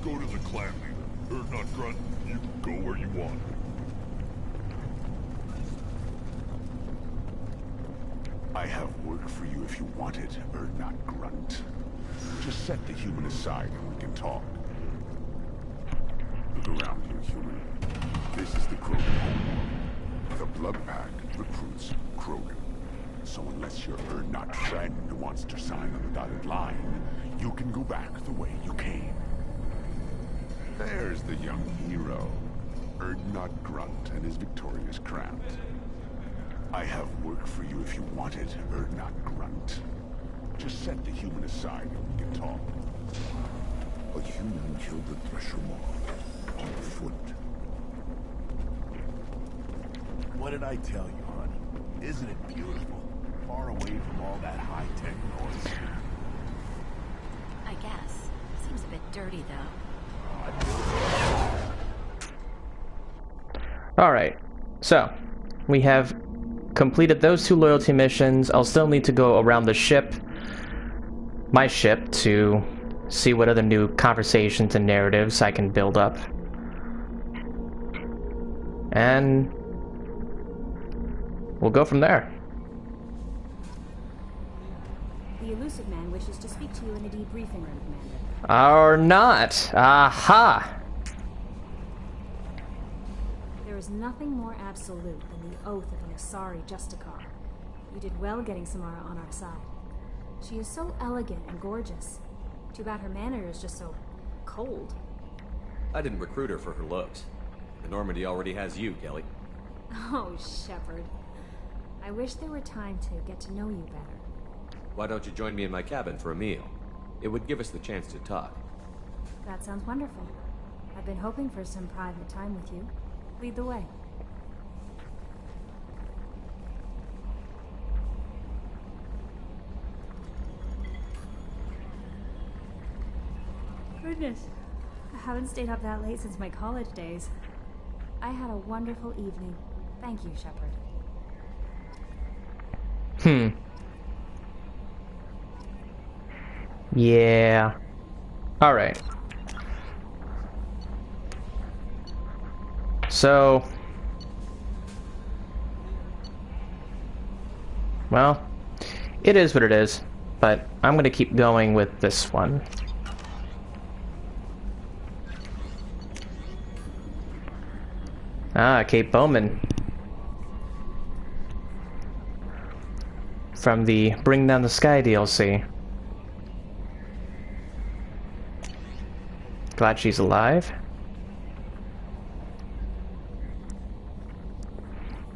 Go to the clan leader. Urdnot Grunt, you can go where you want. I have work for you if you want it, Urdnot Grunt. Just set the human aside and we can talk. Look around here, human. This is the Krogan homeworld. The Blood Pack recruits Krogan. So unless your Urdnot friend wants to sign on the dotted line, you can go back the way you came. There's the young hero, Urdnot Grunt and his victorious crown. I have work for you if you want it, Urdnot Grunt. Just set the human aside and we can talk. A human killed the Thresher Maw on foot. What did I tell you, honey? Isn't it beautiful? Far away from all that high-tech noise. I guess. Seems a bit dirty, though. Alright, so we have completed those 2 loyalty missions. I'll still need to go around the ship, my ship, to see what other new conversations and narratives I can build up. And we'll go from there. The elusive man wishes to speak to you in the debriefing room, Commander. Or not. Aha! There is nothing more absolute than the oath of an Asari Justicar. You did well getting Samara on our side. She is so elegant and gorgeous. Too bad her manner is just so cold. I didn't recruit her for her looks. The Normandy already has you, Kelly. Oh, Shepard. I wish there were time to get to know you better. Why don't you join me in my cabin for a meal? It would give us the chance to talk. That sounds wonderful. I've been hoping for some private time with you. Lead the way. Goodness, I haven't stayed up that late since my college days. I had a wonderful evening. Thank you, Shepard. Yeah. Alright. So... well, it is what it is, but I'm gonna keep going with this one. Ah, Kate Bowman. From the Bring Down the Sky DLC. Glad she's alive.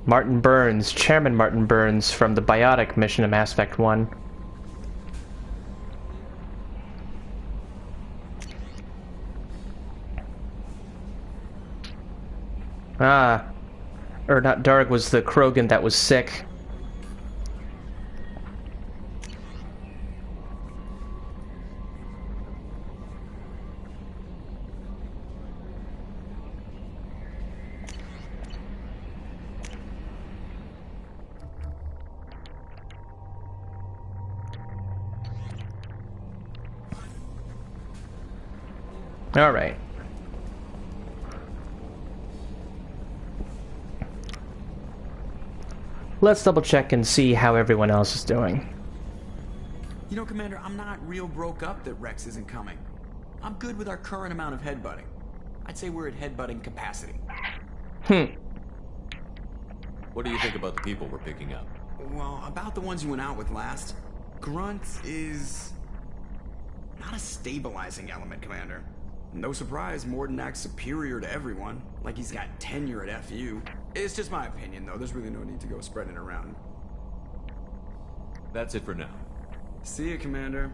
Martin Burns, Chairman Martin Burns from the Biotic mission of Mass Effect 1. Ah. Or not Darg was the Krogan that was sick. All right. Let's double check and see how everyone else is doing. You know, Commander, I'm not real broke up that Rex isn't coming. I'm good with our current amount of headbutting. I'd say we're at headbutting capacity. What do you think about the people we're picking up? Well, about the ones you went out with last, Grunt is not a stabilizing element, Commander. No surprise, Mordin acts superior to everyone, like he's got tenure at FU. It's just my opinion, though. There's really no need to go spreading it around. That's it for now. See you, Commander.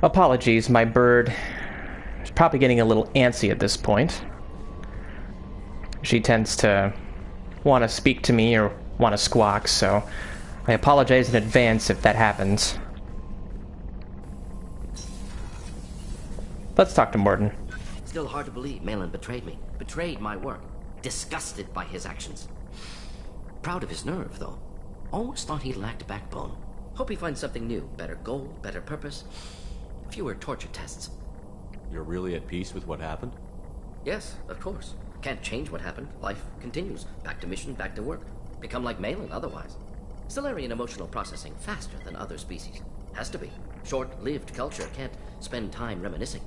Apologies, my bird is probably getting a little antsy at this point. She tends to want to speak to me or want to squawk, so I apologize in advance if that happens. Let's talk to Mordin. Still hard to believe Malin betrayed me. Betrayed my work. Disgusted by his actions. Proud of his nerve, though. Almost thought he lacked backbone. Hope he finds something new. Better goal, better purpose. Fewer torture tests. You're really at peace with what happened? Yes, of course. Can't change what happened. Life continues. Back to mission, back to work. Become like Malin otherwise. Solarian emotional processing faster than other species. Has to be. Short-lived culture can't spend time reminiscing.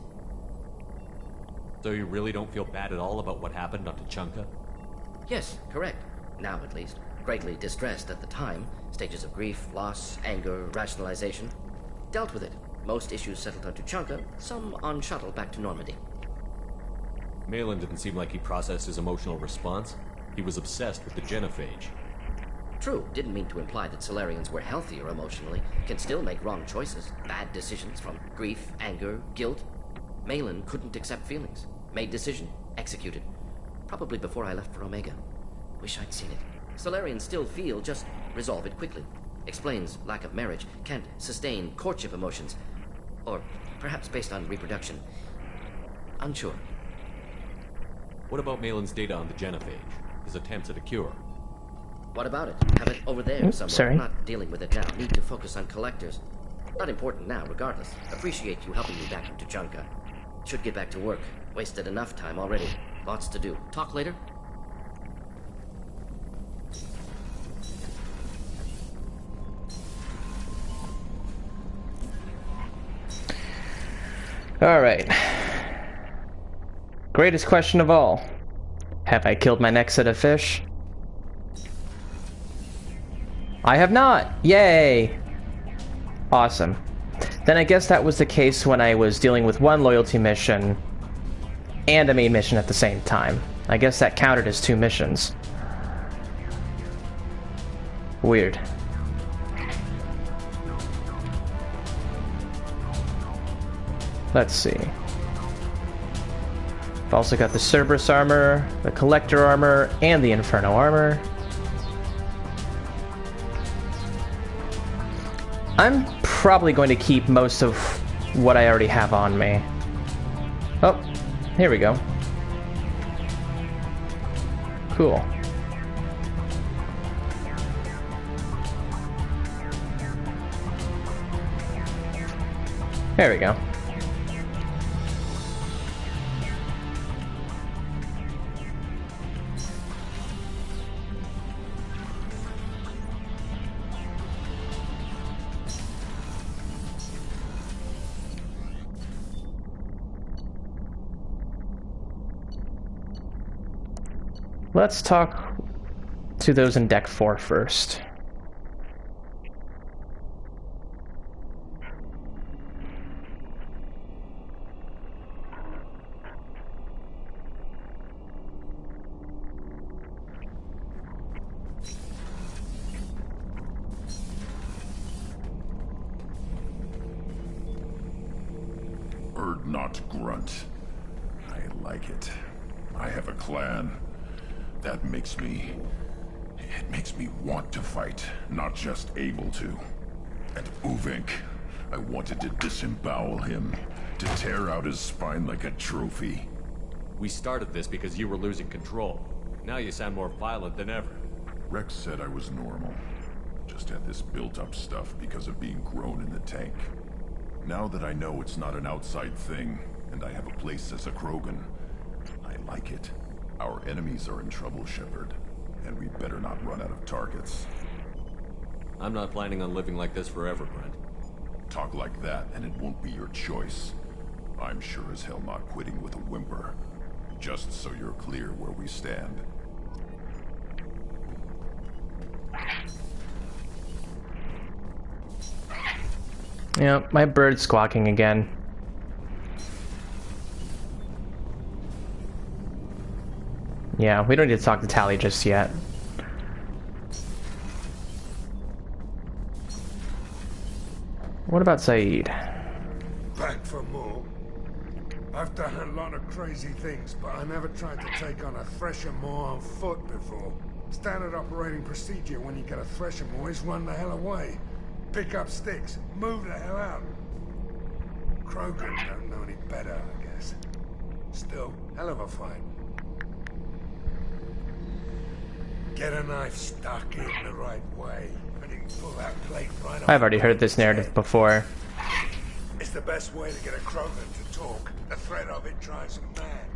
So you really don't feel bad at all about what happened on Tuchanka? Yes, correct. Now at least. Greatly distressed at the time. Stages of grief, loss, anger, rationalization. Dealt with it. Most issues settled on Tuchanka, some on shuttle back to Normandy. Malin didn't seem like he processed his emotional response. He was obsessed with the genophage. True, didn't mean to imply that Solarians were healthier emotionally, can still make wrong choices, bad decisions from grief, anger, guilt. Malin couldn't accept feelings. Made decision, executed. Probably before I left for Omega. Wish I'd seen it. Solarians still feel, just resolve it quickly. Explains lack of marriage, can't sustain courtship emotions. Or perhaps based on reproduction. Unsure. What about Malin's data on the genophage? His attempts at a cure? What about it? Have it over there somewhere. Sorry. I'm not dealing with it now. Need to focus on collectors. Not important now, regardless. Appreciate you helping me back in Tuchanka. Should get back to work. Wasted enough time already. Lots to do. Talk later? Alright. Greatest question of all. Have I killed my next set of fish? I have not! Yay! Awesome. Then I guess that was the case when I was dealing with one loyalty mission and a main mission at the same time. I guess that counted as 2 missions. Weird. Let's see. I've also got the Cerberus armor, the Collector armor, and the Inferno armor. I'm probably going to keep most of what I already have on me. Oh, here we go. Cool. There we go. Let's talk to those in Deck 4 first. Not Grunt. I like it. I have a clan. That makes me... It makes me want to fight, not just able to. And Uvink, I wanted to disembowel him, to tear out his spine like a trophy. We started this because you were losing control. Now you sound more violent than ever. Rex said I was normal. Just had this built-up stuff because of being grown in the tank. Now that I know it's not an outside thing, and I have a place as a Krogan, I like it. Our enemies are in trouble, Shepard, and we better not run out of targets. I'm not planning on living like this forever, Grunt. Talk like that, and it won't be your choice. I'm sure as hell not quitting with a whimper. Just so you're clear where we stand. Yeah, my bird's squawking again. Yeah, we don't need to talk to Tally just yet. What about Saeed? Back for more. I've done a lot of crazy things, but I never tried to take on a Thresher Maw on foot before. Standard operating procedure when you get a Thresher Maw is run the hell away. Pick up sticks, move the hell out. Krogan don't know any better, I guess. Still, hell of a fight. Get a knife stuck in the right way, and you can pull that plate right off. I've already heard this narrative before. It's the best way to get a Krogan to talk. The threat of it drives them mad.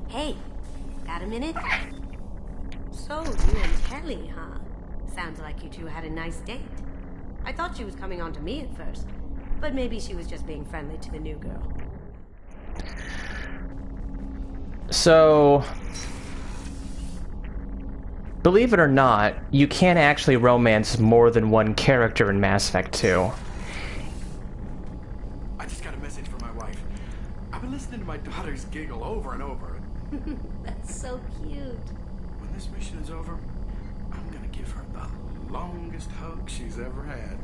Hey, got a minute? So, you and Kelly, huh? Sounds like you two had a nice date. I thought she was coming on to me at first, but maybe she was just being friendly to the new girl. So, believe it or not, you can't actually romance more than one character in Mass Effect 2. I just got a message from my wife. I've been listening to my daughters giggle over and over. That's so cute. When this mission is over, I'm gonna give her the longest hug she's ever had.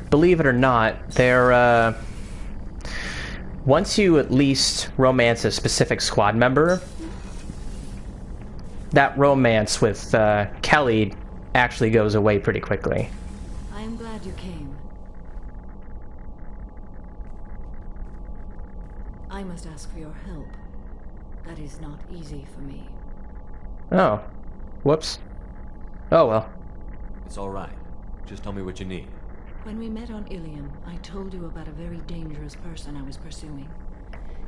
Believe it or not, they're, once you at least romance a specific squad member, that romance with Kelly actually goes away pretty quickly. I am glad you came. I must ask for your help. That is not easy for me. Oh. Whoops. Oh well. It's alright. Just tell me what you need. When we met on Ilium, I told you about a very dangerous person I was pursuing.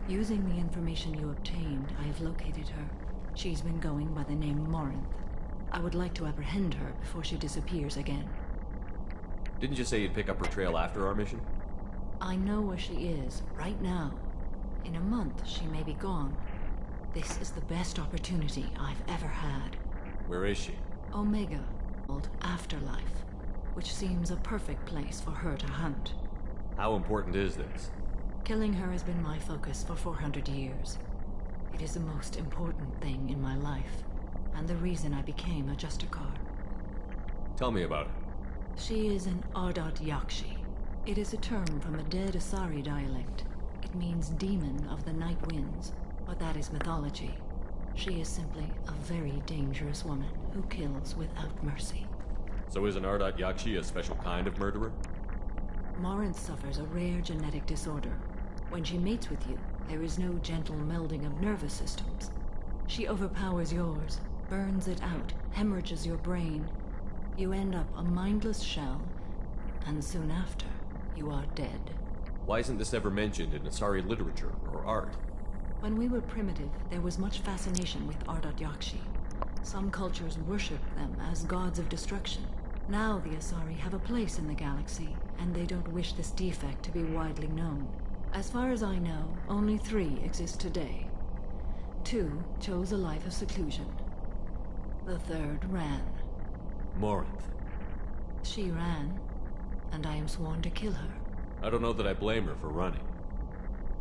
Using the information you obtained, I have located her. She's been going by the name Mordin. I would like to apprehend her before she disappears again. Didn't you say you'd pick up her trail after our mission? I know where she is, right now. In a month, she may be gone. This is the best opportunity I've ever had. Where is she? Omega, called Afterlife, which seems a perfect place for her to hunt. How important is this? Killing her has been my focus for 400 years. It is the most important thing in my life, and the reason I became a Justicar. Tell me about her. She is an Ardat Yakshi. It is a term from a dead Asari dialect. It means demon of the night winds, but that is mythology. She is simply a very dangerous woman who kills without mercy. So is an Ardat Yakshi a special kind of murderer? Mordin suffers a rare genetic disorder. When she mates with you, there is no gentle melding of nervous systems. She overpowers yours, burns it out, hemorrhages your brain. You end up a mindless shell, and soon after, you are dead. Why isn't this ever mentioned in Asari literature or art? When we were primitive, there was much fascination with Ardat Yakshi. Some cultures worship them as gods of destruction. Now the Asari have a place in the galaxy, and they don't wish this defect to be widely known. As far as I know, only 3 exist today. 2 chose a life of seclusion. The third ran. Morinth. She ran, and I am sworn to kill her. I don't know that I blame her for running.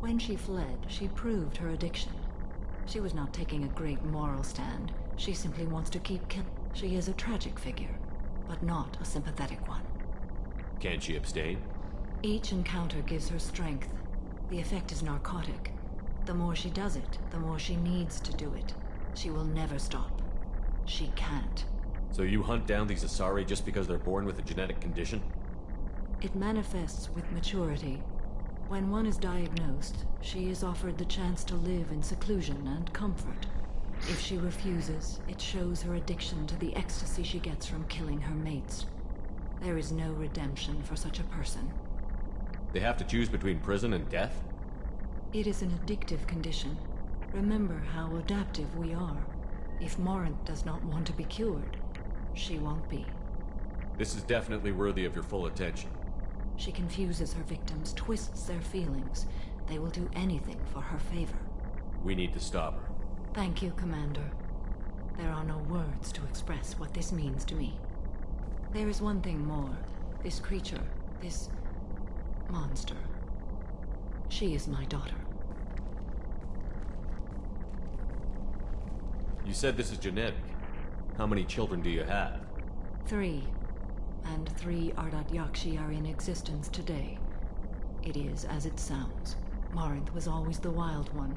When she fled, she proved her addiction. She was not taking a great moral stand. She simply wants to keep killing. She is a tragic figure, but not a sympathetic one. Can she abstain? Each encounter gives her strength. The effect is narcotic. The more she does it, the more she needs to do it. She will never stop. She can't. So you hunt down these Asari just because they're born with a genetic condition? It manifests with maturity. When one is diagnosed, she is offered the chance to live in seclusion and comfort. If she refuses, it shows her addiction to the ecstasy she gets from killing her mates. There is no redemption for such a person. They have to choose between prison and death? It is an addictive condition. Remember how adaptive we are. If Morinth does not want to be cured, she won't be. This is definitely worthy of your full attention. She confuses her victims, twists their feelings. They will do anything for her favor. We need to stop her. Thank you, Commander. There are no words to express what this means to me. There is one thing more. This creature, this monster. She is my daughter. You said this is genetic. How many children do you have? 3. And 3 Ardat-Yakshi are in existence today. It is as it sounds. Morinth was always the wild one.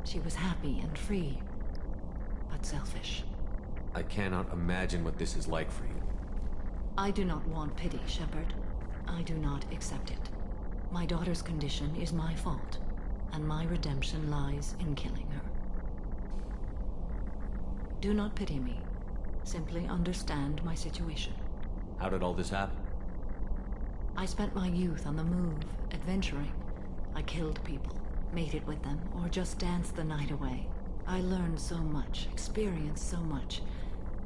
She was happy and free, but selfish. I cannot imagine what this is like for you. I do not want pity, Shepard. I do not accept it. My daughter's condition is my fault, and my redemption lies in killing her. Do not pity me. Simply understand my situation. How did all this happen? I spent my youth on the move, adventuring. I killed people, mated with them, or just danced the night away. I learned so much, experienced so much,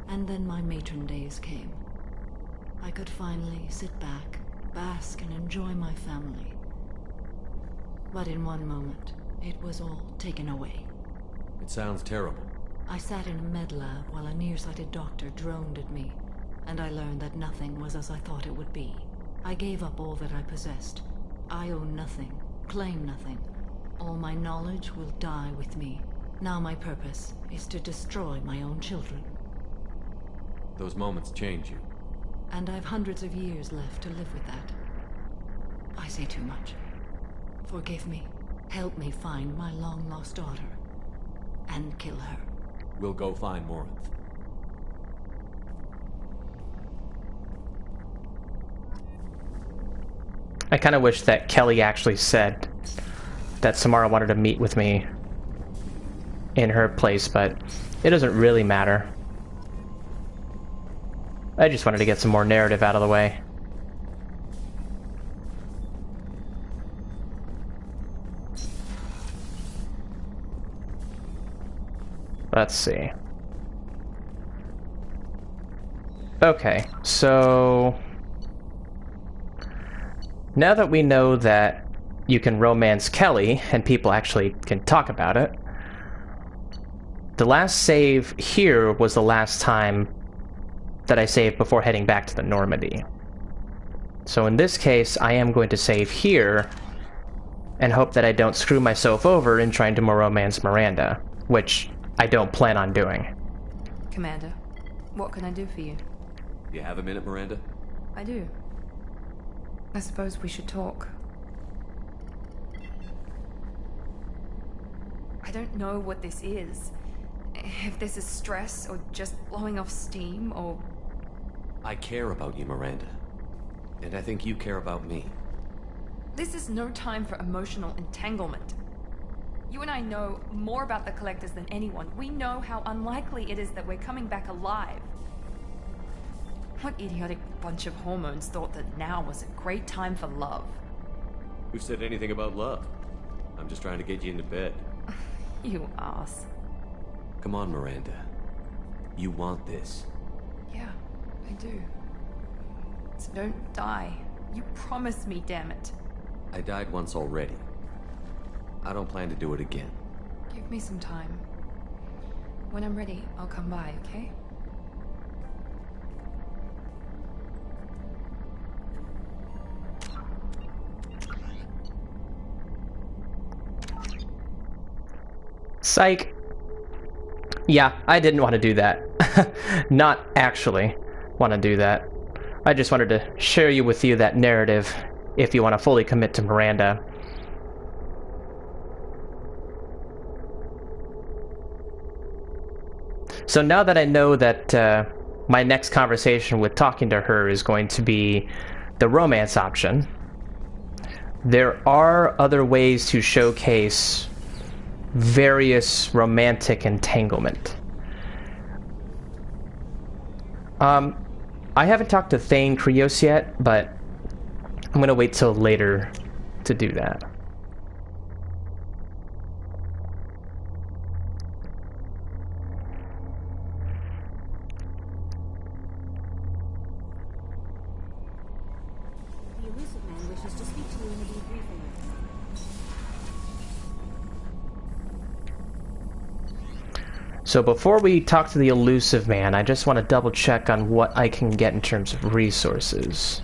and then my matron days came. I could finally sit back, bask and enjoy my family. But in one moment, it was all taken away. It sounds terrible. I sat in a med lab while a nearsighted doctor droned at me, and I learned that nothing was as I thought it would be. I gave up all that I possessed. I own nothing, claim nothing. All my knowledge will die with me. Now my purpose is to destroy my own children. Those moments change you. And I've hundreds of years left to live with that. I say too much. Forgive me. Help me find my long-lost daughter. And kill her. We'll go find Morinth. I kind of wish that Kelly actually said that Samara wanted to meet with me in her place, but it doesn't really matter. I just wanted to get some more narrative out of the way. Let's see. Okay, so now that we know that you can romance Kelly, and people actually can talk about it, the last save here was the last time that I saved before heading back to the Normandy. So in this case, I am going to save here and hope that I don't screw myself over in trying to romance Miranda, which I don't plan on doing. Commander, what can I do for you? You have a minute, Miranda? I do. I suppose we should talk. I don't know what this is. If this is stress, or just blowing off steam, or... I care about you, Miranda. And I think you care about me. This is no time for emotional entanglement. You and I know more about the Collectors than anyone. We know how unlikely it is that we're coming back alive. What idiotic bunch of hormones thought that now was a great time for love? Who said anything about love? I'm just trying to get you into bed. You ass. Come on, Miranda. You want this. Yeah, I do. So don't die. You promised me, damn it. I died once already. I don't plan to do it again. Give me some time. When I'm ready, I'll come by, okay? Psych. Yeah, I didn't want to do that. Not actually want to do that. I just wanted to share with you that narrative if you want to fully commit to Miranda. So now that I know that my next conversation with talking to her is going to be the romance option, there are other ways to showcase various romantic entanglement. I haven't talked to Thane Krios yet, but I'm gonna wait till later to do that. The elusive man wishes to speak to you in a debriefing. So before we talk to the elusive man, I just want to double check on what I can get in terms of resources.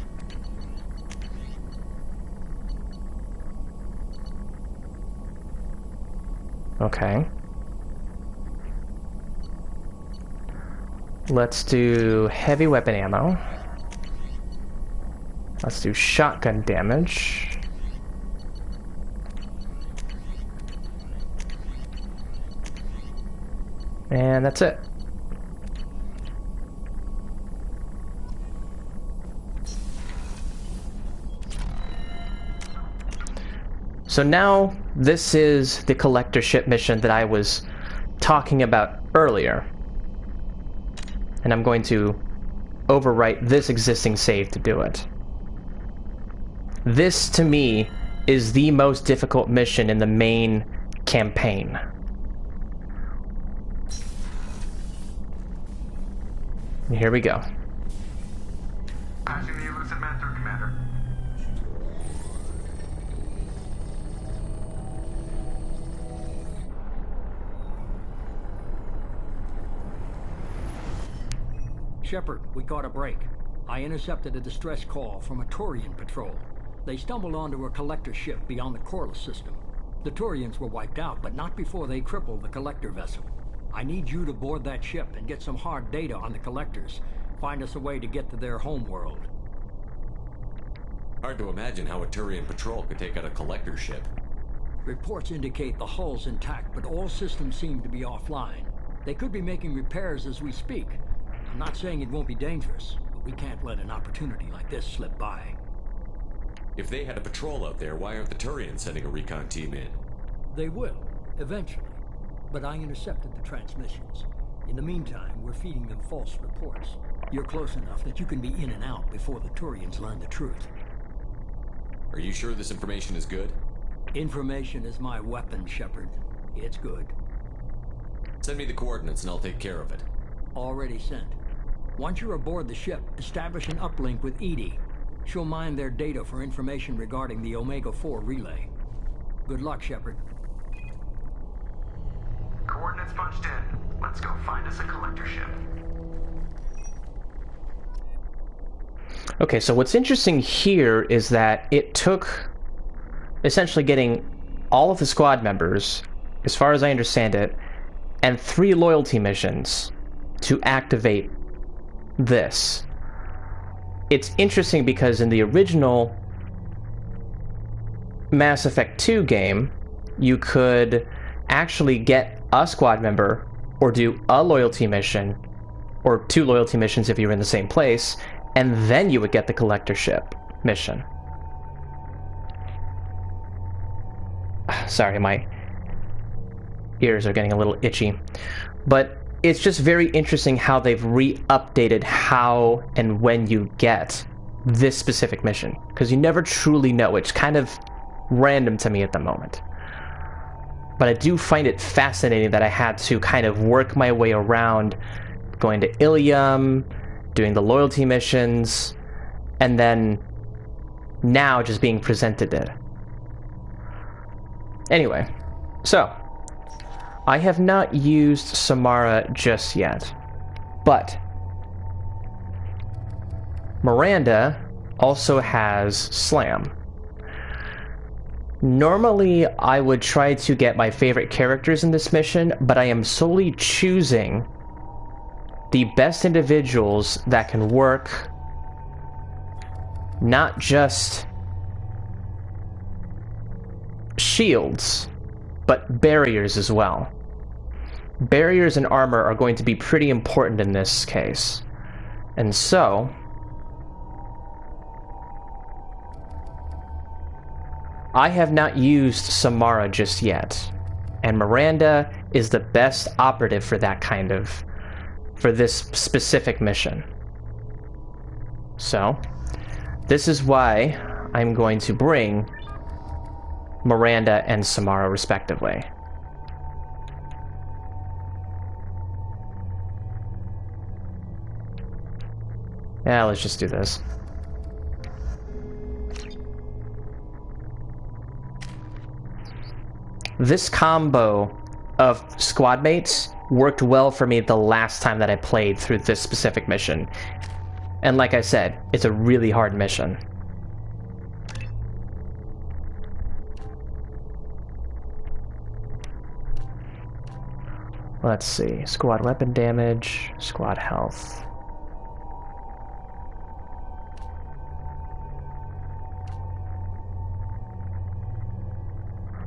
Okay. Let's do heavy weapon ammo. Let's do shotgun damage. And that's it. So now, this is the collector ship mission that I was talking about earlier. And I'm going to overwrite this existing save to do it. This, to me, is the most difficult mission in the main campaign. Here we go. Passing the elusive man through, Commander. Shepard, we caught a break. I intercepted a distress call from a Turian patrol. They stumbled onto a collector ship beyond the Corliss system. The Turians were wiped out, but not before they crippled the collector vessel. I need you to board that ship and get some hard data on the collectors. Find us a way to get to their homeworld. Hard to imagine how a Turian patrol could take out a collector ship. Reports indicate the hull's intact, but all systems seem to be offline. They could be making repairs as we speak. I'm not saying it won't be dangerous, but we can't let an opportunity like this slip by. If they had a patrol out there, why aren't the Turians sending a recon team in? They will, eventually. But I intercepted the transmissions. In the meantime, we're feeding them false reports. You're close enough that you can be in and out before the Turians learn the truth. Are you sure this information is good? Information is my weapon, Shepard. It's good. Send me the coordinates and I'll take care of it. Already sent. Once you're aboard the ship, establish an uplink with Edie. She'll mine their data for information regarding the Omega-4 relay. Good luck, Shepard. Coordinates punched in. Let's go find us a collector ship. Okay, so what's interesting here is that it took essentially getting all of the squad members, as far as I understand it, and 3 loyalty missions to activate this. It's interesting because in the original Mass Effect 2 game, you could actually get a squad member or do a loyalty mission, or 2 loyalty missions if you were in the same place, and then you would get the collector ship mission. Sorry, my ears are getting a little itchy. But it's just very interesting how they've re-updated how and when you get this specific mission, because you never truly know. It's kind of random to me at the moment. But I do find it fascinating that I had to kind of work my way around going to Ilium, doing the loyalty missions, and then now just being presented it. Anyway, so I have not used Samara just yet, but Miranda also has Slam. Normally, I would try to get my favorite characters in this mission, but I am solely choosing the best individuals that can work, not just shields, but barriers as well. Barriers and armor are going to be pretty important in this case. And so, I have not used Samara just yet, and Miranda is the best operative for that kind of, for this specific mission. So, this is why I'm going to bring Miranda and Samara respectively. Yeah, let's just do this. This combo of squad mates worked well for me the last time that I played through this specific mission. And like I said, it's a really hard mission. Let's see. Squad weapon damage, squad health.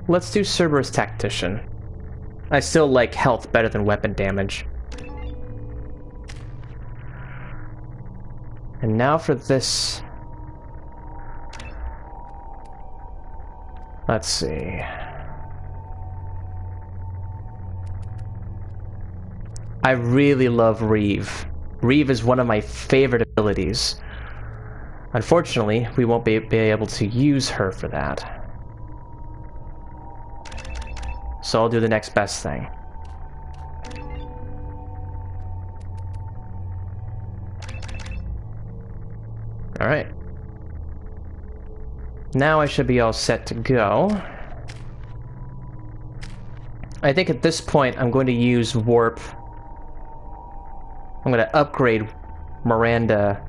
Let's do Cerberus Tactician. I still like health better than weapon damage. And now for this... Let's see... I really love Reeve. Reeve is one of my favorite abilities. Unfortunately, we won't be able to use her for that. So I'll do the next best thing. Alright. Now I should be all set to go. I think at this point I'm going to use Warp. I'm going to upgrade Miranda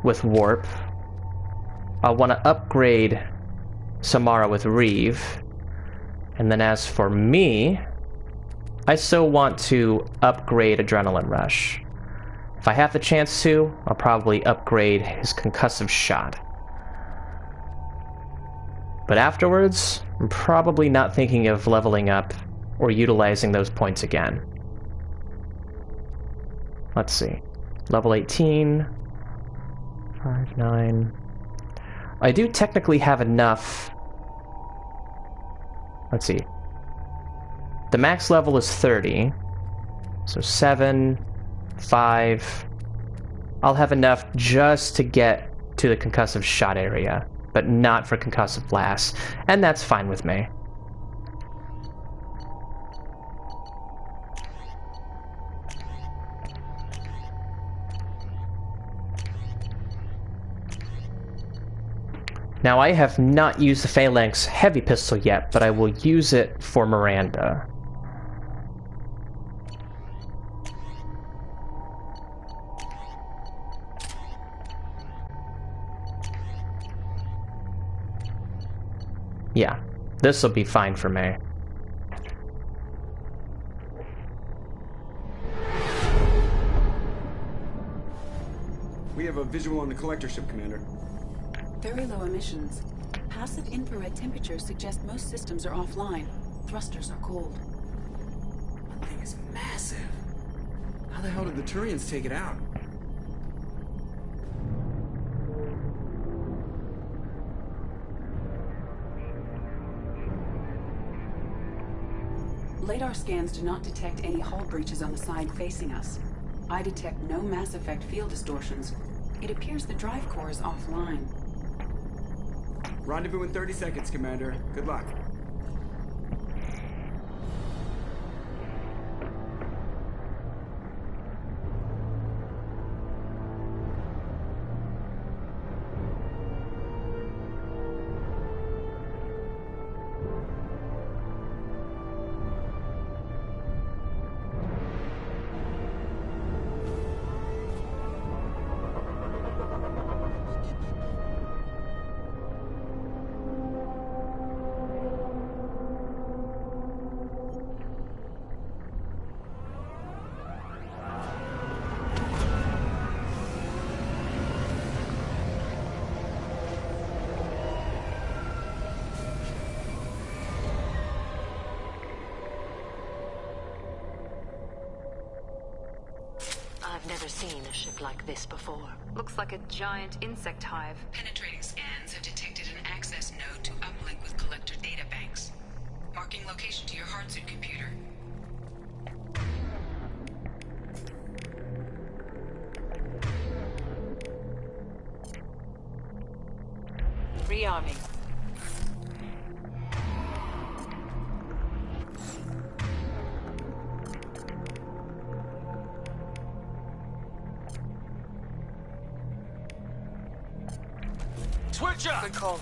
with Warp. I want to upgrade Samara with Reeve. And then as for me, I still want to upgrade Adrenaline Rush. If I have the chance to, I'll probably upgrade his concussive shot. But afterwards, I'm probably not thinking of leveling up or utilizing those points again. Let's see. Level 18. 5, 9. I do technically have enough. Let's see. The max level is 30. So 7, 5. I'll have enough just to get to the concussive shot area, but not for concussive blast. And that's fine with me. Now, I have not used the Phalanx Heavy Pistol yet, but I will use it for Miranda. Yeah, this will be fine for me. We have a visual on the collector ship, Commander. Very low emissions. Passive infrared temperatures suggest most systems are offline. Thrusters are cold. That thing is massive. How the hell did the Turians take it out? Radar scans do not detect any hull breaches on the side facing us. I detect no Mass Effect field distortions. It appears the drive core is offline. Rendezvous in 30 seconds, Commander. Good luck. have never seen a ship like this before. Looks like a giant insect hive. Penetrating scans have detected an access node to uplink with collector data banks. Marking location to your hardsuit computer. Rearming. Switch up! Good call.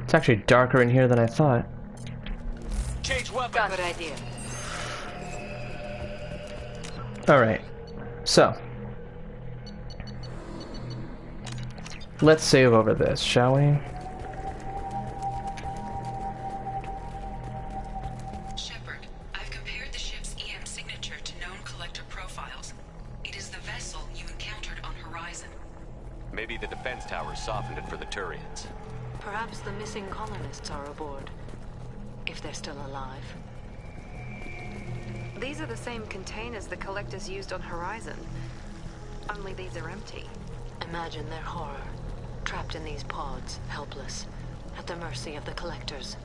It's actually darker in here than I thought. Change weapon. Good idea. Alright, so let's save over this, shall we? Shepard, I've compared the ship's EM signature to known collector profiles. It is the vessel you encountered on Horizon. Maybe the defense towers softened it for the Turians. Perhaps the missing colonists are aboard. If they're still alive. These are the same containers the collectors used on Horizon. Only these are empty. Imagine their horror. Trapped in these pods, helpless, at the mercy of the collectors.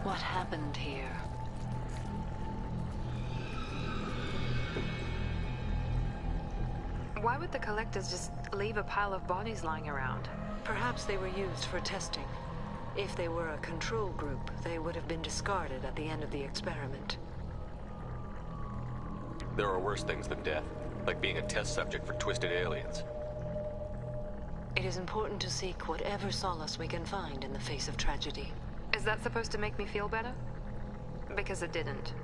What happened here? Why would the collectors just leave a pile of bodies lying around? Perhaps they were used for testing. If they were a control group, they would have been discarded at the end of the experiment. There are worse things than death, like being a test subject for twisted aliens. It is important to seek whatever solace we can find in the face of tragedy. Is that supposed to make me feel better? Because it didn't.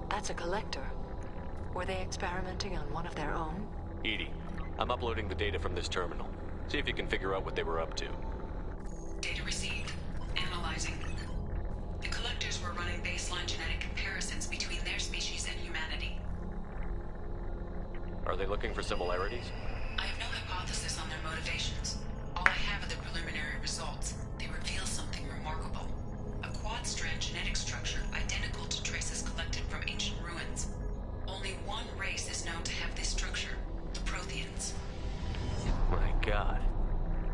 That's a collector. Were they experimenting on one of their own? Edie, I'm uploading the data from this terminal. See if you can figure out what they were up to. Data received. Analyzing. The collectors were running baseline genetic comparisons between their species and humanity. Are they looking for similarities? I have no hypothesis on their motivations. All I have are the preliminary results. They reveal something remarkable. A quad-strand genetic structure identical to traces collected from ancient ruins. Only one race is known to have this structure, the Protheans. My god.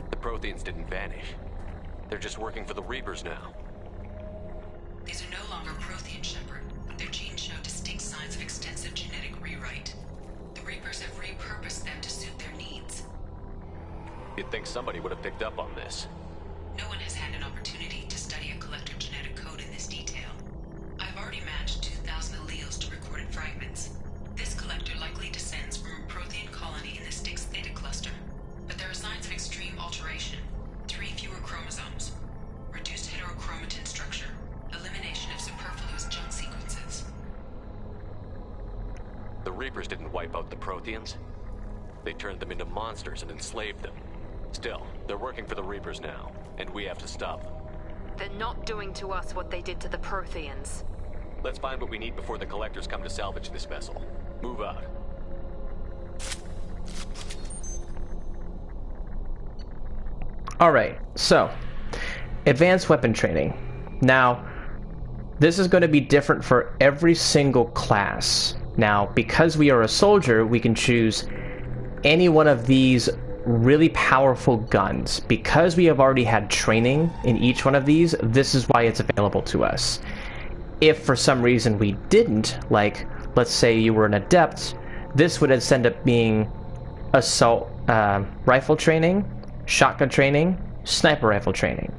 The Protheans didn't vanish. They're just working for the Reapers now. These are no longer Prothean, Shepard. Their genes show distinct signs of extensive genetic rewrite. The Reapers have repurposed them to suit their needs. You'd think somebody would have picked up on this. No one has had an opportunity to study a collector genetic code in this detail. I've already matched 2,000 alleles to recorded fragments. This collector likely descends from a Prothean colony in the Styx Theta cluster. But there are signs of extreme alteration. 3 fewer chromosomes. Reduced heterochromatin structure. Elimination of superfluous junk sequences. The Reapers didn't wipe out the Protheans. They turned them into monsters and enslaved them. Still, they're working for the Reapers now, and we have to stop them. They're not doing to us what they did to the Protheans. Let's find what we need before the collectors come to salvage this vessel. Move out. Alright, so advanced weapon training. Now, this is going to be different for every single class. Now, because we are a soldier, we can choose any one of these really powerful guns. Because we have already had training in each one of these, this is why it's available to us. If for some reason we didn't, like, let's say you were an adept, this would end up being assault rifle training, shotgun training, sniper rifle training.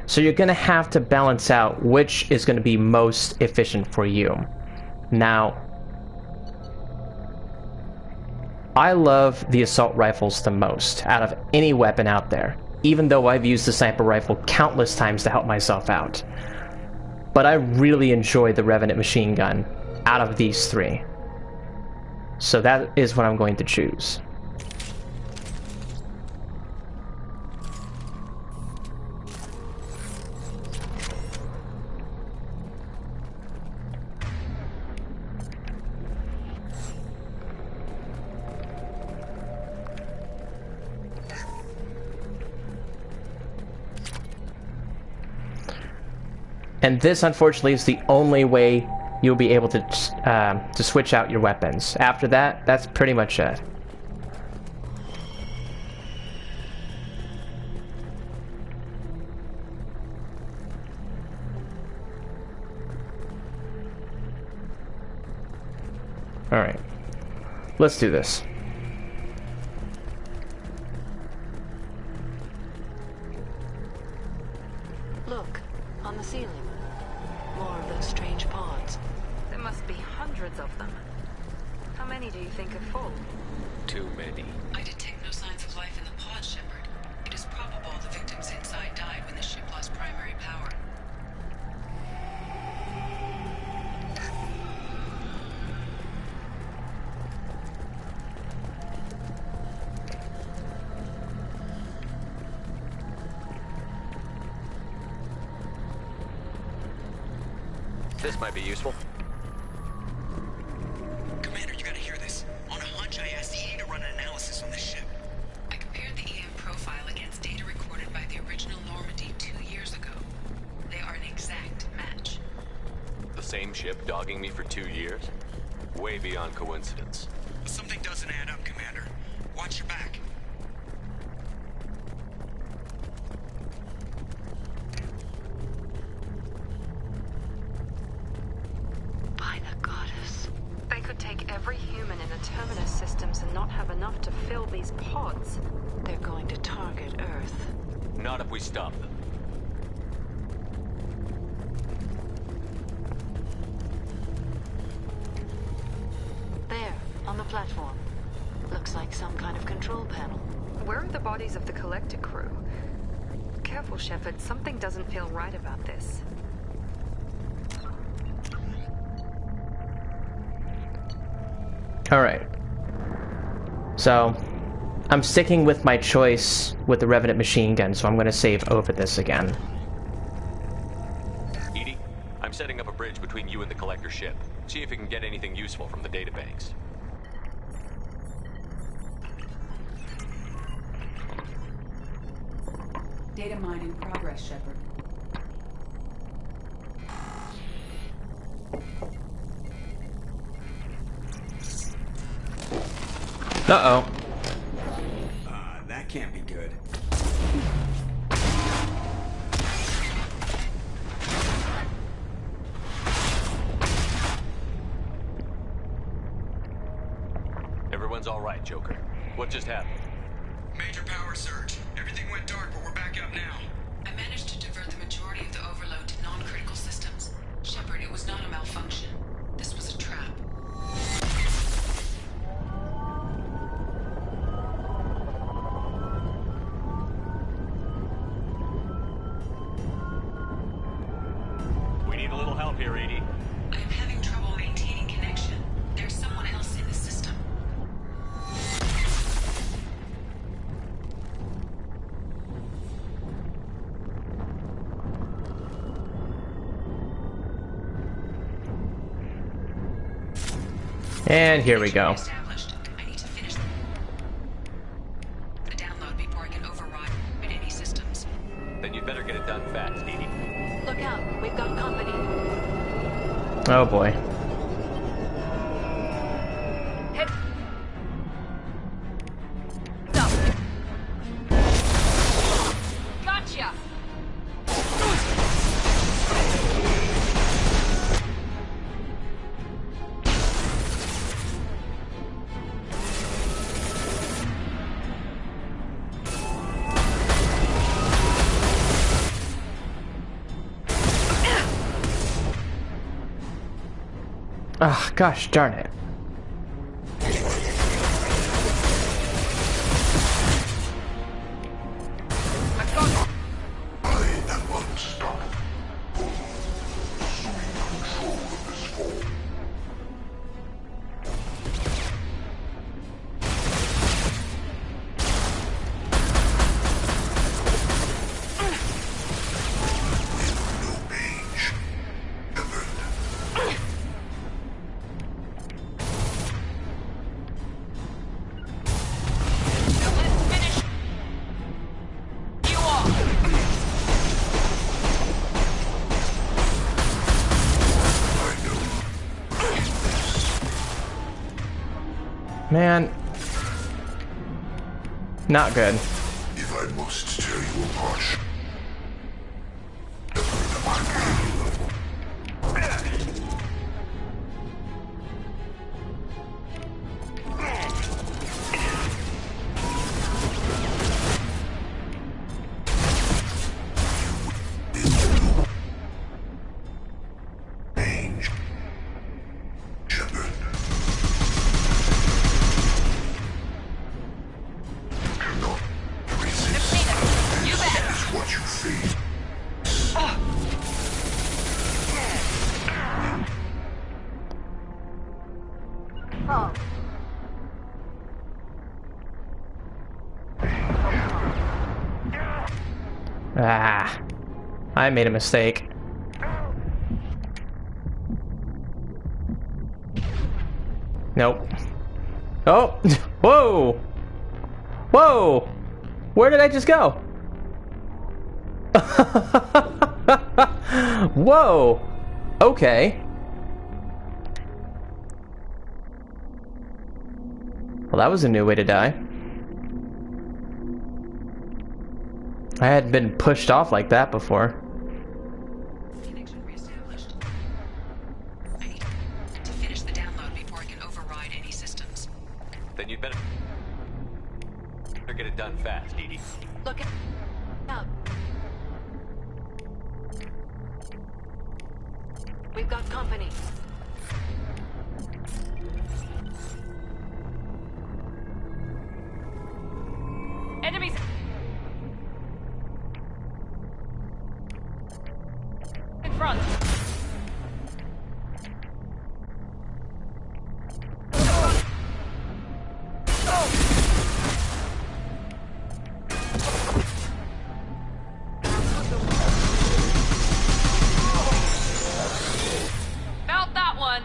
So you're going to have to balance out which is going to be most efficient for you. Now, I love the assault rifles the most out of any weapon out there, even though I've used the sniper rifle countless times to help myself out. But I really enjoy the Revenant machine gun out of these three. So that is what I'm going to choose. And this, unfortunately, is the only way you'll be able to switch out your weapons. After that, that's pretty much it. Alright. Let's do this. Look, on the ceiling. More of those strange pods. There must be hundreds of them. How many do you think are full? Too many. I detect no signs of life in the pod, Shepard. It is probable the victims inside died when the ship lost primary power. This might be useful. Commander, you gotta hear this. On a hunch, I asked EE to run an analysis on this ship. I compared the EM profile against data recorded by the original Normandy 2 years ago. They are an exact match. The same ship dogging me for 2 years? Way beyond coincidence. Something doesn't add up, Commander. Watch your back. They could take every human in the Terminus systems and not have enough to fill these pods. They're going to target Earth. Not if we stop them. There, on the platform. Looks like some kind of control panel. Where are the bodies of the Collector crew? Careful, Shepard. Something doesn't feel right about this. Alright. So, I'm sticking with my choice with the Revenant machine gun, so I'm going to save over this again. Edie, I'm setting up a bridge between you and the Collector ship. See if you can get anything useful from the databanks. Data mine in progress, Shepard. Uh-oh. That can't be good. Everyone's all right, Joker. What just happened? Major power surge. Everything went dark, but we're back up now. I managed to divert the majority of the overload to non-critical systems. Shepard, it was not a malfunction. This was a trap. We need a little help here, Edie. I am having trouble maintaining connection. There's someone else in the system. And here we go. I need to finish the download before I can override any systems. Then you'd better get it done fast, Edie. Look out, we've got company. Oh boy. Gotcha! Ah, gosh darn it. Man. Not good. If I must tear you apart, Ah, I made a mistake. Nope. Oh, whoa, whoa, where did I just go? Whoa, okay. Well, that was a new way to die. I hadn't been pushed off like that before. Connection reestablished. I need to finish the download before I can override any systems. Then you'd better get it done fast, Edie. Look out. We've got company. Enemies! In front! Felt that one!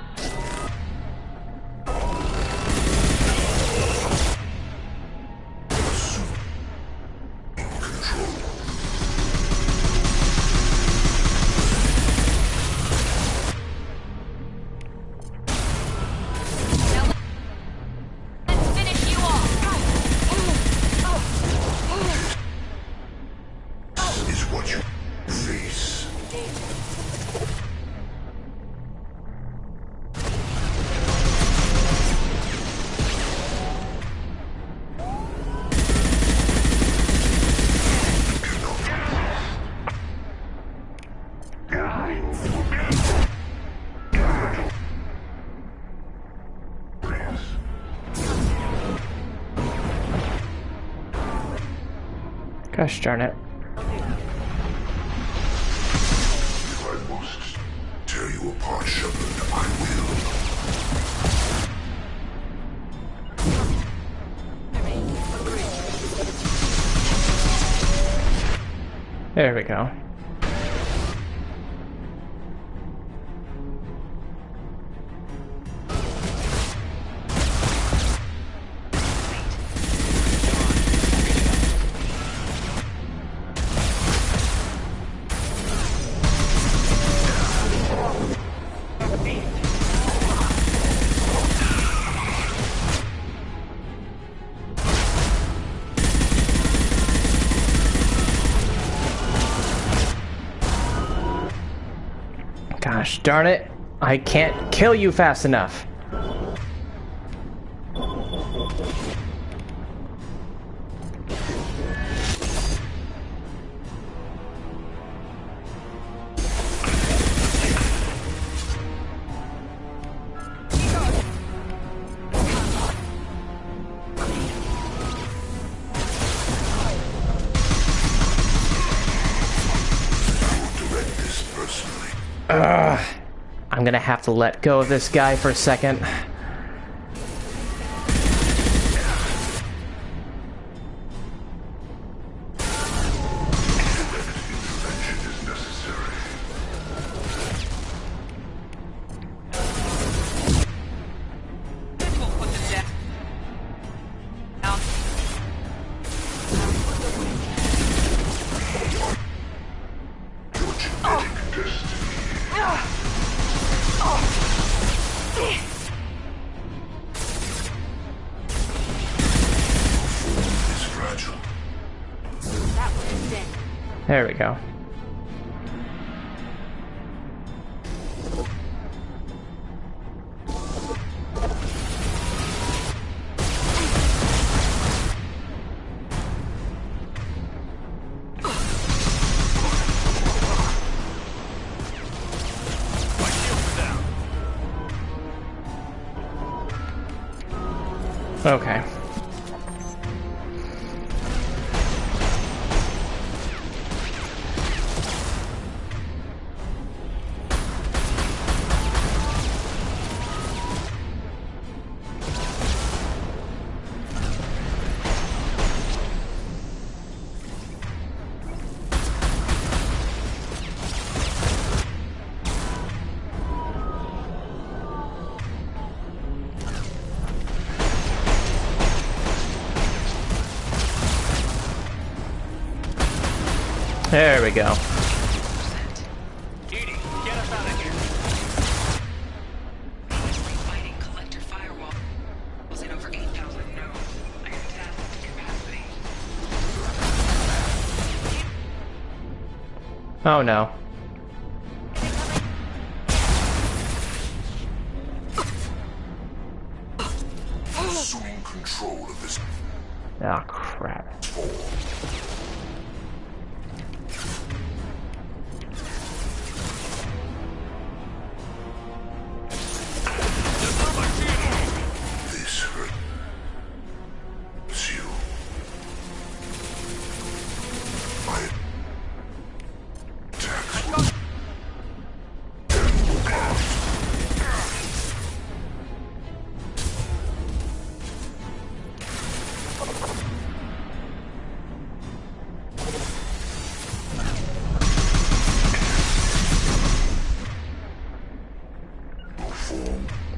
is what you face. Gosh darn it. If I must tear you apart, Shepard, I will. There we go. Gosh darn it. I can't kill you fast enough. I'm gonna have to let go of this guy for a second. There we go. Okay. There we go. Edie, get us out of here. Fighting collector firewall was in over 8,000 nodes. I can tap the capacity. Oh no. Assuming control of this. Ah, crap. This hurts you. My attacks.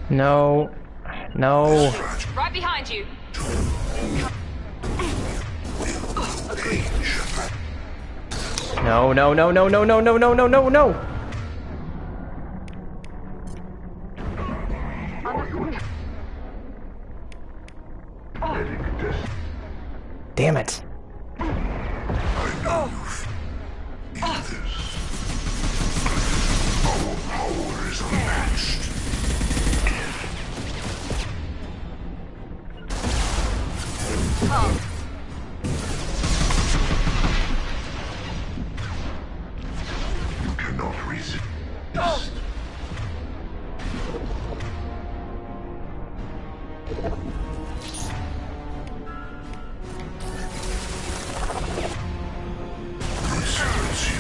No. No. Right behind you. No, no, no, no, no, no, no, no, no, no, no. Damn it. Power is unmatched. You cannot resist. This hurts you.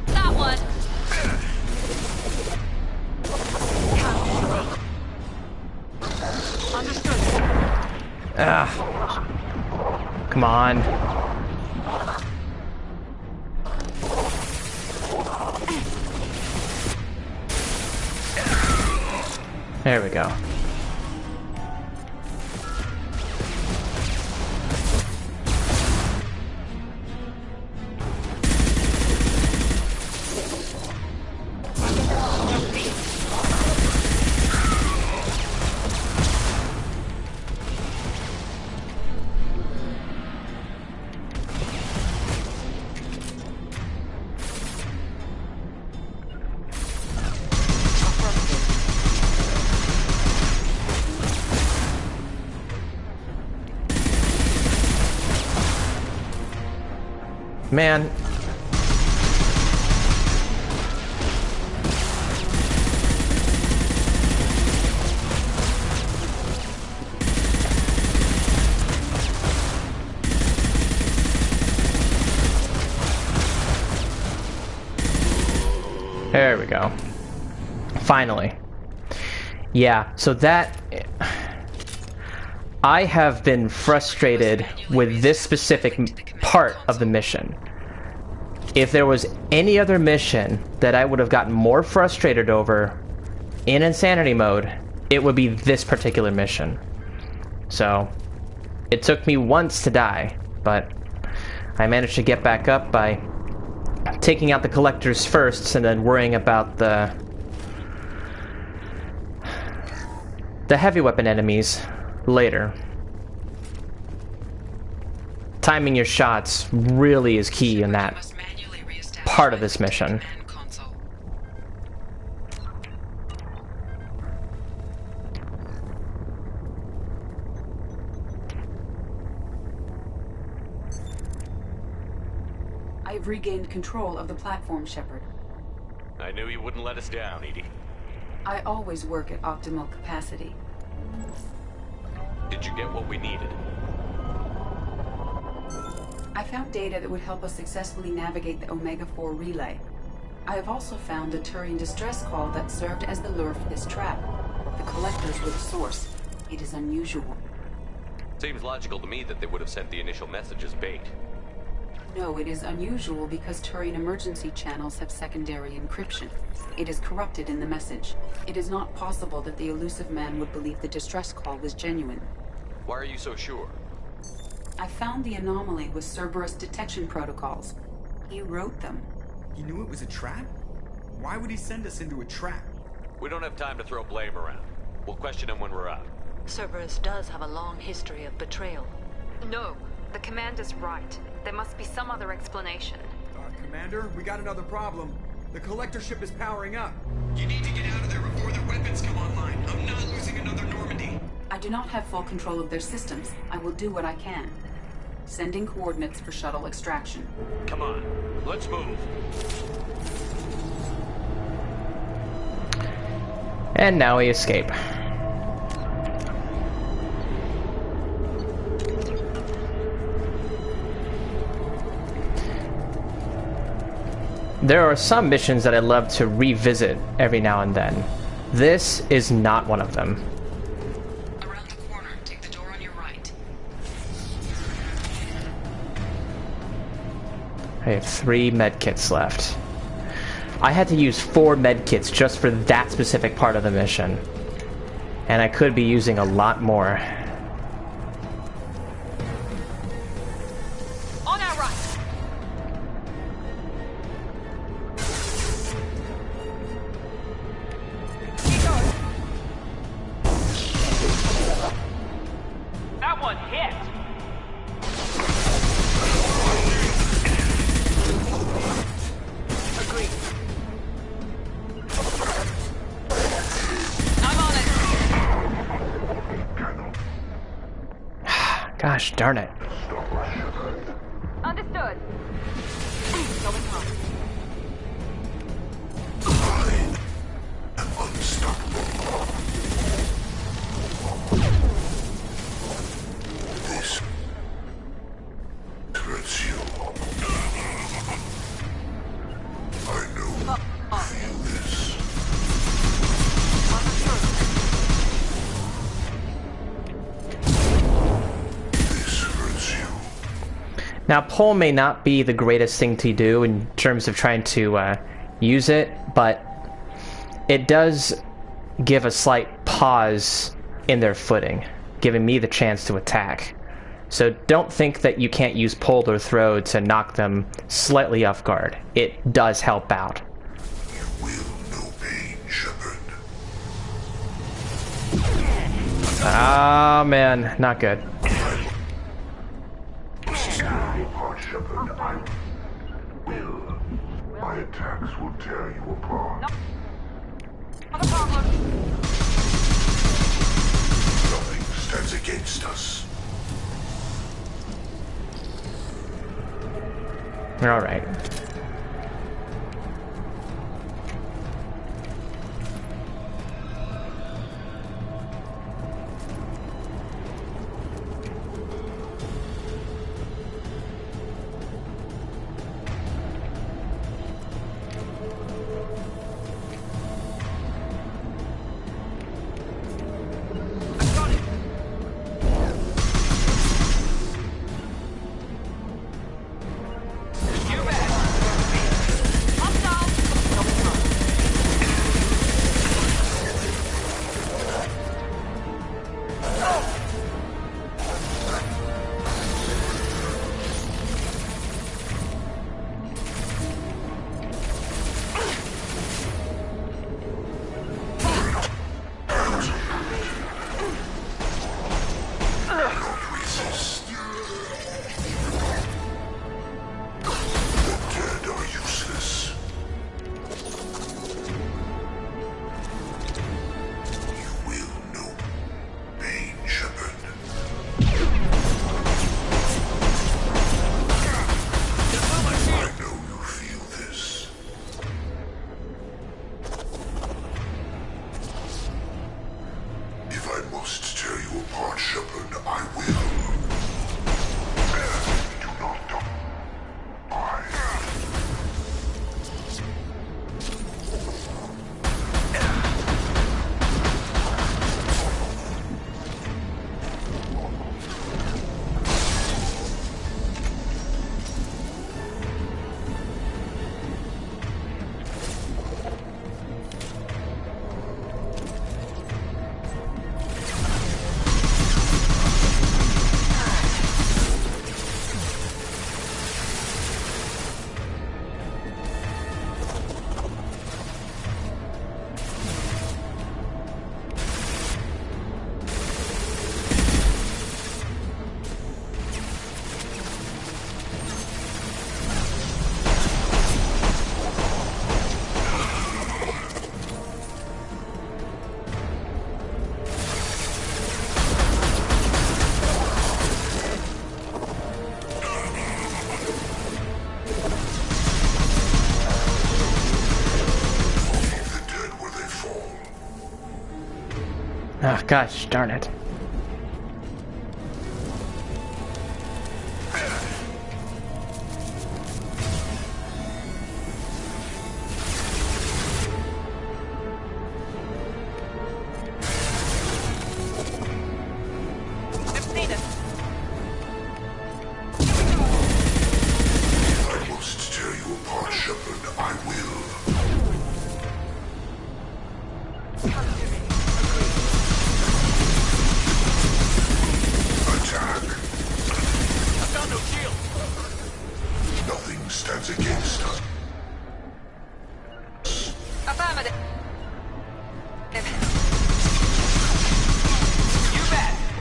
That one. Ah. Come on. There we go. man. There we go. Finally. Yeah, so that... I have been frustrated with this specific part of the mission. If there was any other mission that I would have gotten more frustrated over in insanity mode, it would be this particular mission. So, it took me once to die, but I managed to get back up by taking out the collectors first and then worrying about the heavy weapon enemies later. Timing your shots really is key in that part of this mission. I've regained control of the platform, Shepard. I knew you wouldn't let us down, Edie. I always work at optimal capacity. Did you get what we needed? I found data that would help us successfully navigate the Omega-4 relay. I have also found a Turian distress call that served as the lure for this trap. The collectors were the source. It is unusual. Seems logical to me that they would have sent the initial message as bait. No, it is unusual because Turian emergency channels have secondary encryption. It is corrupted in the message. It is not possible that the elusive man would believe the distress call was genuine. Why are you so sure? I found the anomaly with Cerberus detection protocols. He wrote them. He knew it was a trap? Why would he send us into a trap? We don't have time to throw blame around. We'll question him when we're out. Cerberus does have a long history of betrayal. No, the commander's right. There must be some other explanation. Commander, we got another problem. The collector ship is powering up. You need to get out of there before their weapons come online. I'm not losing another Normandy. I do not have full control of their systems. I will do what I can. Sending coordinates for shuttle extraction. Come on, let's move. And now we escape. There are some missions that I'd love to revisit every now and then. This is not one of them. Around the corner, take the door on your right. I have 3 medkits left. I had to use 4 medkits just for that specific part of the mission. And I could be using a lot more. On our right! That one hit! Agreed. I'm on it! Gosh darn it. Understood. Going home. This hurts you. I know. Feel this. This hurts you. Now, pull may not be the greatest thing to do in terms of trying to use it, but it does give a slight pause in their footing, giving me the chance to attack. So don't think that you can't use pull or throw to knock them slightly off guard. It does help out. You will know pain, Shepard. Ah, man, not good. Apart, Shepard. I will. My attacks will tear you apart. Not a problem. Nothing stands against us. Alright. Ah, gosh darn it.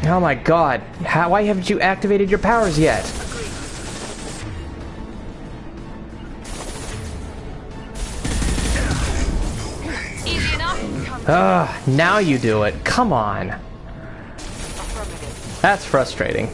Oh my god, why haven't you activated your powers yet? Easy enough. Ugh, now you do it. Come on. That's frustrating.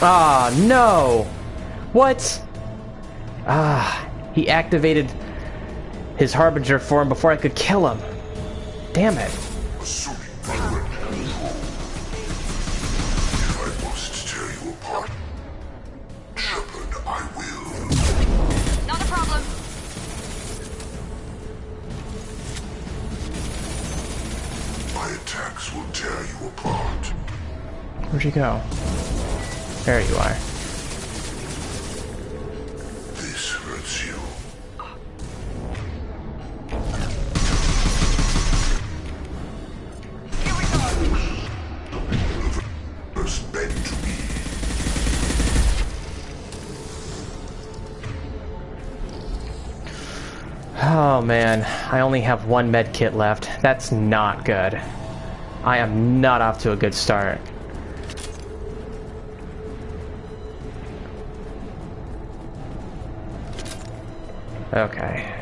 Ah, no! What? Ah, he activated his Harbinger form before I could kill him. Damn it. Not a problem. My attacks will tear you apart. Where'd you go? There you are. This hurts you. Here we go. First bend to me. Oh man, I only have one med kit left. That's not good. I am not off to a good start. Okay.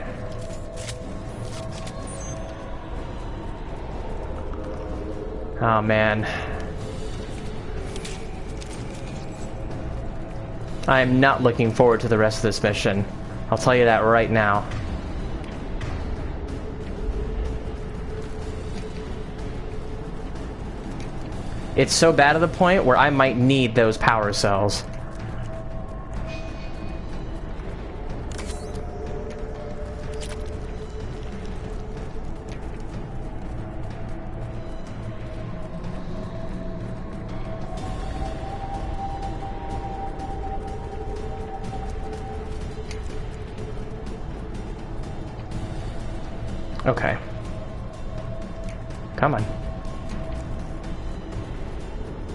Oh man. I am not looking forward to the rest of this mission. I'll tell you that right now. It's so bad to the point where I might need those power cells. Okay. Come on.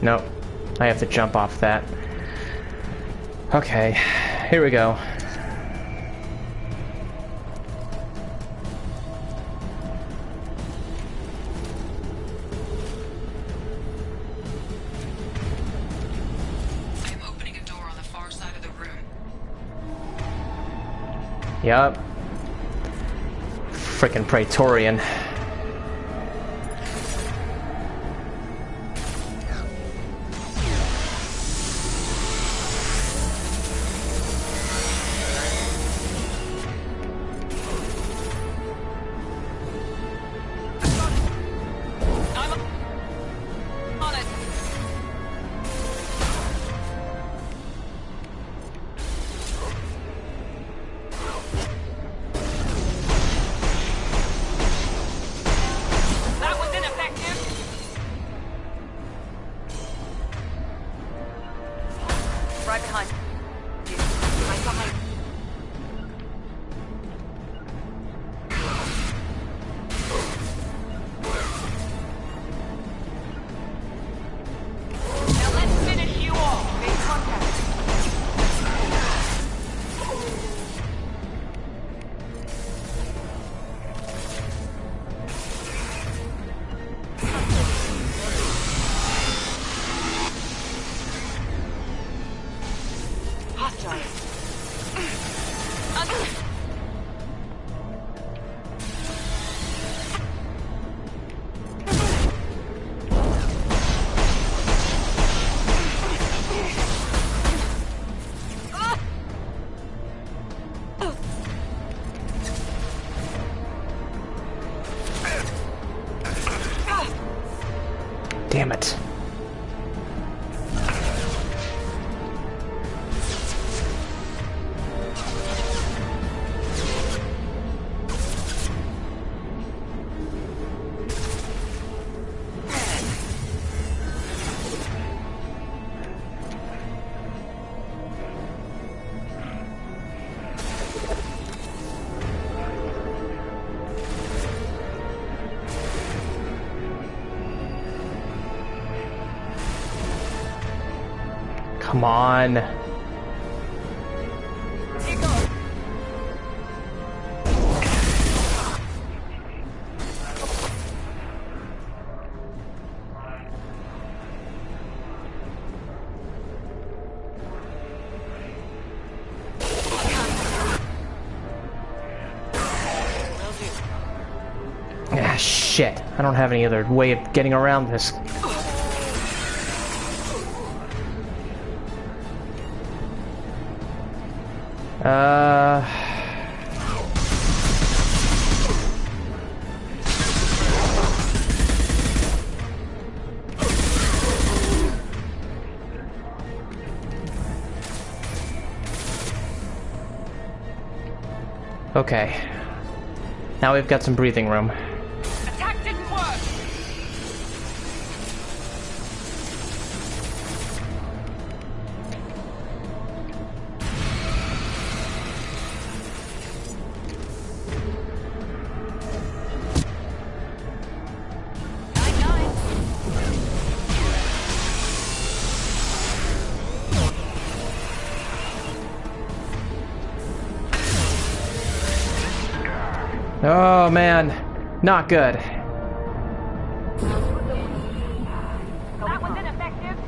Nope. I have to jump off that. Okay. Here we go. I'm opening a door on the far side of the room. Yup. Frickin' Praetorian. Damn it. Come on. Ah, shit. I don't have any other way of getting around this. Okay. Now we've got some breathing room. Attack didn't work. Oh man, not good. That was ineffective.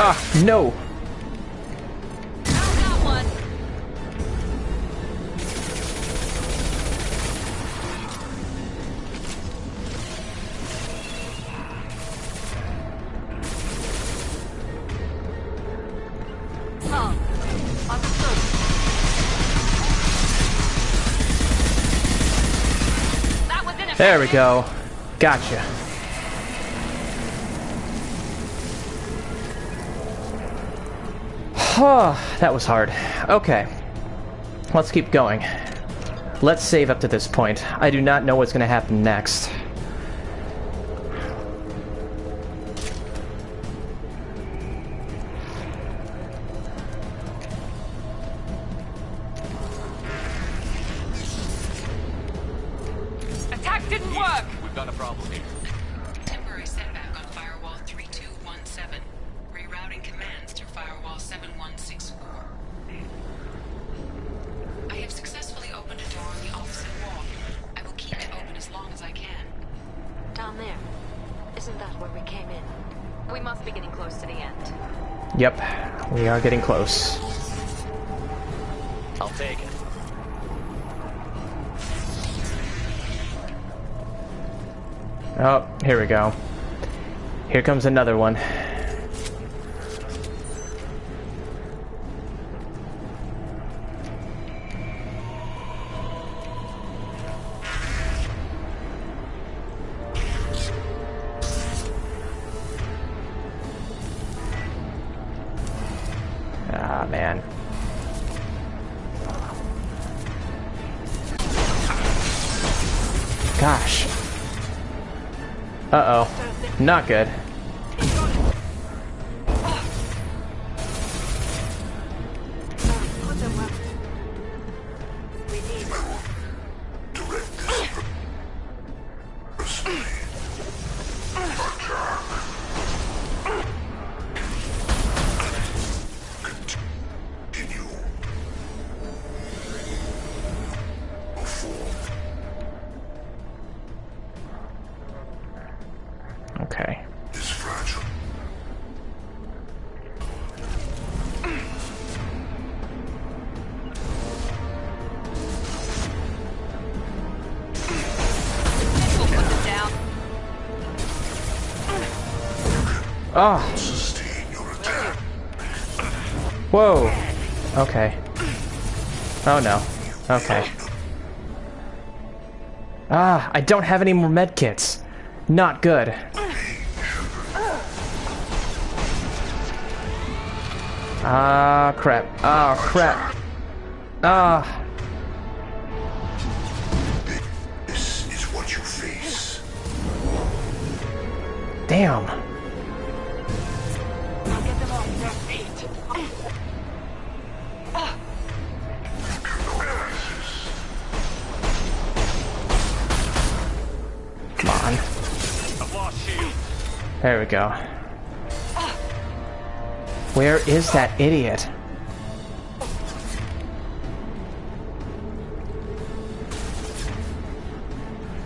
Ah, no. There we go. Gotcha. That was hard. Okay. Let's keep going. Let's save up to this point. I do not know what's going to happen next. Attack didn't work! We've got a problem here. Temporary setback on Firewall 3217. Rerouting commands through Firewall 7164. I have successfully opened a door on the opposite wall. I will keep it open as long as I can. Down there. Isn't that where we came in? We must be getting close to the end. Yep, we are getting close. I'll take it. Oh, here we go. Here comes another one. Ah, man. Gosh. Uh-oh. Not good. Okay. It's fragile. Ah. Sustain your attack. Whoa. Okay. Oh no. Okay. Ah, I don't have any more medkits. Not good. Ah, crap. Ah, crap. Ah. This is what you face. Damn. Come on. I've lost shield. There we go. Where is that idiot?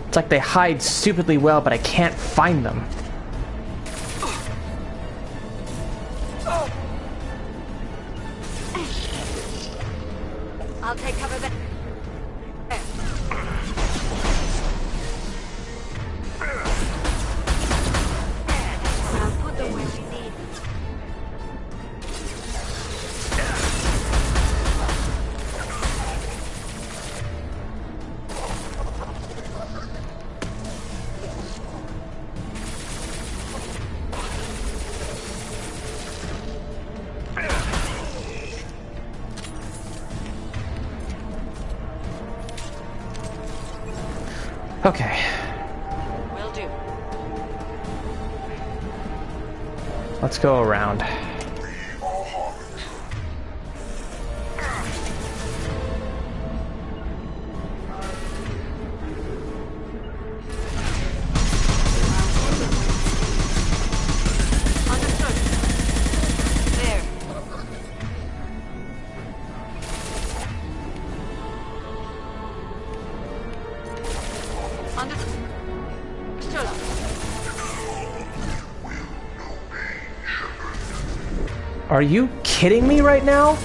It's like they hide stupidly well, but I can't find them. I'll take cover there. I'll put them where we need. Okay. Will do. Let's go around. Are you kidding me right now?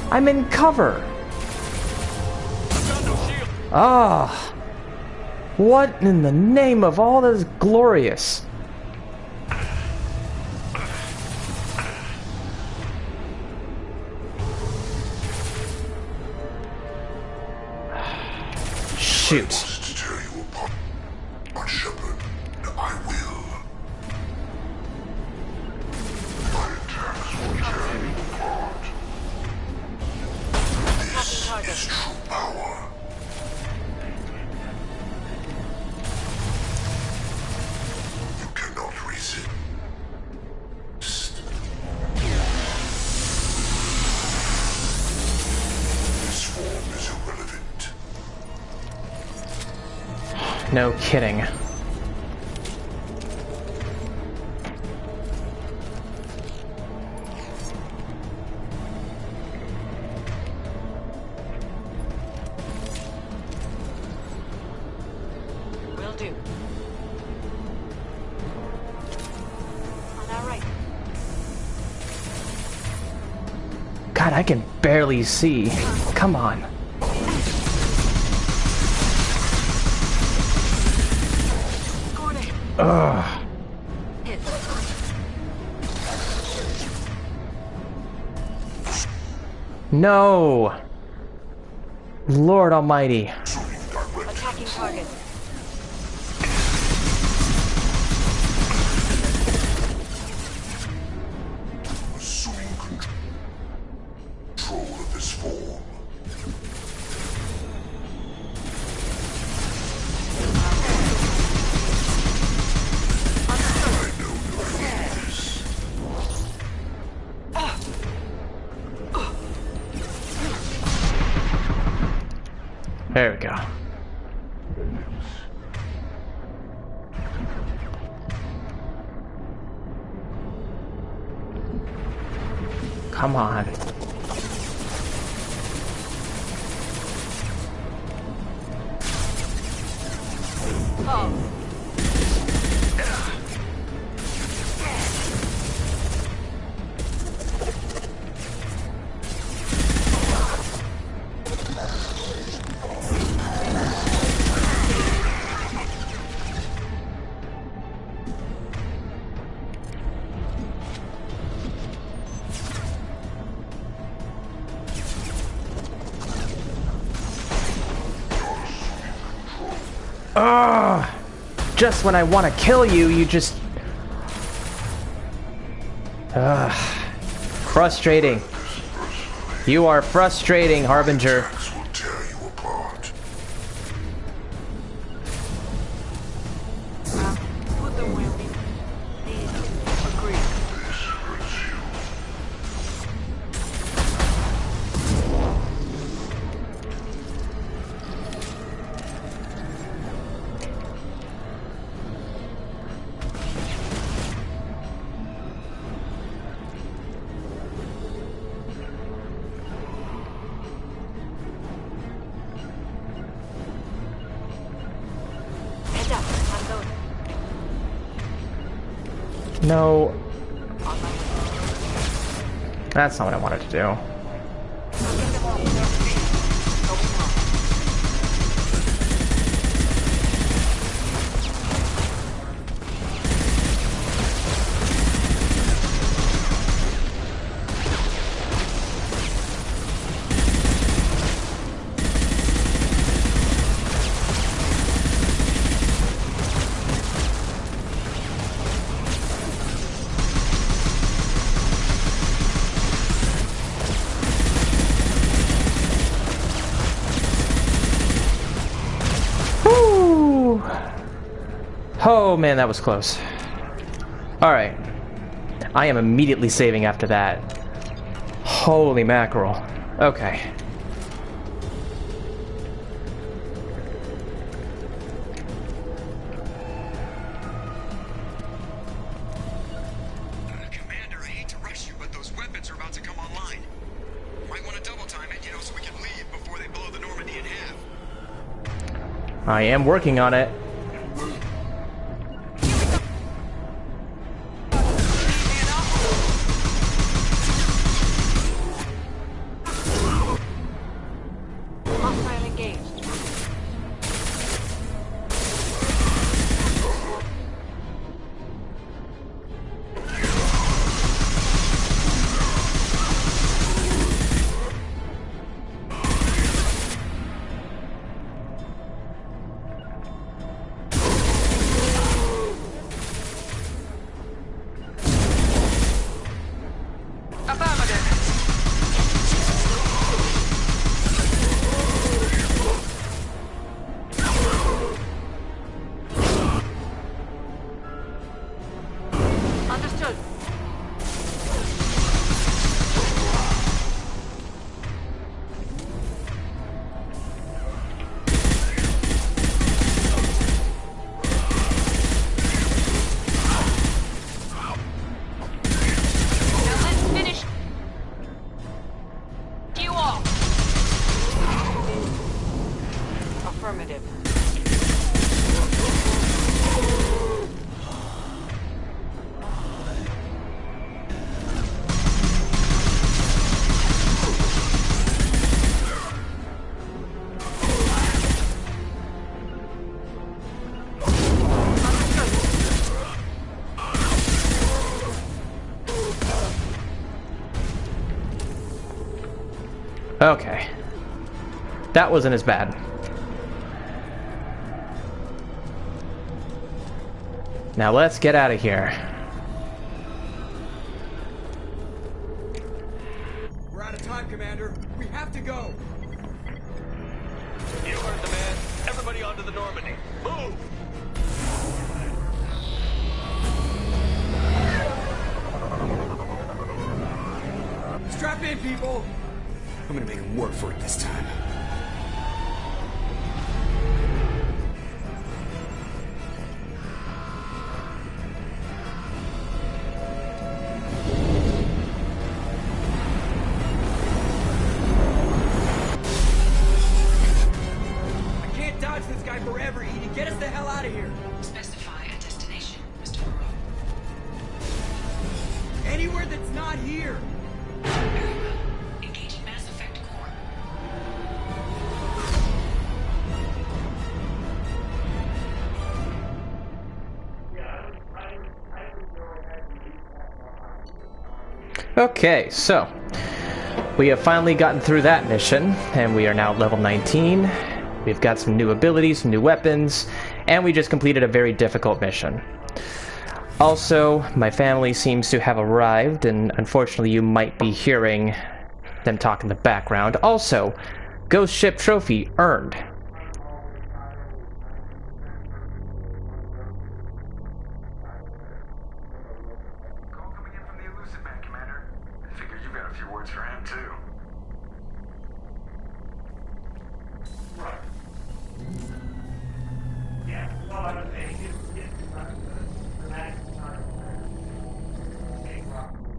I'm in cover. Ah. What in the name of all that is glorious? Shoot. No kidding. Will do. On our right. God, I can barely see. Come on. Ugh. No. Lord Almighty. Attacking target. Assuming control of this form. There we go. Come on. Oh. Ugh! Just when I want to kill you, you just... Ugh. Frustrating. You are frustrating, Harbinger. No. That's not what I wanted to do. Oh man, that was close. Alright. I am immediately saving after that. Holy mackerel. Okay. Commander, I hate to rush you, but those weapons are about to come online. Might want to double time it, so we can leave before they blow the Normandy in half. I am working on it. Okay. That wasn't as bad. Now let's get out of here. We're out of time, Commander. We have to go. You heard the man. Everybody onto the Normandy. Move! Strap in, people. I'm gonna make him work for it this time. I can't dodge this guy forever, Edie. Get us the hell out of here. Specify a destination, Mr. Moreau. Anywhere that's not here. Very well. Engaging Mass Effect core. Okay, so we have finally gotten through that mission, and we are now level 19. We've got some new abilities, some new weapons, and we just completed a very difficult mission. Also, my family seems to have arrived, and unfortunately you might be hearing them talk in the background. Also, Ghost Ship Trophy earned. Call coming in from the Elusive Man, Commander. I figured you got a few words for him, too.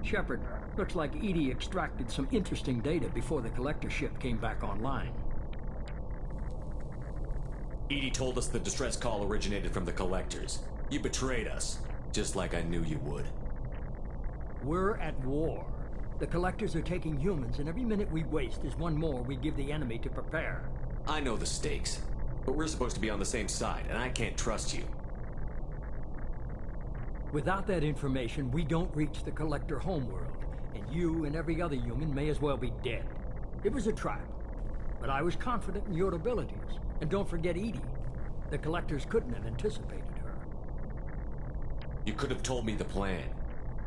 Shepard, looks like Edie extracted some interesting data before the collector ship came back online. Edie told us the distress call originated from the collectors. You betrayed us, just like I knew you would. We're at war. The collectors are taking humans, and every minute we waste is one more we give the enemy to prepare. I know the stakes, but we're supposed to be on the same side, and I can't trust you. Without that information, we don't reach the collector homeworld, and you and every other human may as well be dead. It was a trap, but I was confident in your abilities. And don't forget Edie. The collectors couldn't have anticipated her. You could have told me the plan.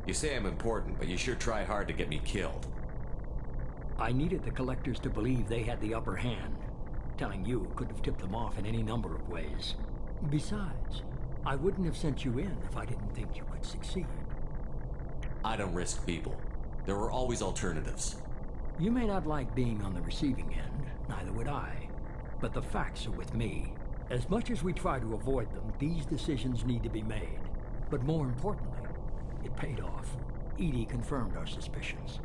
You say I'm important, but you sure try hard to get me killed. I needed the collectors to believe they had the upper hand. Telling you could have tipped them off in any number of ways. Besides, I wouldn't have sent you in if I didn't think you could succeed. I don't risk people. There are always alternatives. You may not like being on the receiving end, neither would I. But the facts are with me. As much as we try to avoid them, these decisions need to be made. But more importantly, it paid off. Edie confirmed our suspicions.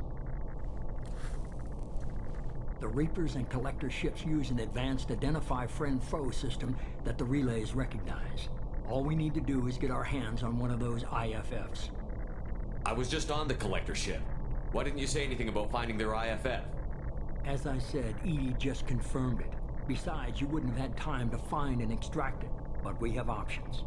The Reapers and Collector ships use an advanced Identify Friend-Foe system that the relays recognize. All we need to do is get our hands on one of those IFFs. I was just on the Collector ship. Why didn't you say anything about finding their IFF? As I said, Edie just confirmed it. Besides, you wouldn't have had time to find and extract it. But we have options.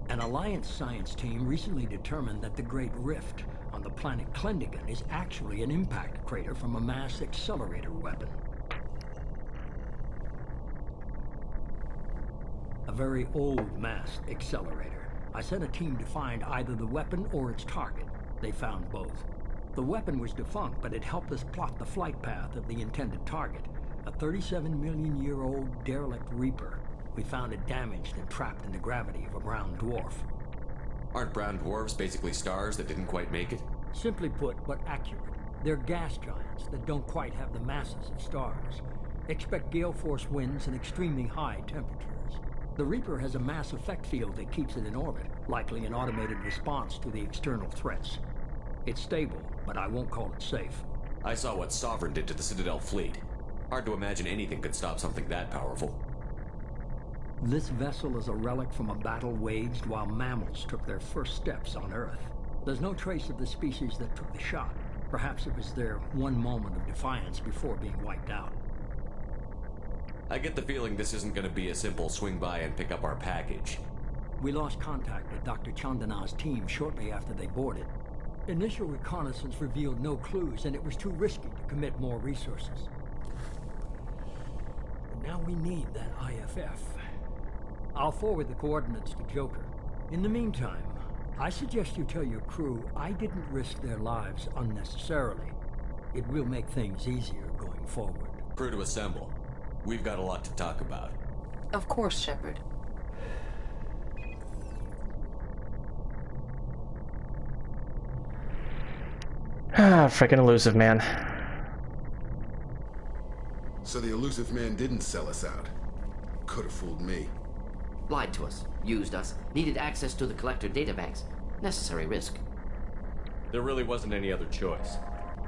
An Alliance science team recently determined that the Great Rift on the planet Klendigan is actually an impact crater from a mass accelerator weapon. A very old mass accelerator. I sent a team to find either the weapon or its target. They found both. The weapon was defunct, but it helped us plot the flight path of the intended target, a 37-million-year-old derelict Reaper. We found it damaged and trapped in the gravity of a brown dwarf. Aren't brown dwarves basically stars that didn't quite make it? Simply put, but accurate. They're gas giants that don't quite have the masses of stars. Expect gale force winds and extremely high temperatures. The Reaper has a mass effect field that keeps it in orbit, likely an automated response to the external threats. It's stable, but I won't call it safe. I saw what Sovereign did to the Citadel fleet. Hard to imagine anything could stop something that powerful. This vessel is a relic from a battle waged while mammals took their first steps on Earth. There's no trace of the species that took the shot. Perhaps it was their one moment of defiance before being wiped out. I get the feeling this isn't going to be a simple swing by and pick up our package. We lost contact with Dr. Chandana's team shortly after they boarded. Initial reconnaissance revealed no clues, and it was too risky to commit more resources. And now we need that IFF. I'll forward the coordinates to Joker. In the meantime, I suggest you tell your crew I didn't risk their lives unnecessarily. It will make things easier going forward. Crew to assemble. We've got a lot to talk about. Of course, Shepard. Ah, freaking elusive man. So the elusive man didn't sell us out. Could have fooled me. Lied to us, used us, needed access to the Collector databanks. Necessary risk. There really wasn't any other choice.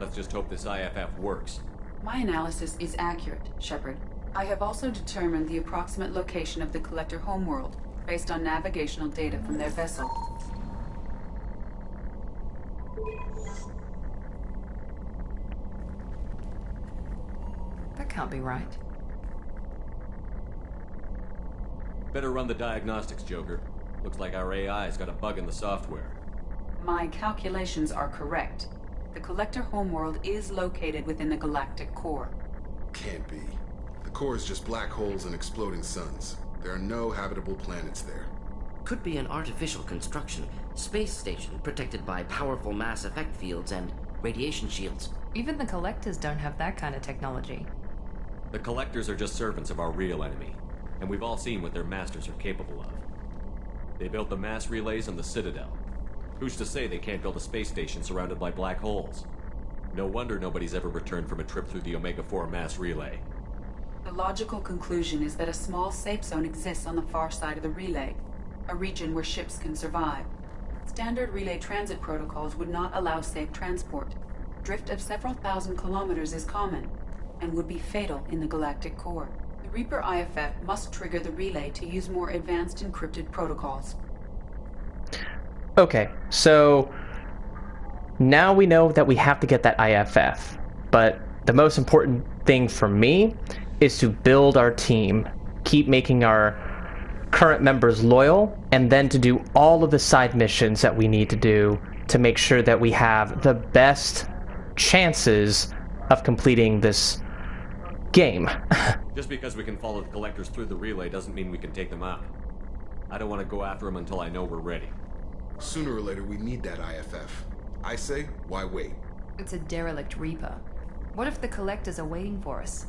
Let's just hope this IFF works. My analysis is accurate, Shepard. I have also determined the approximate location of the Collector homeworld, based on navigational data from their vessel. That can't be right. Better run the diagnostics, Joker. Looks like our AI's got a bug in the software. My calculations are correct. The Collector homeworld is located within the galactic core. Can't be. The core is just black holes and exploding suns. There are no habitable planets there. Could be an artificial construction. Space station protected by powerful mass effect fields and radiation shields. Even the Collectors don't have that kind of technology. The Collectors are just servants of our real enemy, and we've all seen what their masters are capable of. They built the mass relays on the Citadel. Who's to say they can't build a space station surrounded by black holes? No wonder nobody's ever returned from a trip through the Omega-4 mass relay. The logical conclusion is that a small safe zone exists on the far side of the relay, a region where ships can survive. Standard relay transit protocols would not allow safe transport. Drift of several thousand kilometers is common, and would be fatal in the galactic core. The Reaper IFF must trigger the relay to use more advanced encrypted protocols. Okay, so now we know that we have to get that IFF, but the most important thing for me is to build our team, keep making our current members loyal, and then to do all of the side missions that we need to do to make sure that we have the best chances of completing this game. Just because we can follow the Collectors through the relay doesn't mean we can take them out. I don't want to go after them until I know we're ready. Sooner or later, we need that IFF. I say, why wait? It's a derelict Reaper. What if the Collectors are waiting for us?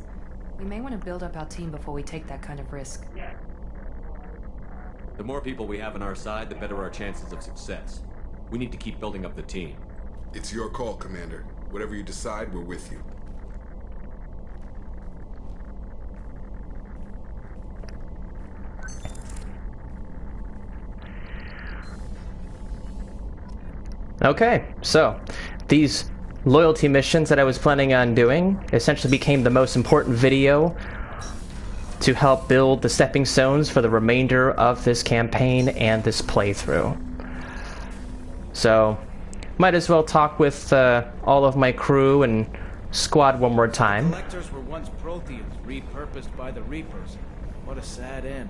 We may want to build up our team before we take that kind of risk. The more people we have on our side, the better our chances of success. We need to keep building up the team. It's your call, Commander. Whatever you decide, we're with you. Okay, so these loyalty missions that I was planning on doing essentially became the most important video to help build the stepping stones for the remainder of this campaign and this playthrough. So, might as well talk with all of my crew and squad one more time. Collectors were once Protheans, repurposed by the Reapers. What a sad end.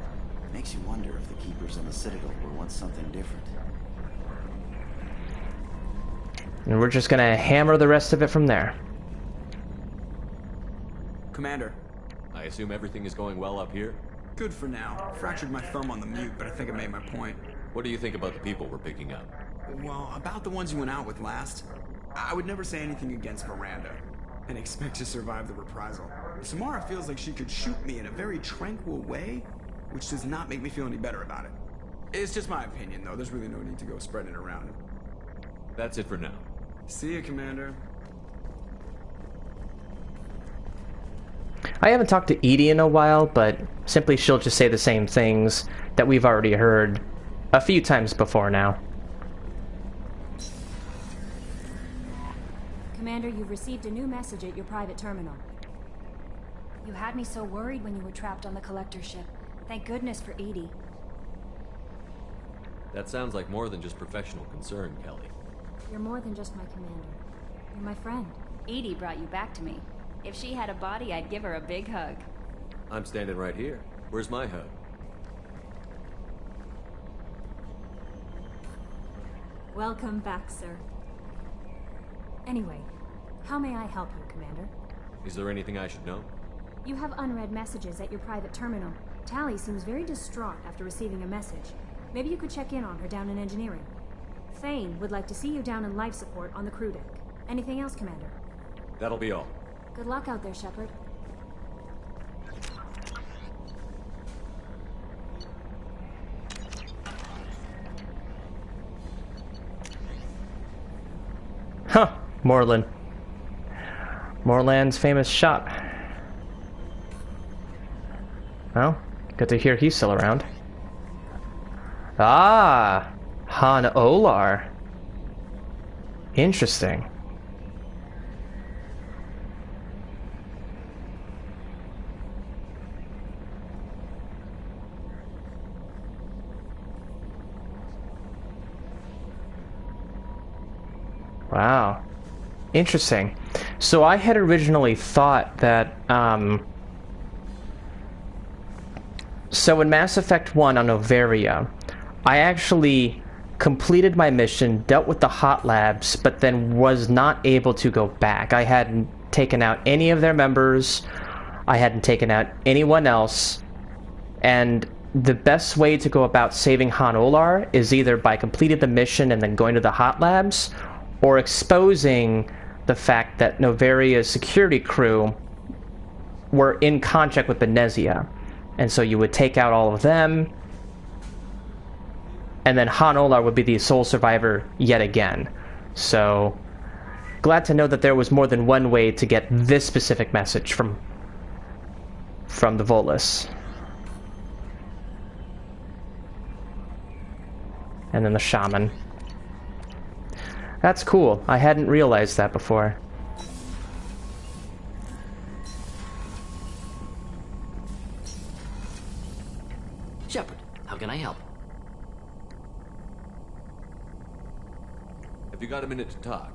Makes you wonder if the Keepers on the Citadel were once something different. And we're just gonna hammer the rest of it from there. Commander. I assume everything is going well up here? Good for now. Fractured my thumb on the mute, but I think I made my point. What do you think about the people we're picking up? Well, about the ones you went out with last, I would never say anything against Miranda and expect to survive the reprisal. Samara feels like she could shoot me in a very tranquil way, which does not make me feel any better about it. It's just my opinion, though. There's really no need to go spreading it around. That's it for now. See you, Commander. I haven't talked to Edie in a while, but simply she'll just say the same things that we've already heard a few times before now. Commander, you've received a new message at your private terminal. You had me so worried when you were trapped on the Collector ship. Thank goodness for Edie. That sounds like more than just professional concern, Kelly. You're more than just my commander. You're my friend. Edie brought you back to me. If she had a body, I'd give her a big hug. I'm standing right here. Where's my hug? Welcome back, sir. Anyway, how may I help you, Commander? Is there anything I should know? You have unread messages at your private terminal. Tally seems very distraught after receiving a message. Maybe you could check in on her down in engineering. Thane would like to see you down in life support on the crew deck. Anything else, Commander? That'll be all. Good luck out there, Shepard. Huh, Morlin. Morland's famous shop. Well, good to hear he's still around. Ah, Han Olar. Interesting. Wow. Interesting. So I had originally thought that, so in Mass Effect 1 on Noveria, I actually completed my mission, dealt with the hot labs, but then was not able to go back. I hadn't taken out any of their members, I hadn't taken out anyone else, and the best way to go about saving Han Olar is either by completing the mission and then going to the hot labs, or exposing the fact that Noveria's security crew were in contact with Benezia. And so you would take out all of them, and then Han Olar would be the sole survivor yet again. So, glad to know that there was more than one way to get this specific message from the Volus. And then the Shaman. That's cool. I hadn't realized that before. Shepard, how can I help? Have you got a minute to talk?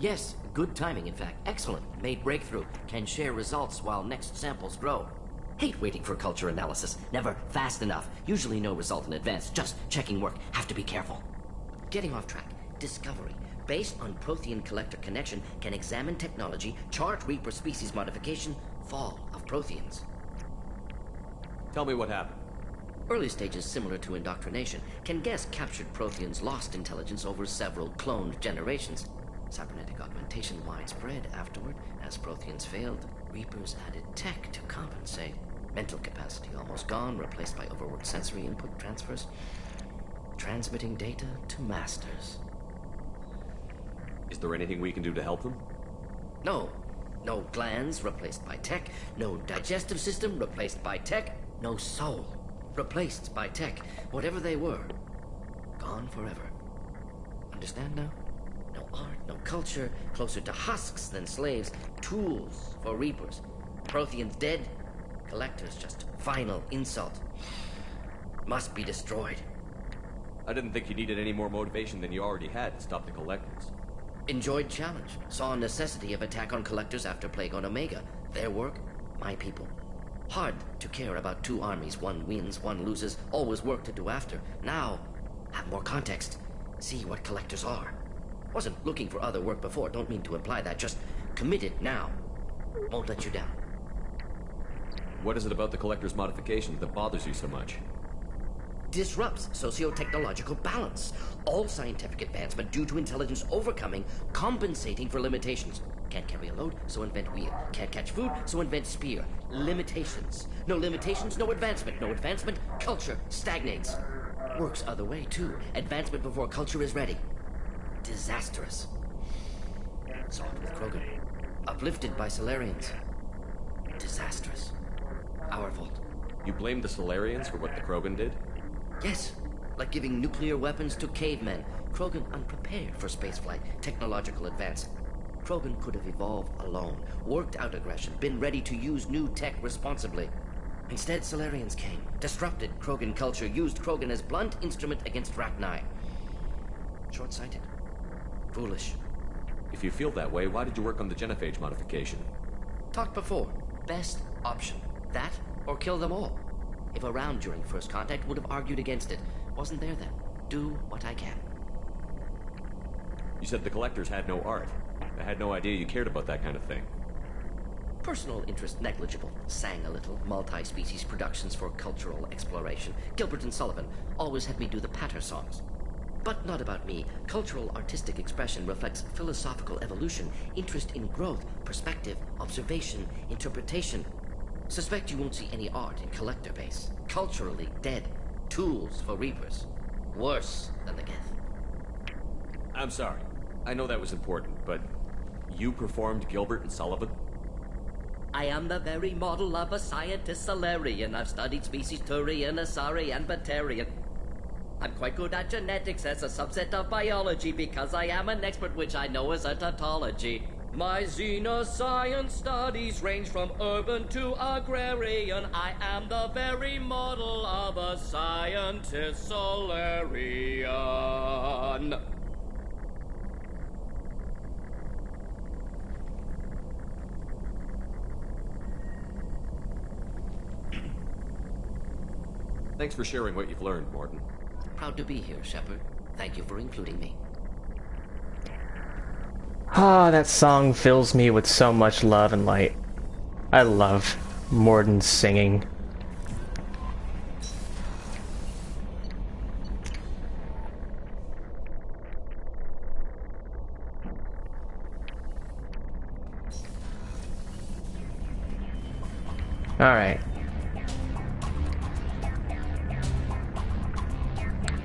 Yes, good timing, in fact. Excellent. Made breakthrough. Can share results while next samples grow. Hate waiting for culture analysis. Never fast enough. Usually no result in advance. Just checking work. Have to be careful. Getting off track. Discovery. Based on Prothean collector connection, can examine technology, chart Reaper species modification, fall of Protheans. Tell me what happened. Early stages similar to indoctrination. Can guess captured Protheans lost intelligence over several cloned generations. Cybernetic augmentation widespread afterward. As Protheans failed, Reapers added tech to compensate. Mental capacity almost gone, replaced by overworked sensory input transfers. Transmitting data to masters. Is there anything we can do to help them? No. No glands replaced by tech. No digestive system replaced by tech. No soul replaced by tech. Whatever they were, gone forever. Understand now? No art, no culture, closer to husks than slaves. Tools for Reapers. Protheans dead. Collectors just final insult. Must be destroyed. I didn't think you needed any more motivation than you already had to stop the Collectors. Enjoyed challenge. Saw necessity of attack on Collectors after Plague on Omega. Their work, my people. Hard to care about two armies. One wins, one loses. Always work to do after. Now, have more context. See what Collectors are. Wasn't looking for other work before. Don't mean to imply that. Just committed now. Won't let you down. What is it about the Collector's modification that bothers you so much? Disrupts socio-technological balance. All scientific advancement due to intelligence overcoming, compensating for limitations. Can't carry a load, so invent wheel. Can't catch food, so invent spear. Limitations. No limitations, no advancement. No advancement, culture stagnates. Works other way, too. Advancement before culture is ready. Disastrous. Saw it with Krogan. Uplifted by Solarians. Disastrous. Our fault. You blame the Solarians for what the Krogan did? Yes, like giving nuclear weapons to cavemen. Krogan unprepared for spaceflight, technological advance. Krogan could have evolved alone, worked out aggression, been ready to use new tech responsibly. Instead, Solarians came, disrupted Krogan culture, used Krogan as blunt instrument against Rachni. Short-sighted. Foolish. If you feel that way, why did you work on the genophage modification? Talked before. Best option. That, or kill them all. If around during first contact, would have argued against it. Wasn't there then. Do what I can. You said the Collectors had no art. I had no idea you cared about that kind of thing. Personal interest negligible. Sang a little. Multi-species productions for cultural exploration. Gilbert and Sullivan always had me do the patter songs. But not about me. Cultural artistic expression reflects philosophical evolution, interest in growth, perspective, observation, interpretation. Suspect you won't see any art in collector base. Culturally dead. Tools for reapers. Worse than the Geth. I'm sorry. I know that was important, but you performed Gilbert and Sullivan? I am the very model of a scientist Solarian. I've studied species Turian, Asari, and Batarian. I'm quite good at genetics as a subset of biology because I am an expert, which I know is a tautology. My xenoscience studies range from urban to agrarian. I am the very model of a scientist Solarian. Thanks for sharing what you've learned, Mordin. Proud to be here, Shepard. Thank you for including me. Ah, that song fills me with so much love and light. I love Mordin's singing. Alright.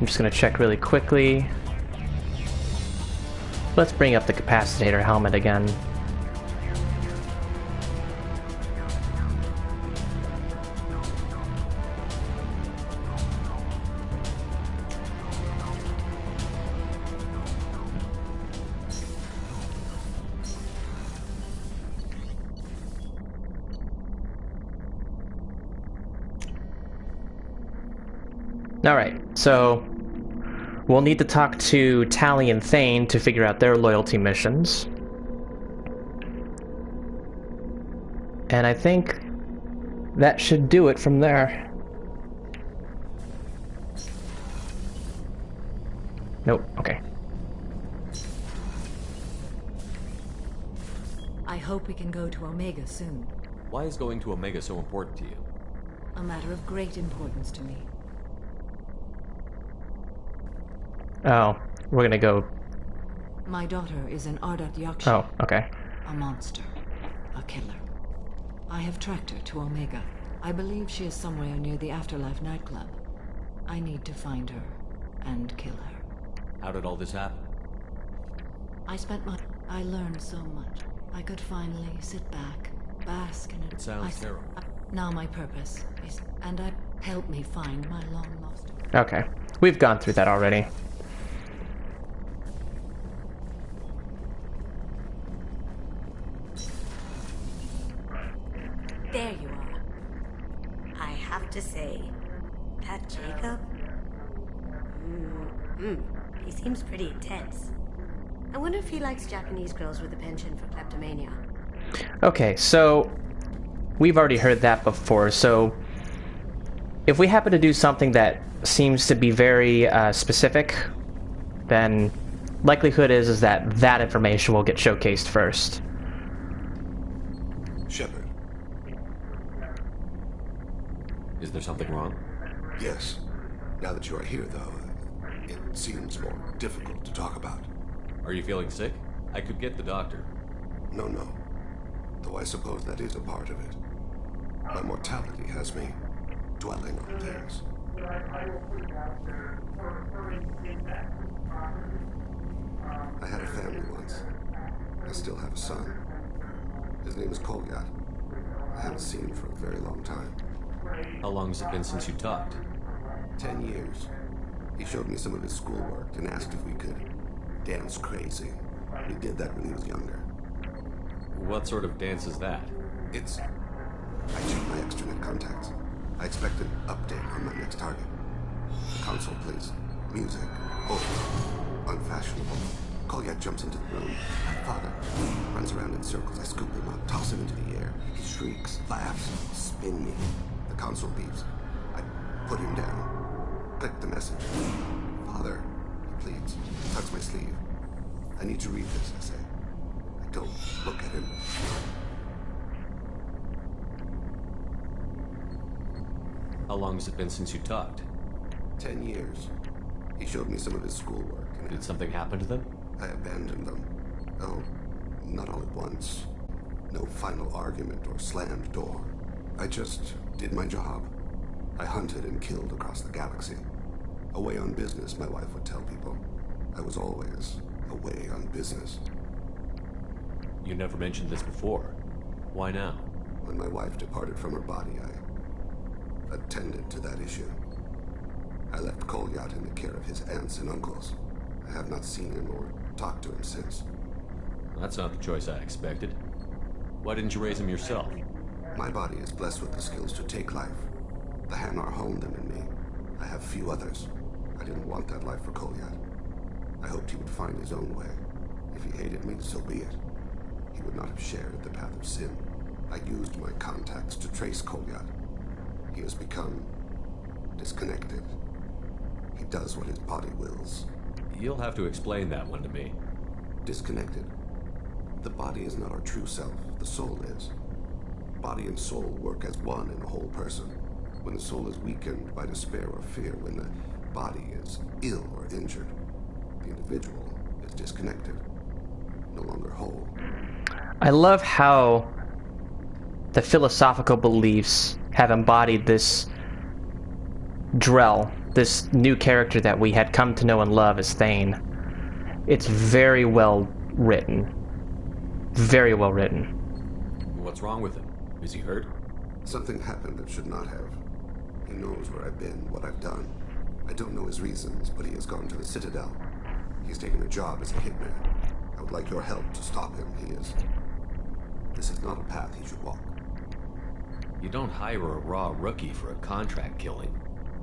I'm just gonna check really quickly. Let's bring up the capacitator helmet again. Alright, so we'll need to talk to Tally and Thane to figure out their loyalty missions. And I think that should do it from there. Nope, okay. I hope we can go to Omega soon. Why is going to Omega so important to you? A matter of great importance to me. Oh, we're gonna go... My daughter is an Ardat Yakshi. Oh, okay. A monster. A killer. I have tracked her to Omega. I believe she is somewhere near the Afterlife nightclub. I need to find her and kill her. How did all this happen? I learned so much. I could finally sit back, bask in it. It sounds terrible. Now my purpose is... help me find my long-lost... Okay. We've gone through that already. There you are. I have to say, that Jacob... he seems pretty intense. I wonder if he likes Japanese girls with a penchant for kleptomania. Okay, so we've already heard that before, so if we happen to do something that seems to be very specific, then likelihood is that that information will get showcased first. Shepard. Is there something wrong? Yes. Now that you are here, though, it seems more difficult to talk about. Are you feeling sick? I could get the doctor. No. Though I suppose that is a part of it. My mortality has me dwelling on things. I had a family once. I still have a son. His name is Kolgat. I haven't seen him for a very long time. How long has it been since you talked? 10 years. He showed me some of his schoolwork and asked if we could dance crazy. He did that when he was younger. What sort of dance is that? I checked my extranet contacts. I expect an update on my next target. The console plays music, old, unfashionable. Kolgat jumps into the room. My father runs around in circles. I scoop him up, toss him into the air. He shrieks, laughs, spin me. The console beeps. I put him down. Click the message. Father, he pleads. Tucks my sleeve. I need to read this, I say. I Don't look at him. How long has it been since you talked? 10 years. He showed me some of his schoolwork. And did something happen to them? I abandoned them. Oh, not all at once. No final argument or slammed door. I just did my job. I hunted and killed across the galaxy. Away on business, my wife would tell people. I was always away on business. You never mentioned this before. Why now? When my wife departed from her body, I attended to that issue. I left Kolyat in the care of his aunts and uncles. I have not seen him or talked to him since. That's not the choice I expected. Why didn't you raise him yourself? My body is blessed with the skills to take life. The Hanar honed them in me. I have few others. I didn't want that life for Kolyat. I hoped he would find his own way. If he hated me, so be it. He would not have shared the path of sin. I used my contacts to trace Kolyat. He has become disconnected. He does what his body wills. You'll have to explain that one to me. Disconnected. The body is not our true self. The soul is. Body and soul work as one in a whole person. When the soul is weakened by despair or fear, when the body is ill or injured, the individual is disconnected, no longer whole. I love how the philosophical beliefs have embodied this Drell, this new character that we had come to know and love as Thane. It's very well written. Very well written. What's wrong with him? Is he hurt? Something happened that should not have. He knows where I've been, what I've done. I don't know his reasons, but he has gone to the Citadel. He's taken a job as a hitman. I would like your help to stop him. This is not a path he should walk. You don't hire a raw rookie for a contract killing.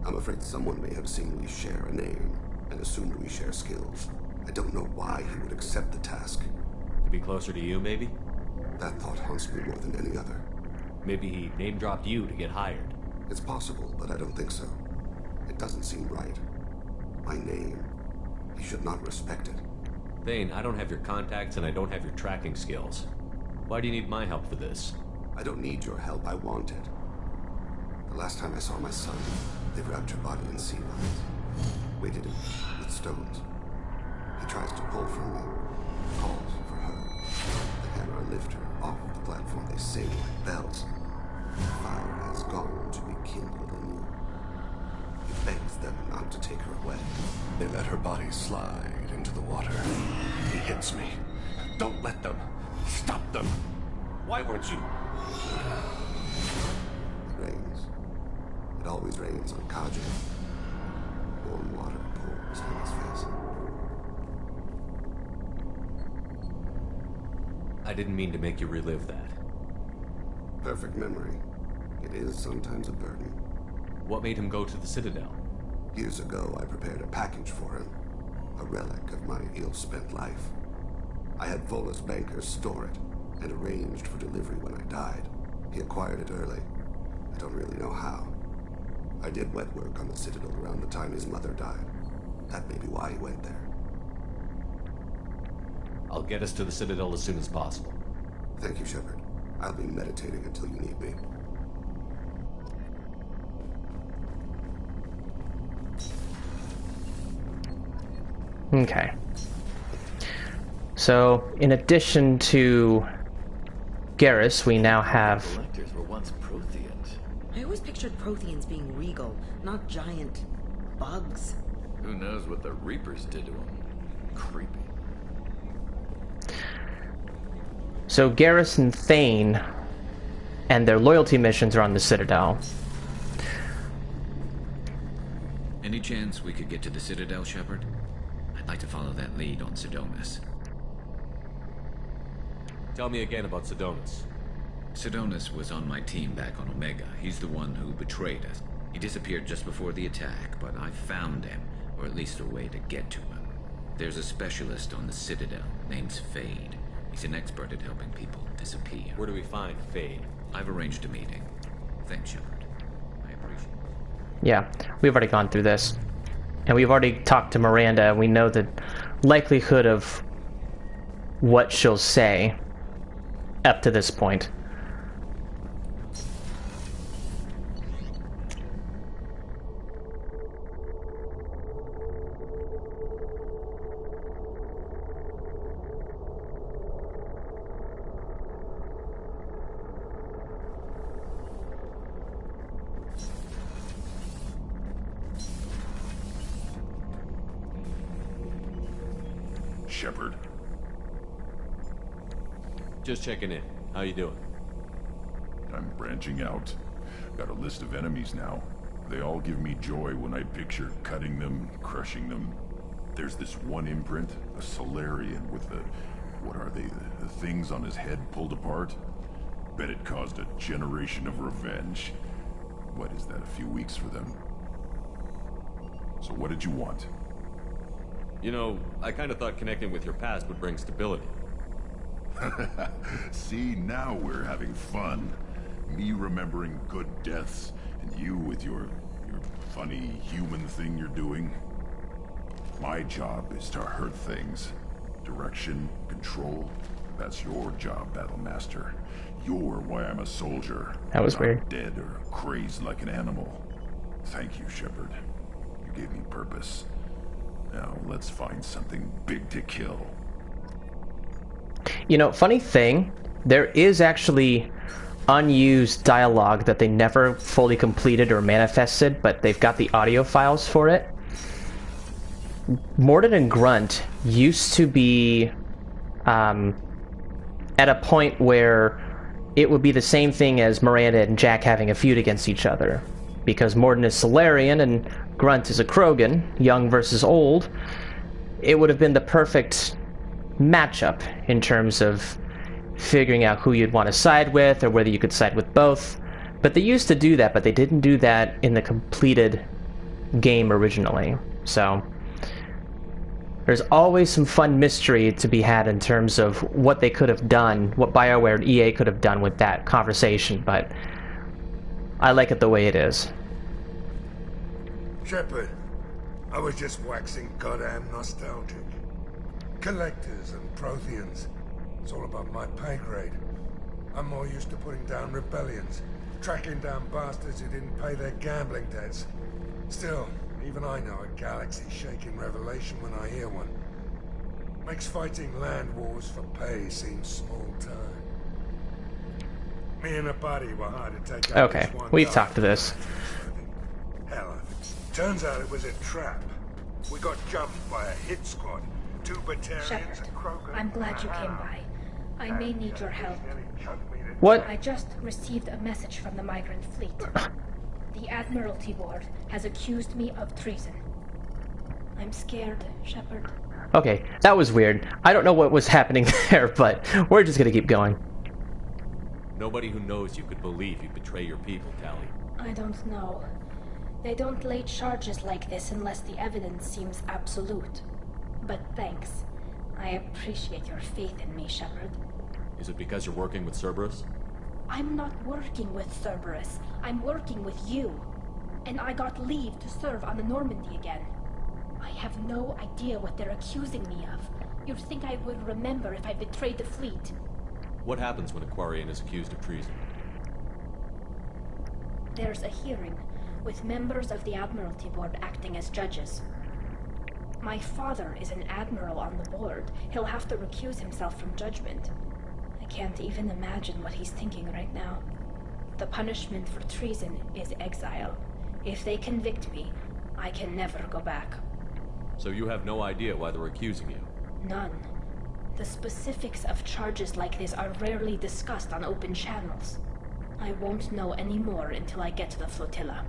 I'm afraid someone may have seen we share a name and assumed we share skills. I don't know why he would accept the task. To be closer to you, maybe? That thought haunts me more than any other. Maybe he name-dropped you to get hired. It's possible, but I don't think so. It doesn't seem right. My name. He should not respect it. Thane, I don't have your contacts and I don't have your tracking skills. Why do you need my help for this? I don't need your help. I want it. The last time I saw my son, they wrapped your body in sea lines, weighted it with stones. He tries to pull from me, calls for her. The Hanar lift her off the platform. They sing like bells. The fire has gone to be kindled anew. He begs them not to take her away. They let her body slide into the water. He hits me. Don't let them. Stop them. Why weren't you? It rains. It always rains on Kaja. Warm water pours on his face. I didn't mean to make you relive that. Perfect memory. It is sometimes a burden. What made him go to the Citadel? Years ago, I prepared a package for him. A relic of my ill-spent life. I had Volus bankers store it, and arranged for delivery when I died. He acquired it early. I don't really know how. I did wet work on the Citadel around the time his mother died. That may be why he went there. I'll get us to the Citadel as soon as possible. Thank you, Shepard. I'll be meditating until you need me. Okay. So, in addition to Garrus, we now have... Collectors were once Protheans. I always pictured Protheans being regal, not giant bugs. Who knows what the Reapers did to them? Creepy. So Garrus and Thane and their loyalty missions are on the Citadel. Any chance we could get to the Citadel, Shepard? I'd like to follow that lead on Sidonis. Tell me again about Sidonis. Sidonis was on my team back on Omega. He's the one who betrayed us. He disappeared just before the attack, but I found him, or at least a way to get to him. There's a specialist on the Citadel named Fade. He's an expert at helping people disappear. Where do we find Fade? I've arranged a meeting. Thanks, Shepard. I appreciate it. Yeah, we've already gone through this. And we've already talked to Miranda. We know the likelihood of what she'll say up to this point. Shepard. Just checking in. How you doing? I'm branching out. Got a list of enemies now. They all give me joy when I picture cutting them, crushing them. There's this one imprint, a Solarian with the... what are they? The things on his head pulled apart? Bet it caused a generation of revenge. What is that, a few weeks for them? So what did you want? You know, I kind of thought connecting with your past would bring stability. See, now we're having fun. Me remembering good deaths, and you with your funny human thing you're doing. My job is to hurt things. Direction, control, that's your job, Battle Master. You're why I'm a soldier. That was weird. Not dead or crazed like an animal. Thank you, Shepard. You gave me purpose. Now let's find something big to kill. You know, funny thing, there is actually unused dialogue that they never fully completed or manifested, but they've got the audio files for it. Mordin and Grunt used to be at a point where it would be the same thing as Miranda and Jack having a feud against each other. Because Mordin is Solarian and Grunt is a Krogan, young versus old, it would have been the perfect matchup in terms of figuring out who you'd want to side with or whether you could side with both. But they used to do that, but they didn't do that in the completed game originally. So there's always some fun mystery to be had in terms of what they could have done, what BioWare and EA could have done with that conversation, but I like it the way it is. Shepard, I was just waxing goddamn nostalgic. Collectors and Protheans, it's all above my pay grade. I'm more used to putting down rebellions, tracking down bastards who didn't pay their gambling debts. Still, even I know a galaxy-shaking revelation when I hear one. Makes fighting land wars for pay seem small time. Me and a buddy were hard to take out. Okay, we've talked to this. Hell, turns out it was a trap. We got jumped by a hit squad. 2 Batarians, Shepard, a Krogan. I'm glad you came by. I may need your help. What? I just received a message from the migrant fleet. The Admiralty Board has accused me of treason. I'm scared, Shepard. Okay, that was weird. I don't know what was happening there, but we're just gonna keep going. Nobody who knows you could believe you betray your people, Tali. I don't know. They don't lay charges like this unless the evidence seems absolute. But thanks. I appreciate your faith in me, Shepard. Is it because you're working with Cerberus? I'm not working with Cerberus. I'm working with you. And I got leave to serve on the Normandy again. I have no idea what they're accusing me of. You'd think I would remember if I betrayed the fleet. What happens when a Quarian is accused of treason? There's a hearing, with members of the Admiralty Board acting as judges. My father is an admiral on the board. He'll have to recuse himself from judgment. I can't even imagine what he's thinking right now. The punishment for treason is exile. If they convict me, I can never go back. So you have no idea why they're accusing you? None. The specifics of charges like this are rarely discussed on open channels. I won't know any more until I get to the flotilla.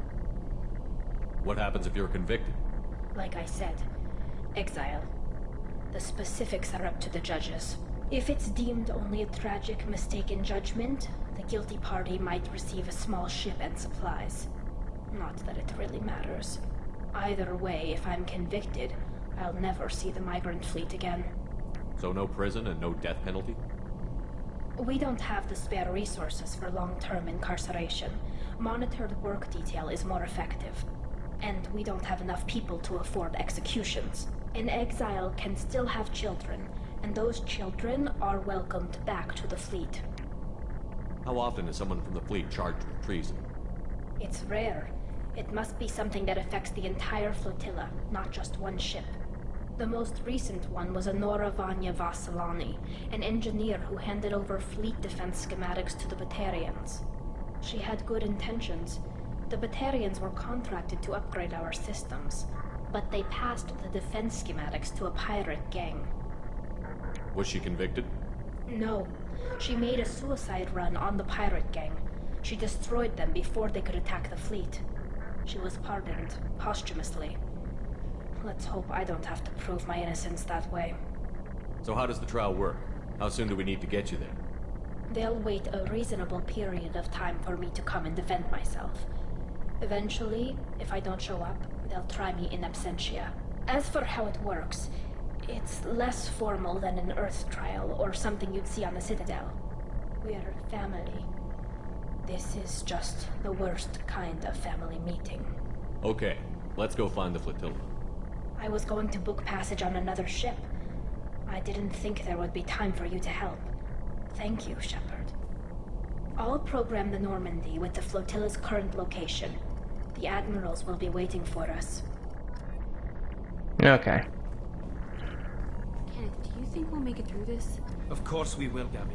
What happens if you're convicted? Like I said, exile. The specifics are up to the judges. If it's deemed only a tragic mistake in judgment, the guilty party might receive a small ship and supplies. Not that it really matters. Either way, if I'm convicted, I'll never see the migrant fleet again. So no prison and no death penalty? We don't have the spare resources for long-term incarceration. Monitored work detail is more effective. And we don't have enough people to afford executions. An exile can still have children, and those children are welcomed back to the fleet. How often is someone from the fleet charged with treason? It's rare. It must be something that affects the entire flotilla, not just one ship. The most recent one was Anora Vanya Vasilani, an engineer who handed over fleet defense schematics to the Batarians. She had good intentions. The Batarians were contracted to upgrade our systems, but they passed the defense schematics to a pirate gang. Was she convicted? No. She made a suicide run on the pirate gang. She destroyed them before they could attack the fleet. She was pardoned, posthumously. Let's hope I don't have to prove my innocence that way. So how does the trial work? How soon do we need to get you there? They'll wait a reasonable period of time for me to come and defend myself. Eventually, if I don't show up, they'll try me in absentia. As for how it works, it's less formal than an Earth trial or something you'd see on the Citadel. We're family. This is just the worst kind of family meeting. Okay, let's go find the flotilla. I was going to book passage on another ship. I didn't think there would be time for you to help. Thank you, Shepard. I'll program the Normandy with the flotilla's current location. The admirals will be waiting for us. Okay. Kenneth, do you think we'll make it through this? Of course we will, Gabby.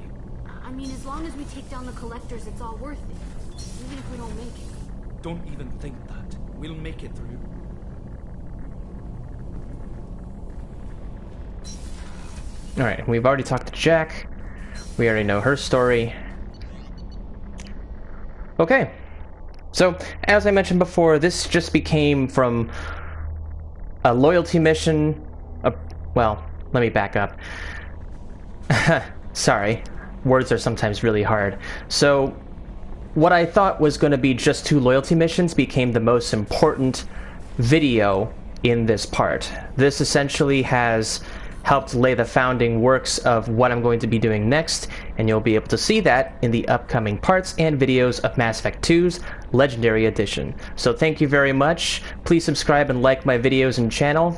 I mean, as long as we take down the collectors, it's all worth it. Even if we don't make it. Don't even think that. We'll make it through. Alright, we've already talked to Jack. We already know her story. Okay. So, as I mentioned before, this just became from a loyalty mission. Well, let me back up. Sorry. Words are sometimes really hard. So, what I thought was going to be just 2 loyalty missions became the most important video in this part. This essentially has helped lay the founding works of what I'm going to be doing next, and you'll be able to see that in the upcoming parts and videos of Mass Effect 2's Legendary Edition. So thank you very much. Please subscribe and like my videos and channel.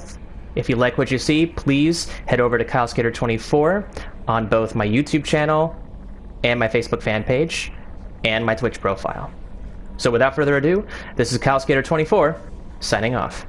If you like what you see, please head over to Kylesk8r24 on both my YouTube channel and my Facebook fan page and my Twitch profile. So without further ado, this is Kylesk8r24 signing off.